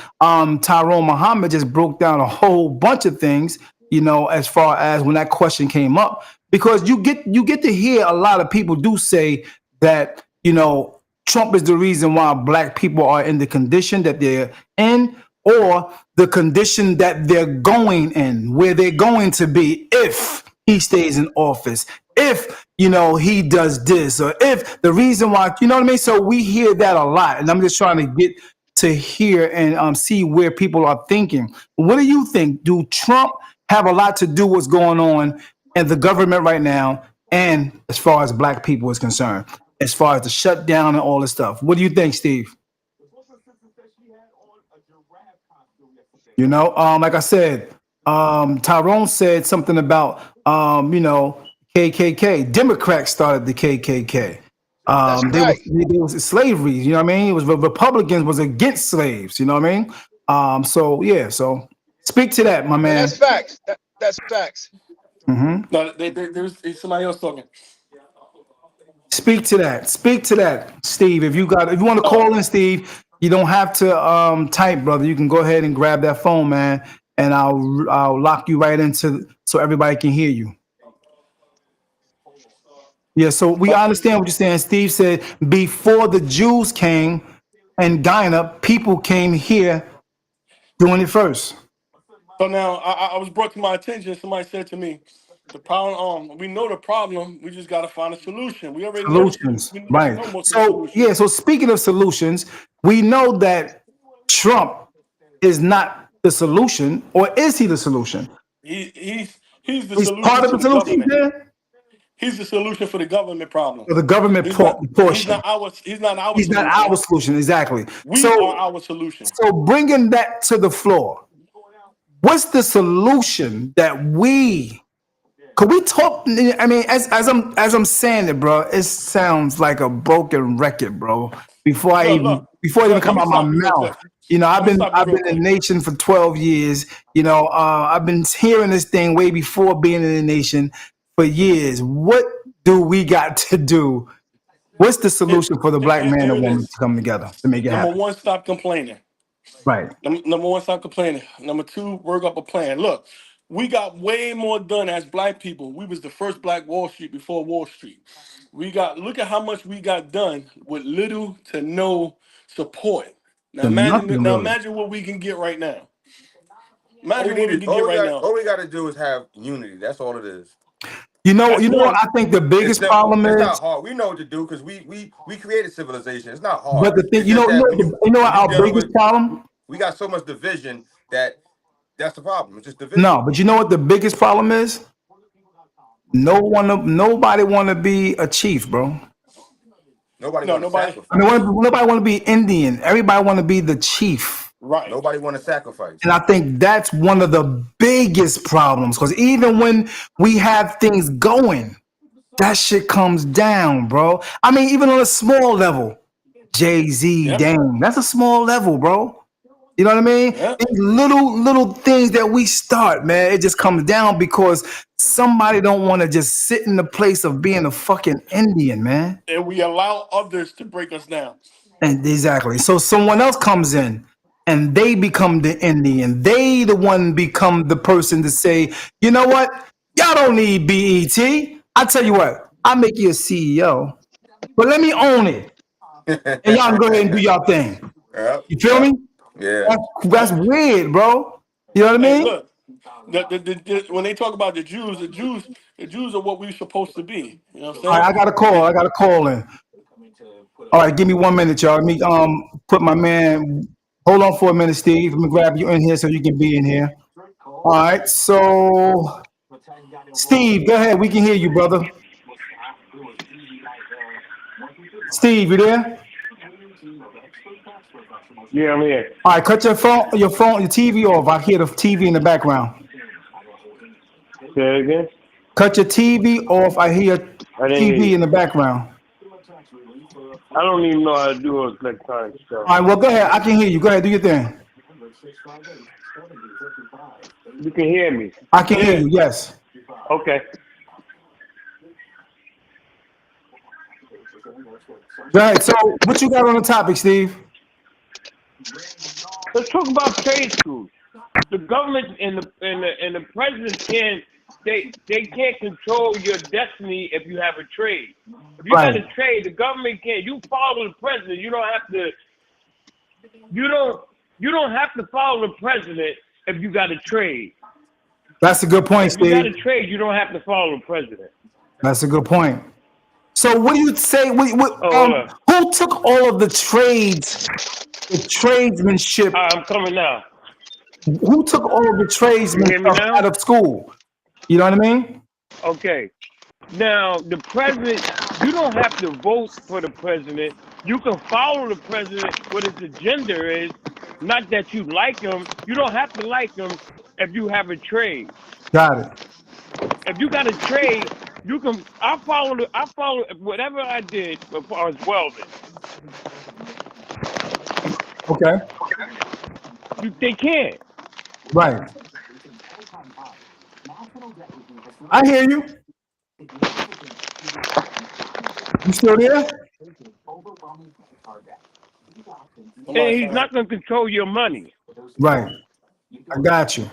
Tyrone Muhammad just broke down a whole bunch of things, as far as when that question came up, because you get to hear a lot of people do say that, Trump is the reason why black people are in the condition that they're in, or the condition that they're going in, where they're going to be if he stays in office, if he does this, or if the reason why, you know what I mean. So we hear that a lot, and I'm just trying to get to hear and see where people are thinking. What do you think? Do Trump have a lot to do with what's going on in the government right now, and as far as black people is concerned, as far as the shutdown and all this stuff? What do you think, Steve? Like I said, Tyrone said something about, KKK. Democrats started the KKK. That's right. There was slavery. You know what I mean? It was Republicans was against slaves. You know what I mean? So yeah. So speak to that, my And man. that's facts. That's facts. Hmm. No, there's somebody else talking. Speak to that. Speak to that, Steve. If you want to Oh, call in, Steve, you don't have to type, brother. You can go ahead and grab that phone, man, and I'll lock you right into so everybody can hear you. Yeah. So we but understand what you're saying. Steve said before the Jews came and Guyana, people came here doing it first. so now I was brought to my attention. Somebody said to me, the problem. We know the problem. We just got to find a solution. We already know. Solutions, We right? know most of the So solution. yeah. So speaking of solutions, we know that Trump is not the solution, or is he the solution? He's the He's solution part of to the the solution government. there, He's the solution for the government problem. or the government He's not. He's portion. not our. He's not our He's not our solution. solution, exactly. We are So, our solution. bringing that to the floor, what's the solution that we Could we talk? I mean, as I'm saying it, bro, it sounds like a broken record, bro. Look, Before it even look. Let come me out my stop you real mouth. quick. You know, Let me stop you I've real been in quick. the nation for 12 years. You know, I've been hearing this thing way before being in the nation for years. What do we got to do? What's the solution for the black man Here and it woman to is. come together to make it Number happen? one, stop complaining. Right. Number one, stop complaining. Number two, work up a plan. Look, we got way more done as black people. We was the first Black Wall Street before Wall Street. Look at how much we got done with little to no support. Now To nothing really. imagine what we can get right now. All we Imagine what need we is can get right now. all we got to do is have unity. That's all it is. You That's know what one. I think the It's biggest simple. problem It's is. not hard. We know what to do because we created civilization. It's not hard. But the thing, It's just that you know what when you our dealing biggest with, problem? we got so much division that's the problem. It's just No, division. but you know what the biggest problem is? Nobody want to be a chief, bro. Nobody No, want to nobody. I mean, sacrifice. nobody want to be Indian. Everybody want to be the chief. Right. Nobody want to sacrifice. And I think that's one of the biggest problems because even when we have things going, that shit comes down, bro. I mean, even on a small level, Jay-Z, Yep. dang, that's a small level, bro. You know what I mean? Yep. These little things that we start, man, it just comes down because somebody don't want to just sit in the place of being a fucking Indian, man. And we allow others to break us down. And exactly. So someone else comes in and they become the Indian. They the one become the person to say, you know what? Y'all don't need BET. I tell you what, I'll make you a CEO, but let me own it. And y'all can go ahead and do y'all thing. Yep. You feel Yep. me? Yeah. That's Yep. weird, bro. You know what I Hey, mean? look. When they talk about the Jews are what we're supposed to be. You know what I'm All right, saying? I got a call. I got a call in. All right, give me 1 minute, y'all. Let me put my man. Hold on for a minute, Steve. Let me grab you in here so you can be in here. All right, so Steve, go ahead. We can hear you, brother. Steve, you there? Yeah, I'm here. All right, cut your TV off. I hear the TV in the background. Say it again. Cut your TV off. I hear I didn't hear TV you. in the background. I don't even know how to do electronic stuff. All right, well, go ahead. I can hear you. Go ahead, do your thing. You can hear me. I can hear Yeah. you. Yes. Okay. Go ahead. So, what you got on the topic, Steve? Let's talk about trade schools. The government and the president can't they can't control your destiny if you have a trade. If you got Right. a trade, the government can't. You follow the president. You don't have to. You don't have to follow the president if you got a trade. That's a good point, If you got Steve. a trade, you don't have to follow the president. That's a good point. So, what do you say? Oh, hold on. Who took all of the trades, the tradesmanship? I'm coming now. Who took all of the You tradesman hear me stuff now? out of school? You know what I mean? Okay. Now, the president, you don't have to vote for the president. You can follow the president, what his agenda is. Not that you like him. You don't have to like him if you have a trade. Got it. If you got a trade, you can. I follow whatever I did as far as welding. Okay. They can't. Right. I hear you. You still there? Somebody And he's sound like not going to control your money. Right. I got you.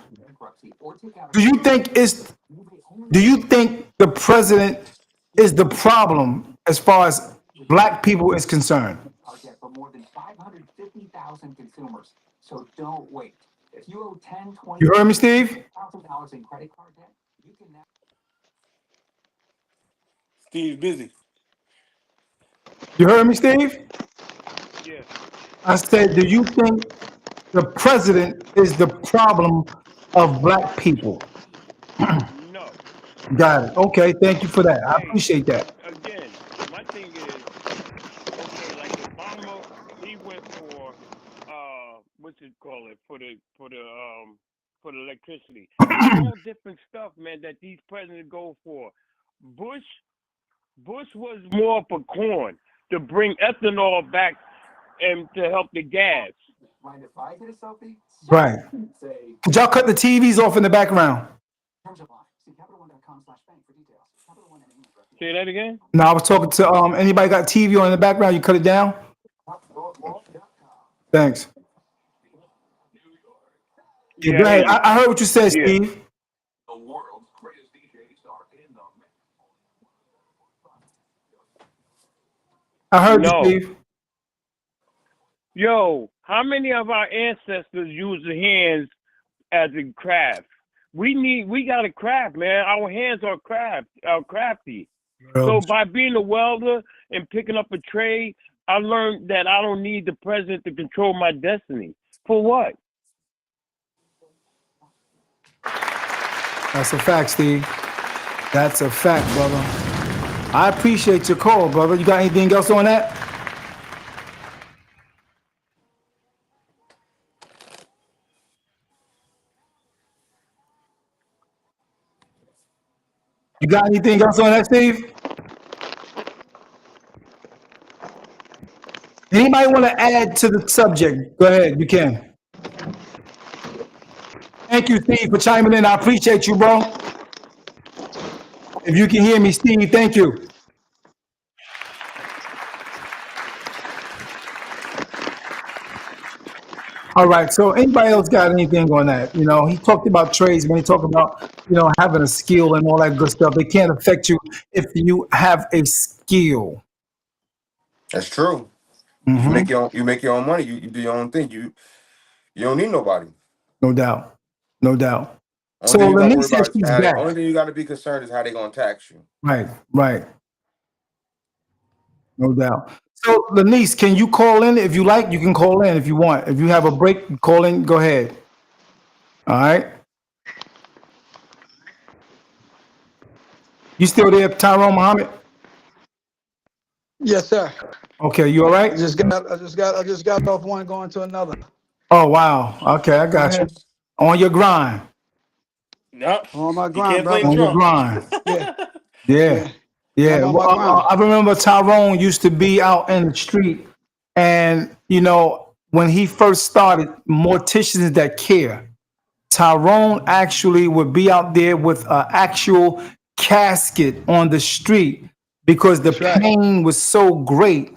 Do you think it's? Do you think the president is the problem as far as black people is concerned? You heard me, Steve? Steve busy. You heard me, Steve? Yeah. I said, do you think the president is the problem of black people? No. Got it. Okay, thank you for that. I Okay. appreciate that. Again, my thing is, okay, like Obama, he went for what's it called it for the for the electricity. It's all different stuff, man, that these presidents go for. Bush Bush was more for corn to bring ethanol back and to help the gas. Right. Could y'all cut the TVs off in the background? Say that again? No, I was talking to anybody got TV on in the background, you cut it down? Thanks. Yeah, Yeah, go I hear ahead. you. I heard what you said, Yeah. Steve. I heard you, No. Steve. Yo, how many of our ancestors used their hands as a craft? We got a craft, man. Our hands are crafty. So by being a welder and picking up a trade, I learned that I don't need the president to control my destiny. For what? That's a fact, Steve. That's a fact, brother. I appreciate your call, brother. You got anything else on that? You got anything else on that, Steve? Anybody want to add to the subject? Go ahead, you can. Thank you, Steve, for chiming in. I appreciate you, bro. If you can hear me, Steve, thank you. All right, so anybody else got anything on that? You know, he talked about trades, when he talked about, having a skill and all that good stuff. They can't affect you if you have a skill. That's true. You make your own money. You do your own thing. You don't need nobody. No doubt. No doubt. Only So thing you got to worry Lenise says about she's is back. only thing you got to be concerned is how they gonna tax you. Right, right. No doubt. So Lenise, can you call in if you like? You can call in if you want. If you have a break, call in, go ahead. All right. You still there, Tyrone Muhammad? Yes, sir. Okay, you all I right? just got off one going to another. Oh wow. Okay, I Go got you. ahead. On your grind. No, On my you grind, can't blame brother. On your Trump. grind. Yeah, Yeah. yeah. Yeah. I'm on Well, my grind. I remember Tyrone used to be out in the street, and when he first started, Morticians That Care, Tyrone actually would be out there with an actual casket on the street because the That's right. pain was so great.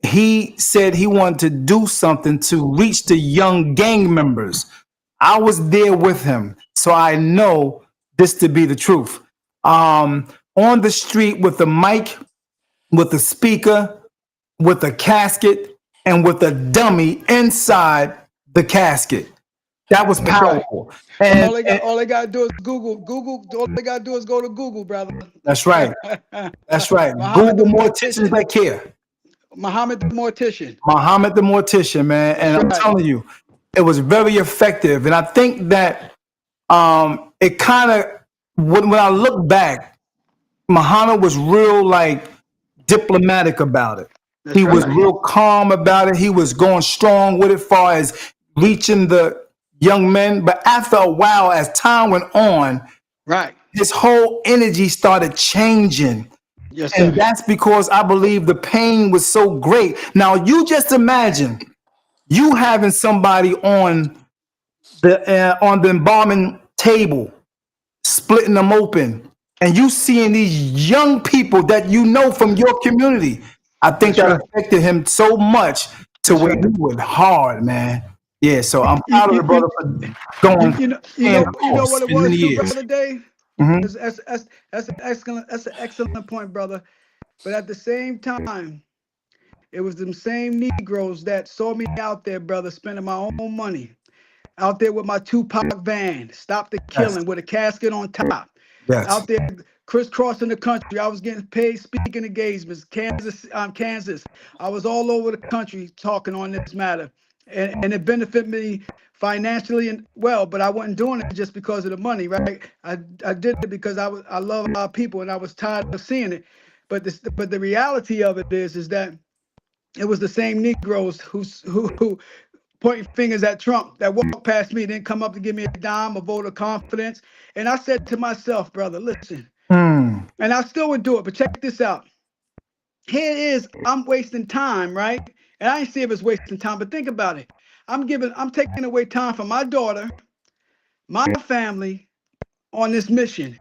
He said he wanted to do something to reach the young gang members. I was there with him, so I know this to be the truth. On the street with the mic, with the speaker, with a casket, and with a dummy inside the casket. That was That's right. powerful. And, All they gotta do is Google. All they gotta do is go to Google, brother. that's right. That's right. Muhammad the Google Morticians mortician. That Care. Muhammad the mortician. Muhammad the Mortician, man. And That's I'm right. telling you, it was very effective. And I think that it kind of, when I look back, Muhammad was real like diplomatic about it. That's He was right. real calm about it. He was going strong with it, far as reaching the young men. But after a while, as time went on, Right. his whole energy started changing. Yes, And sir. that's because I believe the pain was so great. Now, you just imagine you having somebody on the embalming table, splitting them open, and you seeing these young people that you know from your community. I think That's that right. affected him so much to That's where right. he went hard, man. Yeah, so I'm You, proud of the you, brother you, for going you staying the know course. what It's it been many was too, years. brother Dave. Mhm. That's an excellent point, brother. But at the same time, it was them same Negroes that saw me out there, brother, spending my own money. Out there with my Tupac van, Stop the Yes, Killing, with a casket on top. yes, Out there crisscrossing the country. I was getting paid speaking engagements, Kansas. I was all over the country talking on this matter. And it benefited me financially and well, but I wasn't doing it just because of the money, right? I did it because I love our people and I was tired of seeing it. But the reality of it is that it was the same Negroes who pointing fingers at Trump that walked past me, didn't come up to give me a dime, a vote of confidence. And I said to myself, brother, listen, Mm. and I still would do it, but check this out. Here it is, I'm wasting time, right? And I ain't see if it's wasting time, but think about it. I'm taking away time from my daughter, my family on this mission,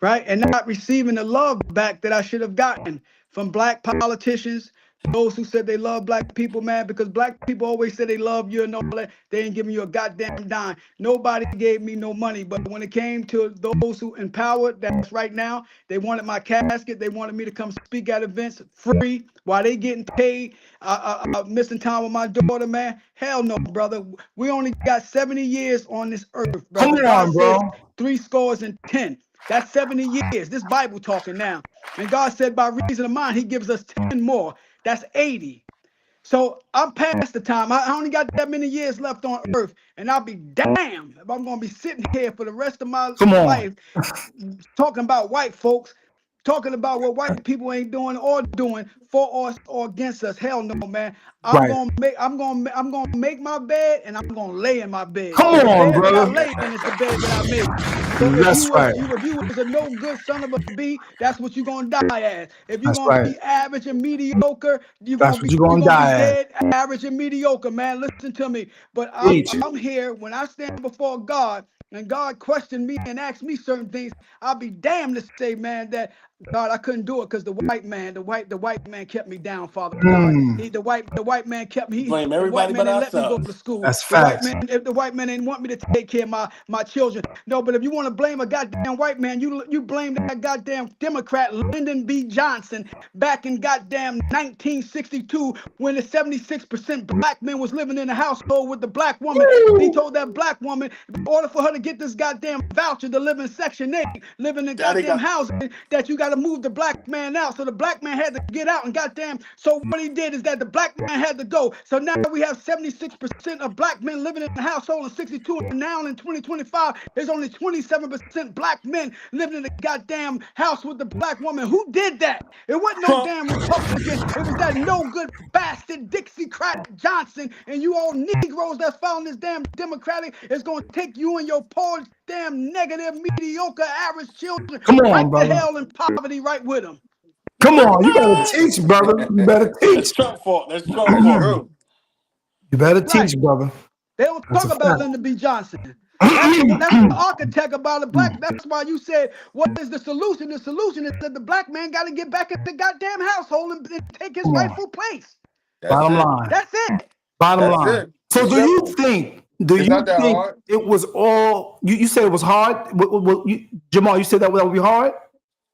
right? And not receiving the love back that I should have gotten from black politicians, those who said they love black people, man, because black people always say they love you and all that. They ain't giving you a goddamn dime. Nobody gave me no money. But when it came to those who empowered, that's right now, they wanted my casket. They wanted me to come speak at events free while they getting paid, missing time with my daughter, man. Hell no, brother. We only got 70 years on this earth, Come brother. God on, said bro. 10. That's 70 years. This Bible talking now. And God said by reason of mine, he gives us 10 more. That's 80. So I'm past the time. I only got that many years left on earth. And I'll be damned if I'm going to be sitting here for the rest of my Come on. life talking about white folks, talking about what white people ain't doing or doing for us or against us. Hell no, man. Right. I'm gonna make my bed and I'm gonna lay in my bed. Come And the on, bed that I brother. lay in is the bed that I made. So That's right. if you was a no good son of a b, that's what you're gonna die as. If you're That's gonna right. be average and mediocre, That's what you're gonna you're gonna be die at. dead average and mediocre, man. Listen to me. But Teach. I'm here when I stand before God and God questioned me and asked me certain things. I'll be damned to say, man, that God, I couldn't do it because the white man kept me down, Father God. Mm. The white man kept me. Blame The white everybody man but didn't let me go ourselves. to school. That's facts. If the white man didn't want me to take care of my children. No, but if you want to blame a goddamn white man, you blame that goddamn Democrat Lyndon B. Johnson back in goddamn 1962 when the 76% black men was living in a household with the black woman. And he Woo. told that black woman, in order for her to get this goddamn voucher to live in Section 8, live in the Daddy goddamn got housing, that you got to move the black man out. So the black man had to get out and goddamn. So what he did is that the black man had to go. So now we have 76% of black men living in the household in 62. And now in 2025, there's only 27% black men living in the goddamn house with the black woman. Who did that? It wasn't no Trump. damn Republican. It was that no good bastard Dixiecrat Johnson. And you all Negroes that's following this damn Democratic is going to take you and your poor, damn negative, mediocre, average children Come on, right to brother. hell in poverty right with them. Come on. You better teach, brother. You better That's teach. Trump fault. That's Trump That's fault. true. You better Right. teach, brother. They don't That's a talk about fact. Lyndon B. Johnson. That's the architect about the black. That's why you said, what is the solution? The solution is that the black man got to get back in the goddamn household and take his Come on. rightful place. That's Bottom it. line. That's it. Bottom That's line. it. So It's do you simple. think It's not that hard. it was all you said it was hard? Jamal, you said that would be hard?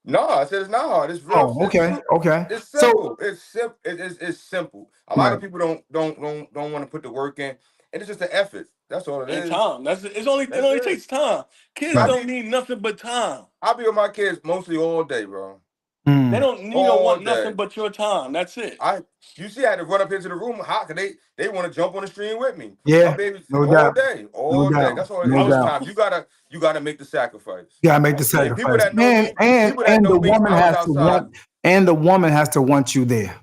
No, I said it's not hard. It's real. Oh, okay. Okay. It's So simple. It's simple. It's simple. A lot right. of people don't want to put the work in, and it's just the effort. That's all it And is. time. It only That's it. takes time. Kids I Right. don't be need nothing but time. I be with my kids mostly all day, bro. They Mm. don't need or All want day. nothing but your time. That's it. You see, I had to run up into the room hot because they want to jump on the stream with me. My Yeah, babies no all doubt. day, No all day. doubt. That's all it No I is. was doubt. Sometimes you gotta make the sacrifice. You gotta make the And people sacrifice. that know me, people that And know the me, woman I was has to outside. want and the woman has to want you there.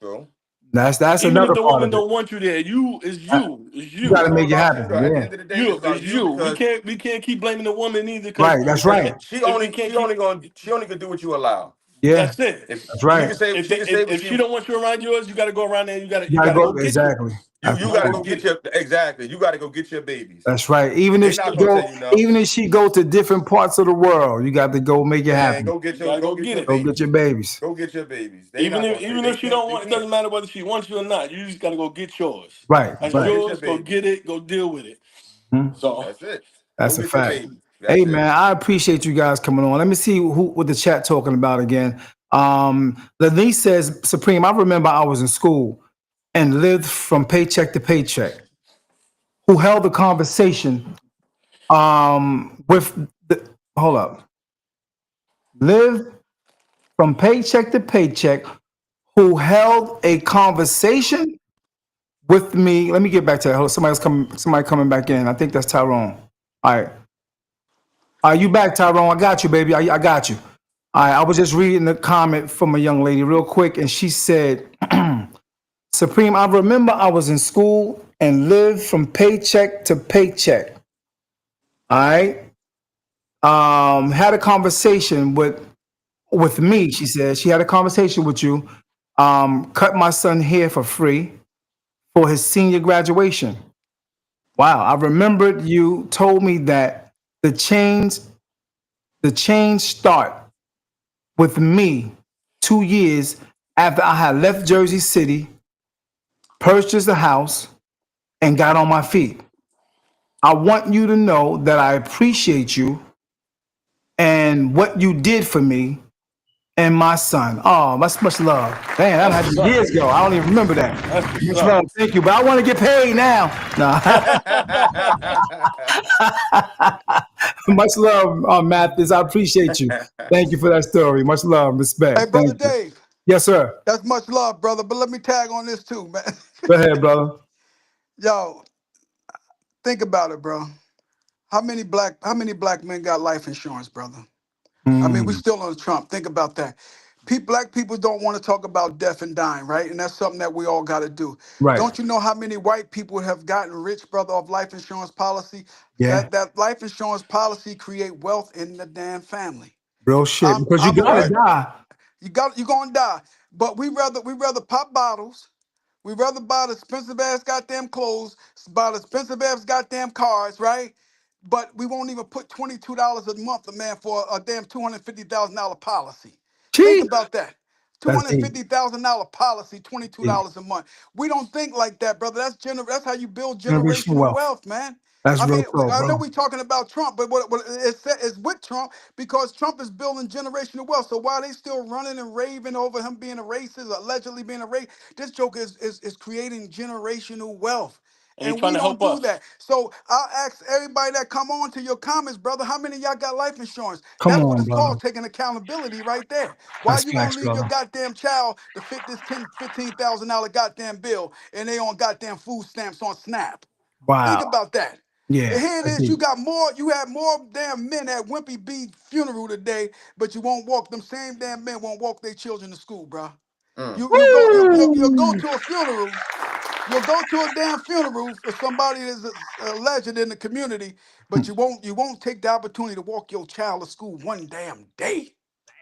So That's Even if another the part woman of it. don't want you there, you is Uh, you. Is You it's gotta you. all make it about you, happen. though. At the Yeah. end of the day, it's You about is you you. because We can't keep blaming the woman either Right. That's because right. she if we only can't she keep only gonna she only can do what you allow. Yeah. that's it. If That's right. she can say what If she she don't want you around yours, you gotta go around there. You You gotta gotta go go get you. exactly. That's you the You gotta gotta truth. go go get get it. your exactly. You gotta go get your babies. That's right. Even They if she not gonna tell go, you no. even if she go to different parts of the world, you got to go make it Man, happen. You gotta go get it. Go get your babies. Go get your babies. They not gonna say Even if she don't they want, it can't. doesn't matter whether she wants you or not. You just gotta go get yours. Right. That's Go Right. get your yours. Go babies. get it. Go deal with it. Mhm. So That's it. Go That's a get your fact. babies. Hey That's it. man, I appreciate you guys coming on. Let me see what the chat talking about again. Lenise says, Supreme, I remember I was in school and lived from paycheck to paycheck. Who held the conversation with the hold up. Lived from paycheck to paycheck, who held a conversation with me. Let me get back to that. Hold on, somebody coming back in. I think that's Tyrone. All right. Are you back, Tyrone? I got you, baby. I got you. All right. I was just reading the comment from a young lady real quick, and she said, Supreme, I remember I was in school and lived from paycheck to paycheck. All right. Had a conversation with me. She said she had a conversation with you. Cut my son hair for free for his senior graduation. Wow. I remembered you told me that the change the change start with me 2 years after I had left Jersey City, purchased a house, and got on my feet. I want you to know that I appreciate you and what you did for me and my son. Oh, much love. Damn, that That's what's happened up. years ago. I don't even remember that. That's what's Much up. love. Thank you. But I want to get paid now. No. Much love, Mathis. I appreciate you. Thank you for that story. Much love, Hey, respect. brother Thank you. Dave, Yes, sir. that's much love, brother. But let me tag on this too, man. Go ahead, brother. Yo, think about it, bro. How many black men got life insurance, brother? I mean, we Mm, still on Trump. Think about that. Black people don't want to talk about death and dying, right? And that's something that we all got to do. right. Don't you know how many white people have gotten rich, brother, off life insurance policy? Yeah. That life insurance policy create wealth in the damn family. Real shit. I'm Because you I'm a gotta re- Right. die. you gonna die, but we rather pop bottles. We rather buy the expensive ass goddamn clothes, buy the expensive ass goddamn cars, right? But we won't even put $22 a month, man, for a damn $250,000 policy. Think Cheap. about that. That's deep. $250,000 policy, Deep. $22 a month. We don't think like that, brother. That's how you build Generational generational wealth. wealth, man. That's I real mean, talk, I know bro. we talking about Trump, but what it's with Trump because Trump is building generational wealth. So while they still running and raving over him being a racist, allegedly being a racist, this joke is creating generational wealth. And he And trying we to don't help do us. that. So I'll ask everybody that come on to your comments, brother, how many of y'all got life insurance? Come That's what on, it's called, brother. taking accountability right there. Why That's you gonna facts, leave your brother. goddamn child to fit this $15,000 goddamn bill and they on goddamn food stamps on SNAP? Think Wow. about that. And Yeah. here it That's is, deep. you had more damn men at Wimpy B funeral today, but you won't walk them same damn men won't walk their children to school, bro. Mm. You'll go Woo! to a funeral, you'll go to a damn funeral for somebody that's a legend in the community, but you won't take the opportunity to walk your child to school one damn day.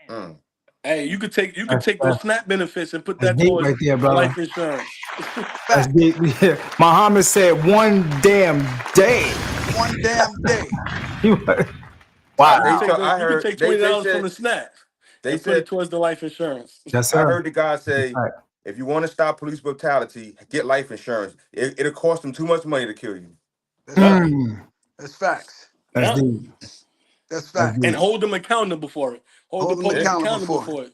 Mm. Hey, you could That's, take those that's, SNAP benefits and put that's that deep towards right there, a brother. life insurance. That's Facts. deep. Yeah. Muhammad said one damn day. One damn day. Yeah, I, you they could Wow. take told, those. I You could heard take $20 from said the SNAP they and put it said towards the life insurance. Yes, I sir. heard the guy That's say right. if you want to stop police brutality, get life insurance. It'll cost them too much money to kill you. That's Yeah, right. Mm, That's facts. that's yeah, deep. That's That's and deep. facts. hold them accountable for it. Hold the Hold them Yeah, police accountable accountable for it. for it.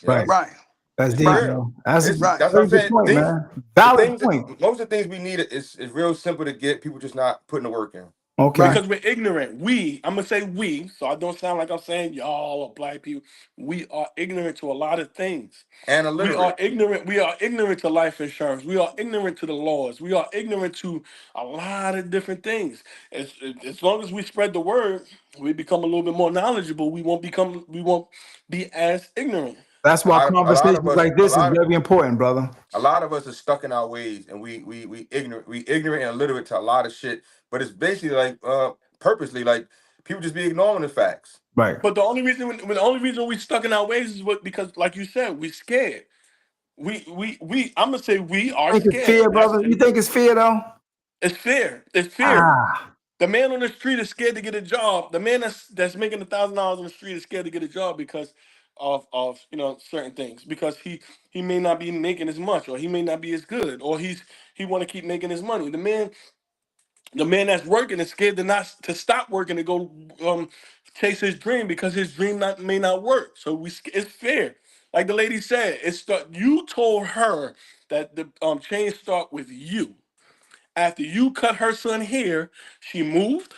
yeah. Right. Right. That's It's deep, Right. real. man. That's a Right. That's what I'm very good saying. point, Things man. the Valid things that point. most of the things we need is real simple to get. People just not putting the work in. Okay. Right. Because we're ignorant. I'm gonna say we, so I don't sound like I'm saying y'all or black people. We are ignorant to a lot of things. And We are illiterate. ignorant. We are ignorant to life insurance. We are ignorant to the laws. We are ignorant to a lot of different things. As long as we spread the word, we become a little bit more knowledgeable. We won't be as ignorant. That's why A lot of conversations us like this is very important, brother. a lot of us are stuck in our ways, and we ignorant and illiterate to a lot of shit. But it's basically like purposely like people just be ignoring the facts. Right. But the only reason we stuck in our ways is because, like you said, we scared. We. I'm gonna say we are Think it's scared, fear, and that's brother? You think it's fear though? it's fear. It's fear. Ah, The man on the street is scared to get a job. The man that's making $1,000 on the street is scared to get a job because of certain things. Because he may not be making as much, or he may not be as good, or he want to keep making his money. The man that's working is scared to stop working to go chase his dream because his dream may not work. So it's fair. Like the lady said, you told her that the change start with you. After you cut her son hair, she moved,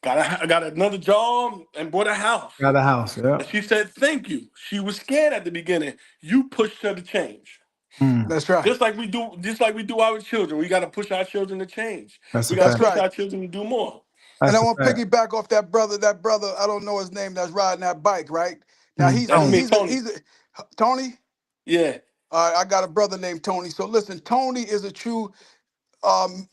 got another job, and bought a house. got a house. And Yeah. she said thank you. She was scared at the beginning. You pushed her to change. Mm, That's right. Just like we do our children. We got to push our children to change. that's We a got to That's fact. push right. our children to do more. And I That's a want to fact. piggyback off that brother. That brother, I don't know his name. That's riding that bike, right? Now Mm, That's me, Tony. Tony. Tony. Yeah. All right, I got a brother named Tony. So listen, Tony is a true um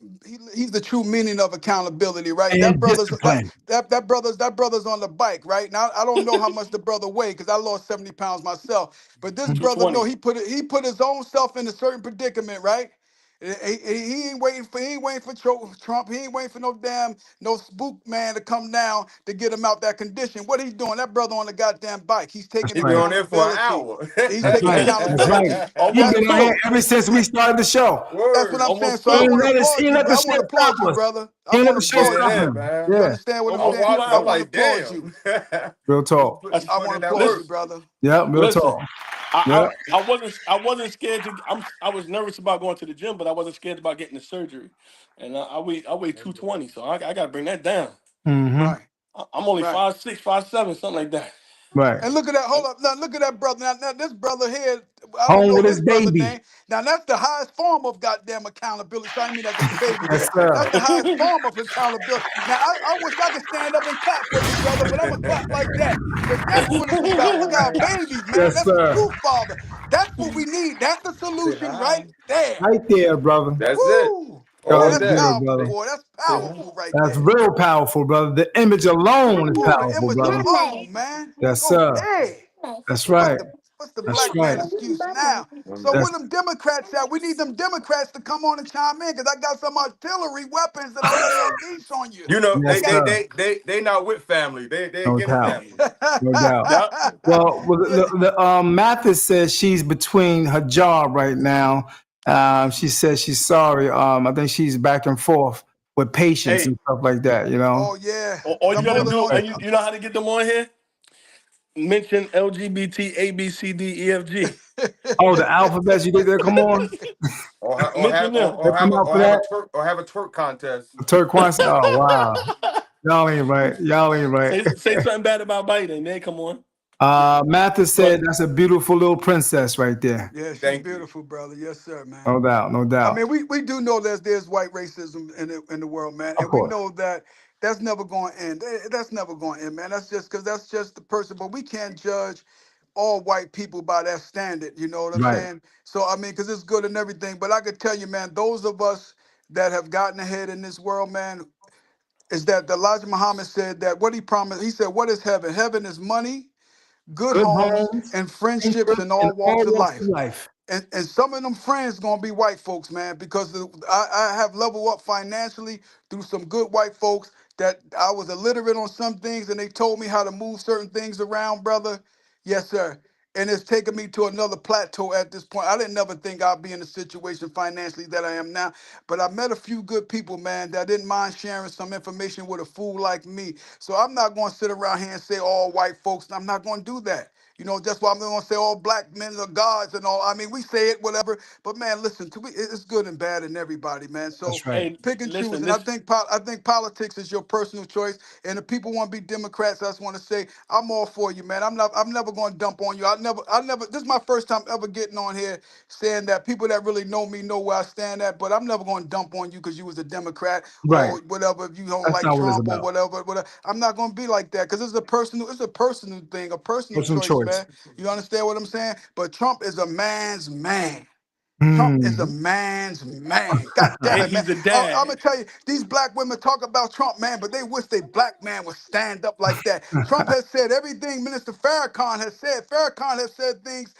he's the true meaning of accountability, right? That And brother's discipline. that brother's on the bike, right? Now I don't know how much the brother weighed because I lost 70 pounds myself, but this brother, no, 220. he put his own self in a certain predicament, right? He ain't waiting for Trump. He ain't waiting for no spook man to come down to get him out that condition. What he's doing? That brother on the goddamn bike. He's That's taking He been right. on there for an accountability. hour. He's That's taking right. That's right. accountability. He Almost been on here two. ever since we started the show. That's what Word. I'm saying. Almost So I He two. ain't want to let us. applaud He ain't you, let bro. the I want show to stop applaud you, us. brother. I He ain't let want the to show Yeah, applaud stop you. that, him. man. You Yeah. understand what I'm I'm Almost saying? two watching. I I'm want hours. to like, applaud damn. you. Real talk. He's I putting want in to that applaud work. you, brother. Yeah. Real Listen, talk. Yeah. I wasn't scared to. I was nervous about going to the gym, but I wasn't scared about getting the surgery. And I weigh 220, so I got to bring that down. Mm-hmm. Right, I'm only right. 5'6", 5'7", something like that. Right. And look at that. Hold up. Now look at that brother. Now this brother here, I don't Home know with this his brother baby. name. Now that's the highest form of goddamn accountability. So I mean as a baby Yes, there. sir. That's the highest form of accountability. Now I wish I could stand up and clap for you, brother, but I'm gonna clap like that. Because that's what it's about. Look at our babies, man. Yes, That's the sir. true father. That's what we need. That's the Say solution hi. right there. Right there, brother. That's it. Woo! Boy, All God is that's day. good, powerful, brother. boy. That's Say hi. powerful right That's there. real powerful, brother. The image alone is Ooh, the powerful, image brother. alone, man. Yes, Go sir. ahead. That's right. What's the That's black right. man excuse now? So That's where them Democrats at? We need them Democrats to come on and chime in because I got some artillery weapons that I'm ready to unleash on you. You know, I yes, they got they sir. they they they not with family. They No against doubt. family. No doubt. Yeah. Well, yeah. Mathis says she's between her job right now. She says she's sorry. I think she's back and forth with patients Hey, and stuff like that. You know. Oh yeah. all you I'm gotta holding do, on. Right. and you know how to get them on here? Mention LGBT ABCDEFG. Oh, the alphabets. You think they'll come on? Mention them. They'll come out for that? Or have a twerk contest. Turquoise. Oh wow. Y'all ain't right. Y'all ain't right. Say something bad about Biden. They come on. Mathis said But that's a beautiful little princess right there. Yeah, she's Thank you. beautiful, brother. Yes, sir, man. No doubt. No I doubt. mean, we do know there's white racism in the world, man, Of and we course. know that that's never going to end. That's never going to end, man. That's just because that's just the person. But we can't judge all white people by that standard. You know what I'm Right. saying? So I mean, because it's good and everything, but I could tell you, man, those of us that have gotten ahead in this world, man, is that Elijah Muhammad said that what he promised. He said, "What is heaven? Heaven is money, good Good homes, homes, and friendships interest in in all all walks of walks of life." life. And some of them friends gonna be white folks, man, because I have leveled up financially through some good white folks that I was illiterate on some things, and they told me how to move certain things around, brother. Yes, sir. And it's taken me to another plateau at this point. I didn't never think I'd be in a situation financially that I am now, but I met a few good people, man, that didn't mind sharing some information with a fool like me. So I'm not going to sit around here and say all white folks. I'm not going to do that. You know, that's why I'm not gonna say all black men are gods and all. I mean, we say it, whatever. But man, listen, it's good and bad in everybody, man. So That's right. hey, pick and choose. listen, And I this think I think politics is your personal choice. And if people want to be Democrats, I just want to say I'm all for you, man. I'm never going to dump on you. I never. This is my first time ever getting on here saying that people that really know me know where I stand at. But I'm never going to dump on you because you was a Democrat Right. or whatever. If you don't That's like not what it's Trump or about. whatever, whatever. I'm not going to be like that because it's a personal thing, a personal Personal choice, choice. man. You understand what I'm saying? But Trump is a man's man. Trump is a Mm. man's man. God damn and it, man. he's a I'm dad. gonna tell you, these black women talk about Trump, man, but they wish they black man would stand up like that. Trump has said everything Minister Farrakhan has said. Farrakhan has said things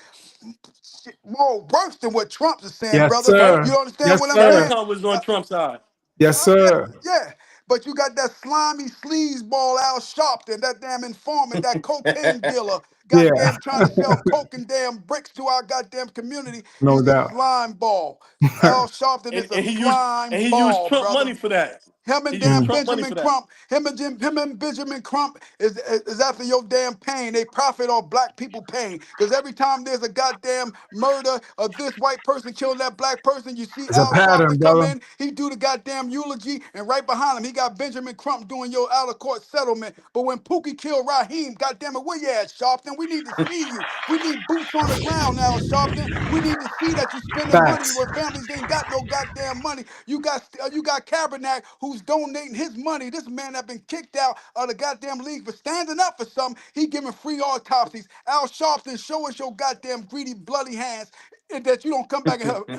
more worse than what Trump is saying, Yes, brother. Farrah You sir. understand Yes, what I'm sir. saying? Farrakhan was on Trump's side. Yes, Yeah, sir. yeah. But you got that slimy sleazeball Al Sharpton, that damn informant, that cocaine dealer, Yeah. goddamn trying to sell coke and damn bricks to our goddamn community. No He's a doubt. slime ball. Al Sharpton And, is a and he used slime and he used ball, Trump brother. money for that. Him He and used damn Mm. Trump money Benjamin for that. Crump, him and Benjamin Crump is after your damn pain. They profit off black people pain. Because every time there's a goddamn murder of this white person killing that black person, you see It's a Al pattern, Sharpton come brother. in, he do the goddamn eulogy, and right behind him, he got Benjamin Crump doing your out of court settlement. But when Pookie killed Raheem, goddamn it, where you at, Sharpton? We need to see you. We need boots on the ground now, Sharpton. We need to see that you spending money Facts. where families ain't got no goddamn money. You got Kaepernick, who who's donating his money, this man that been kicked out of the goddamn league for standing up for something, he giving free autopsies. Al Sharpton, show us your goddamn greedy, bloody hands and that you don't come back and help,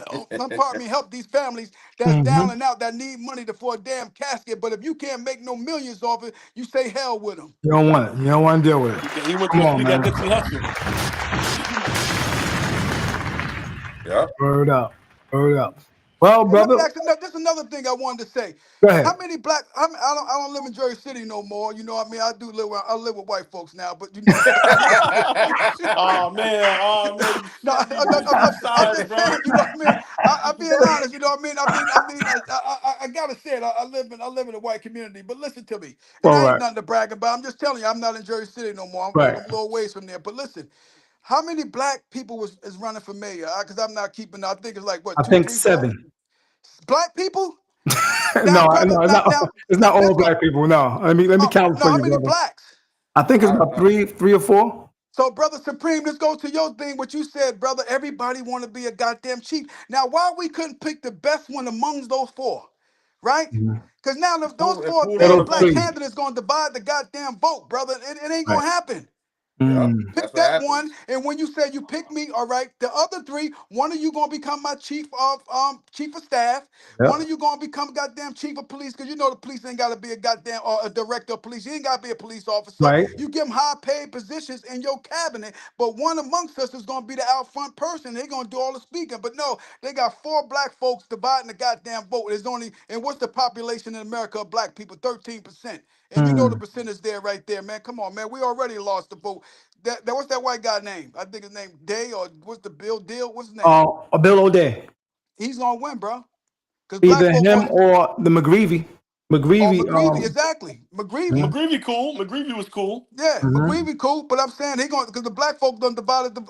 pardon me, help these families that's down Mm-hmm. and out that need money for a damn casket. But if you can't make no millions off it, you say hell with them. You don't want it. You don't want to deal with it. He went to Come go on, speak at man. Nipsey Hussle. Yep. Word up. Word up. Well, And let me brother, ask another, this is another thing I wanted to say. go How ahead. many black? I don't live in Jersey City no more. You know what I mean? I do live. I live with white folks now, but you know. Oh man, No, you I'm sorry, just bro. saying. You know what I mean? I'm being honest. You know what I mean? I gotta say it. I live in a white community. But listen to me, and All I ain't right. nothing to brag about. I'm just telling you, I'm not in Jersey City no more. I'm Right. a little ways from there. But listen, how many black people is running for mayor? Because I'm not keeping. I think it's like what, I two, think three, four 7. black people. Now, No, brother, no, it's not. It's now not all let's go. black people. No, let me Oh, count no, for how you, many brother. blacks? I think it's I don't about know. three or four. So, brother Supreme, let's go to your thing. What you said, brother. Everybody want to be a goddamn chief. Now, why we couldn't pick the best one amongst those four, right? Mhm. Because now if those Who, four who Or don't damn those want to black vote? 3. candidates gonna divide the goddamn vote, brother, it ain't Right. gonna happen. Yep. Mm. That's Pick what that one, happens. and when you say you pick me, all right, the other three, one of you gonna become my chief of staff. Yep. One of you gonna become goddamn chief of police, because you know the police ain't gotta be a goddamn or a director of police. You ain't gotta be a police officer. Right. You give them high paid positions in your cabinet, but one amongst us is gonna be the out front person. They're gonna do all the speaking. But no, they got four black folks dividing the goddamn vote. There's only, and what's the population in America of black people? 13%. And you know the Mm. percentage there right there, man. Come on, man. We already lost the vote. That what's that white guy name? I think his name Day, or what's the Bill Deal? What's his name? Bill O'Day. He's gonna win, bro. Cause black Either folk him want or the McGreevy. oh McGreevy. McGreevy, exactly. McGreevy. Mhm. McGreevy cool. McGreevy was cool. Yeah, Mhm. McGreevy cool, but I'm saying he gonna because the black folk done divided the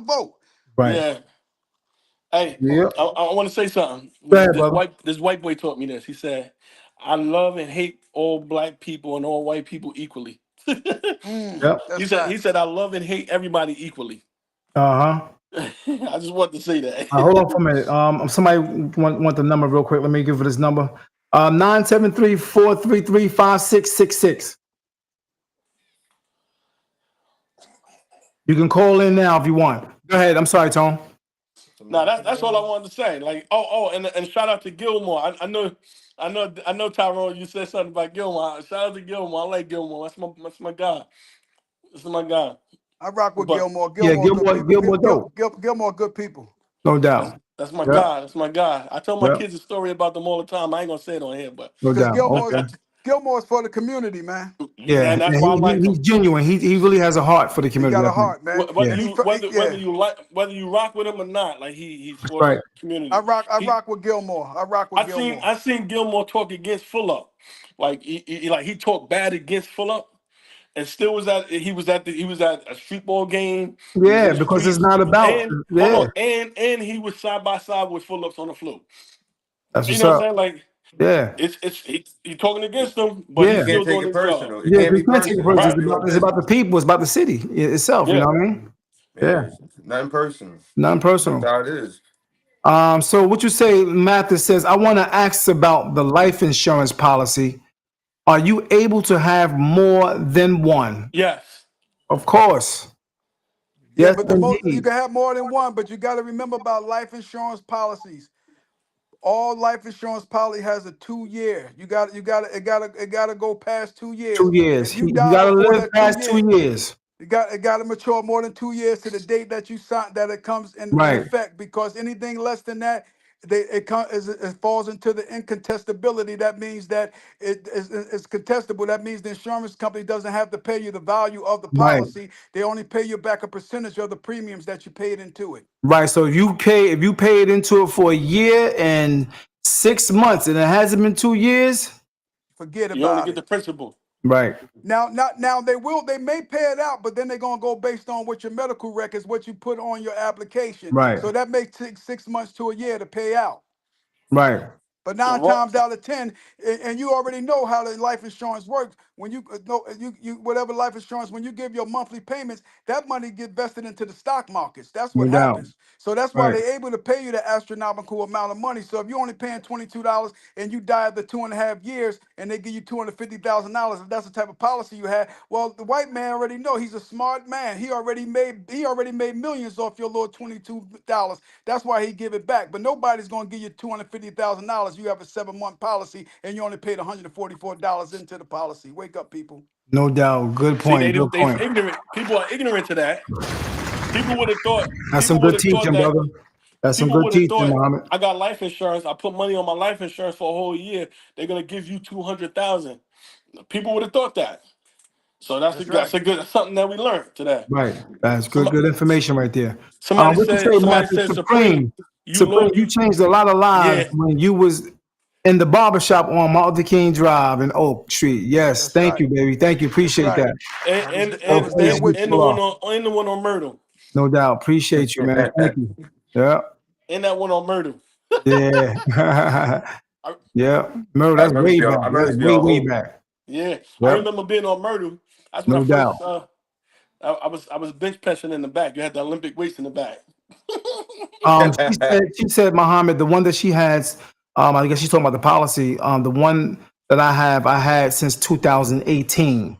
vote. Right. Yeah. Hey, Yep. I want to say something. Go ahead, brother. This white boy taught me this. He said, "I love and hate all black people and all white people equally." Yep. he That's said he facts. said I love and hate everybody equally. Uh-huh. I just want to say Hold on that. for a minute. Somebody want the number real quick. Let me give you this number. 973-433-5666. You can call in now if you want. Go ahead. I'm sorry, Tone. Now that's all I wanted to say. Like and shout out to Gilmore. I know Tyrone. You said something about Gilmore. Shout out to Gilmore. I like Gilmore. That's my guy. That's my guy. I rock with But Gilmore. Yeah, Gilmore good Gilmore, people. Gilmore dope. Gilmore good people. No that's doubt. that's my Yep. guy. That's my guy. I tell my Yep. kids a story about them all the time. I ain't gonna say it on here, but No Because doubt. Okay. Gilmore's for the community, man. Yeah. and that's And why I like he's him. genuine. He really has a heart for the He community, got I a think. heart, man. Whether Yeah. And you whether yeah. you like whether you rock with him or not, like he's for Right. the community. I He rock with Gilmore. I rock with Gilmore. I seen Gilmore talk against Full Up, like he talked bad against Full Up, and still he was at a street ball game. He was in Yeah, the because it's streets, not about, and hold yeah, on, and he was side by side with Full Ups on the floor. that's You what's know what I'm up. saying? Like Yeah. he talking against them, but You he's Yeah. can't still take doing it his job. personal. It Yeah, can't we be can't take it personal. personally. Right? It's real It's about the business. people. It's about the city itself. You Yeah. know what I mean? Yeah, Yeah. it's nothing personal. Nothing That's personal. how it is. So what you say, Mathis says, I want to ask about the life insurance policy. Are you able to have more than one? Yes. Of course. Yeah, Yes, but the most you indeed. can have more than one, but you got to remember about life insurance policies. All life insurance policy has a 2 year. It gotta go past 2 years. 2 years. If you He die got to before live that two past years, 2 years. it got to mature more than 2 years to the date that you sign that it comes in Right. effect. Because anything less than that, it falls into the incontestability. That means that it's contestable. That means the insurance company doesn't have to pay you the value of the Right. policy. They only pay you back a percentage of the premiums that you paid into it. Right. So if you paid into it for a year and 6 months and it hasn't been 2 years, Forget You only about get the it. principal. right. Now they may pay it out, but then they're gonna go based on what your medical records, what you put on your application. Right. So that may take 6 months to a year to pay out. Right. But 9 Well, times out of 10, and you already know how the life insurance works. When you know you whatever life insurance, when you give your monthly payments, that money get vested into the stock markets. That's what No doubt. happens. So that's why Right. they're able to pay you the astronomical amount of money. So if you're only paying $22 and you die after 2.5 years, and they give you $250,000, if that's the type of policy you had, well, the white man already know he's a smart man. He already made millions off your little $22. That's why he give it back. But nobody's gonna give you $250,000. You have a 7-month policy and you only paid $144 into the policy. Wake up, people. No doubt. Good see, point. Good they point. ignorant. People are ignorant to that. People would have thought. That's some People would good have thought teaching, that. brother. That's some People good would have teaching, thought Muhammad. I got life insurance. I put money on my life insurance for a whole year. They're gonna give you 200,000. People would have thought that. So That's that's right. a good that's something that we learned today. Right. That's good. Somebody, Good information right there. somebody What you said say, somebody Master said Supreme. Supreme? You You changed a lot of lives yeah when you was in the barbershop on Martin Luther King Drive in Oak Street. Yes. That's Thank right. you, baby. Thank you. That's Appreciate right. that. I Oh, was there praise be with to and you. Allah. the one on Myrtle. No doubt. Appreciate you, man. Thank you. Yeah. And that one on Myrtle. Yeah. I, Yeah. Remember, I that's remember way you. back. I remember That's you way, all way old. back. yeah, I Yep. remember being on Myrtle. That's when I No doubt. first I was bench pressing in the back. You had the Olympic weights in the back. She said, Muhammad, the one that she has, I guess she's talking about the policy. The one that I had since 2018.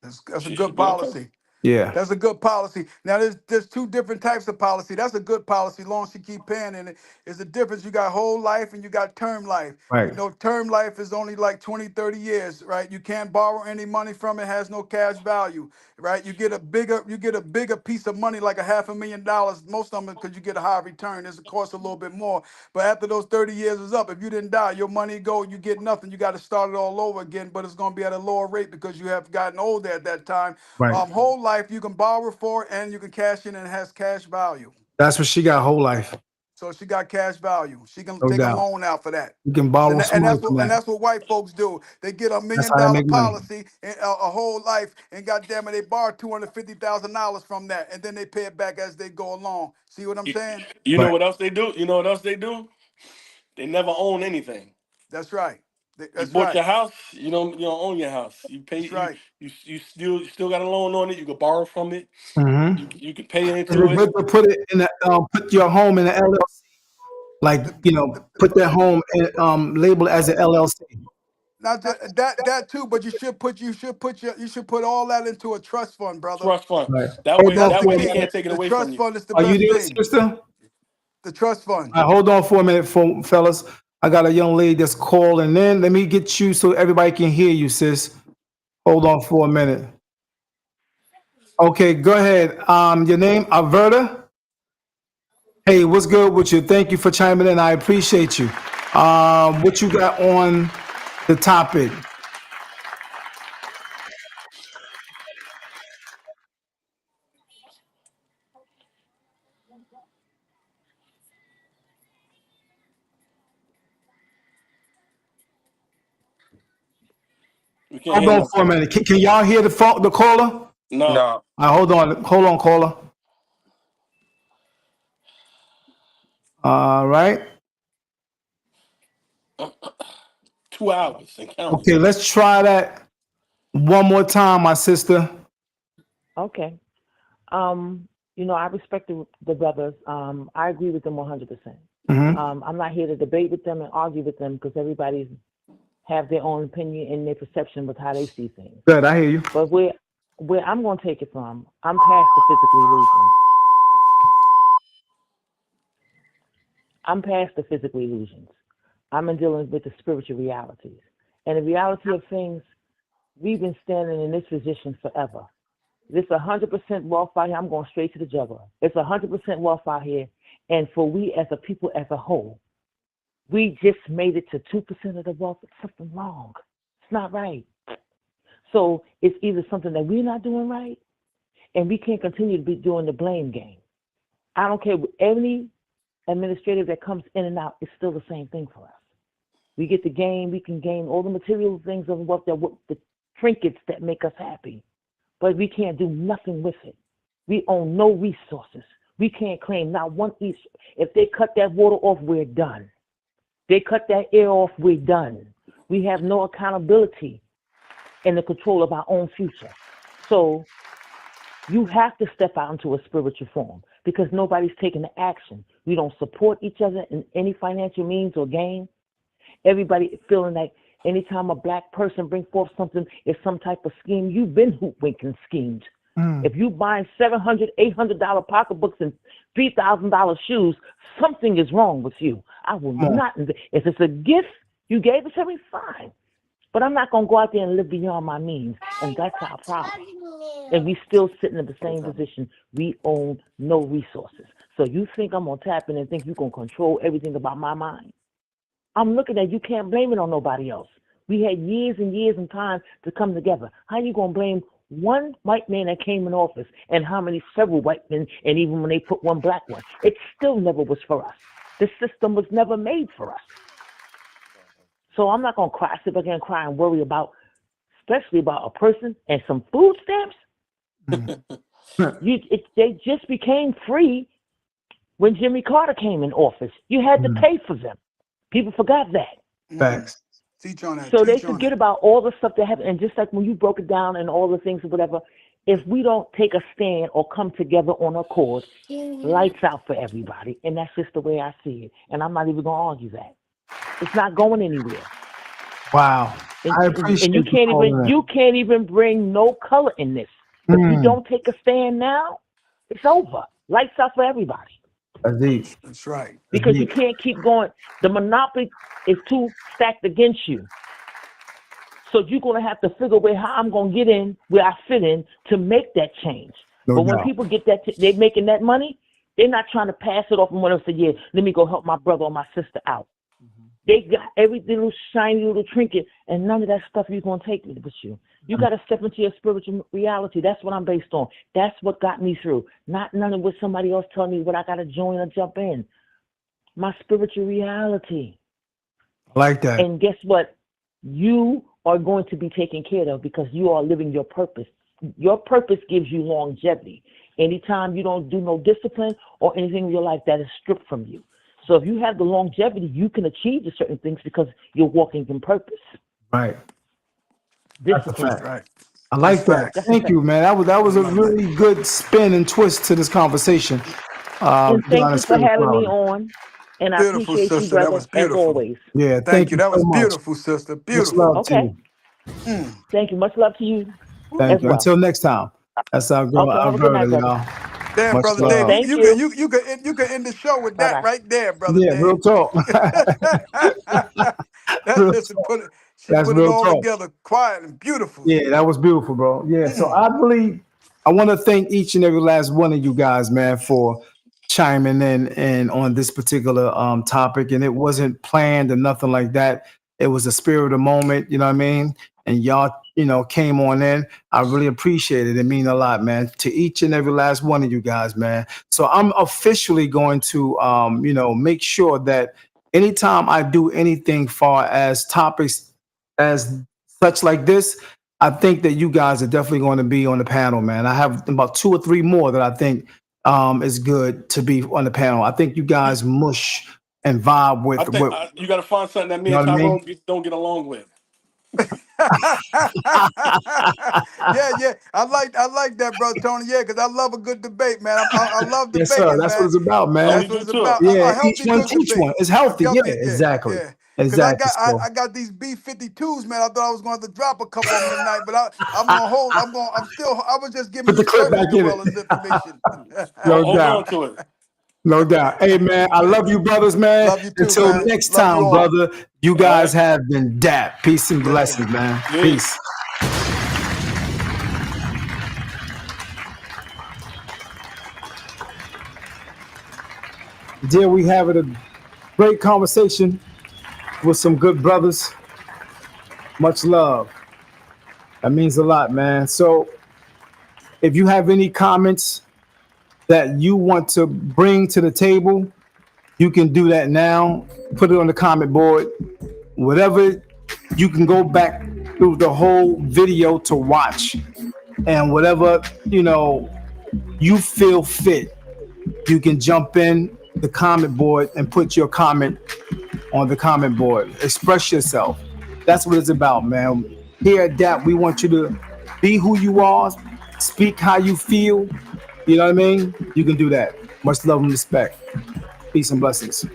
That's a She should good be okay. policy. Yeah. That's a good policy. Now there's two different types of policy. That's a good policy, long as she keep paying in it. It's the difference. You got whole life and you got term life. Right. You know, term life is only like 20, 30 years, right? You can't borrow any money from it, has no cash value, right? You get a bigger piece of money, like $500,000. Most of them because you get a high return. It's cost a little bit more. But after those 30 years is up, if you didn't die, your money go, you get nothing. You got to start it all over again, but it's gonna be at a lower rate because you have gotten older at that time. Right. Whole life you can borrow for it and you can cash in and it has cash value. That's what she got whole life. So she got cash value. She can No take a doubt. loan out for that. You can So borrow and some money from that. that's what white folks do. They get a That's million how they dollar make money. policy and a whole life, and goddamn it, they borrow $250,000 from that, and then they pay it back as they go along. See what I'm You, saying? you know Right. what else they do? You know what else they do? They never own anything. That's right. You That's bought right. your house, you don't own your house. You pay That's right. you still got a loan on it. You can borrow from it. Mm-hmm. You can pay Is into it it. good to put it in put your home in an LLC? Like, The, put that home in, label as an LLC. Not that too, but you should put all that into a trust fund, brother. Trust fund. Right. Hold on That's That the for way a they key. can't minute. take it The away from trust you. fund is the Are you best there, thing. sister? The trust fund. All right, hold on for a minute, fellas. I got a young lady that's calling in. Let me get you so everybody can hear you, sis. Hold on for a minute. Okay, go ahead. Your name, Alberta? Hey, what's good with you? Thank you for chiming in. I appreciate you. What you got on the topic? We can't Hold hear on for a nothing. minute. Can y'all hear the caller? All No. No. right, hold on, caller. All right. 2 hours and counting. Okay, let's try that one more time, my sister. Okay. I respect the brothers. I agree with them 100%. Hmm. I'm not here to debate with them and argue with them because everybody's have their own opinion and their perception with how they see things. Good, I hear you. But where I'm going to take it from, I'm past the physical illusions. I'm past the physical illusions. I'm in dealing with the spiritual realities. And the reality of things, we've been standing in this position forever. This 100% wealth out here, I'm going straight to the jugular. It's 100% wealth out here. And for we as a people as a whole, we just made it to 2% of the wealth. It's something wrong. It's not right. So it's either something that we're not doing right, and we can't continue to be doing the blame game. I don't care. Any administrative that comes in and out, it's still the same thing for us. We get to gain, we can gain all the material things of wealth, the trinkets that make us happy, but we can't do nothing with it. We own no resources. We can't claim not one piece. If they cut that water off, we're done. They cut that ear off, we're done. We have no accountability in the control of our own future. So you have to step out into a spiritual form because nobody's taking the action. We don't support each other in any financial means or gain. Everybody feeling like anytime a black person brings forth something, it's some type of scheme. You've been hoopwinking schemed. If you buying $700, $800 pocketbooks and $3,000 shoes, something is wrong with you. I will not. If it's a gift you gave it to me, fine. But I'm not going to go out there and live beyond my means. And that's our problem. And we still sitting in the same position. We own no resources. So you think I'm going to tap in and think you're going to control everything about my mind? I'm looking at you can't blame it on nobody else. We had years and years and time to come together. How you going to blame one white man that came in office and how many several white men, and even when they put one black one? It still never was for us. The system was never made for us. So I'm not going to cry, sit back and cry and worry about, especially about a person and some food stamps. They just became free when Jimmy Carter came in office. You had to pay for them. People forgot that. Facts. So they forget about all the stuff that happened. And just like when you broke it down and all the things or whatever, if we don't take a stand or come together on accord, lights out for everybody. And that's just the way I see it. And I'm not even going to argue that. It's not going anywhere. Wow. I appreciate and you can't even bring no color in this. If you don't take a stand now, it's over. Lights out for everybody. That's right. Because you can't keep going. The monopoly is too stacked against you. So you're going to have to figure out how I'm going to get in where I fit in to make that change. But when people get that, they're making that money, they're not trying to pass it off and whatever. Say, yeah, let me go help my brother or my sister out. They got every little shiny little trinket, and none of that stuff you're going to take with you. You got to step into your spiritual reality. That's what I'm based on. That's what got me through. Not none of what somebody else telling me what I got to join or jump in. My spiritual reality. I like that. And guess what? You are going to be taken care of because you are living your purpose. Your purpose gives you longevity. Anytime you don't do no discipline or anything in your life, that is stripped from you. So if you have the longevity, you can achieve the certain things because you're walking in purpose. Right. Discipline. That's a fact. I like that. Thank you, man. That was a really good spin and twist to this conversation. And thank you for having me on. And I appreciate you, brother, as always. Yeah, thank you. That was so much. beautiful, sister. Beautiful. Much love to you. Thank you. Much love to you. Thank you. Well. Until next time. That's our girl, Okay, have a good night, brother. y'all. Damn, Much brother love. Dave, Thank you can end the show with that Bye-bye. right there, brother Yeah, Dave. real talk. That's put it real all talk. together, quiet and beautiful. Yeah, that was beautiful, bro. Yeah, so I want to thank each and every last one of you guys, man, for chiming in and on this particular topic. And it wasn't planned or nothing like that. It was a spirit of the moment, you know what I mean? And y'all, came on in. I really appreciate it. It means a lot, man, to each and every last one of you guys, man. So I'm officially going to, make sure that anytime I do anything far as topics as such like this, I think that you guys are definitely going to be on the panel, man. I have about 2 or 3 more that I think is good to be on the panel. I think you guys mush and vibe with. I think you got to find something that me and Tyrone don't get along with. yeah. I like that, bro, Tony. Yeah, because I love a good debate, man. I love debating. Yes, sir. That's man. what it's about, man. That's what it's about. Yeah, A healthy, each one good teach debate. one. It's healthy. Yeah, exactly. Yeah. Exactly. Because I got these B-52s, man. I thought I was going to have to drop a couple of them tonight, but I'm gonna hold. I was just giving Put the you clip surface back in it. dwellers information. No doubt. On to it. No doubt. Hey, man, I love you, brothers, man. Love you too, Until man. next Love time, you all. brother, you guys have been DAP. Peace and blessings, man. Peace. There we have it, a great conversation with some good brothers. Much love. That means a lot, man. So if you have any comments that you want to bring to the table, you can do that now. Put it on the comment board. Whatever, you can go back through the whole video to watch. And whatever, you feel fit, you can jump in the comment board and put your comment on the comment board. Express yourself. That's what it's about, man. Here at DAP, we want you to be who you are, speak how you feel. You know what I mean? You can do that. Much love and respect. Peace and blessings.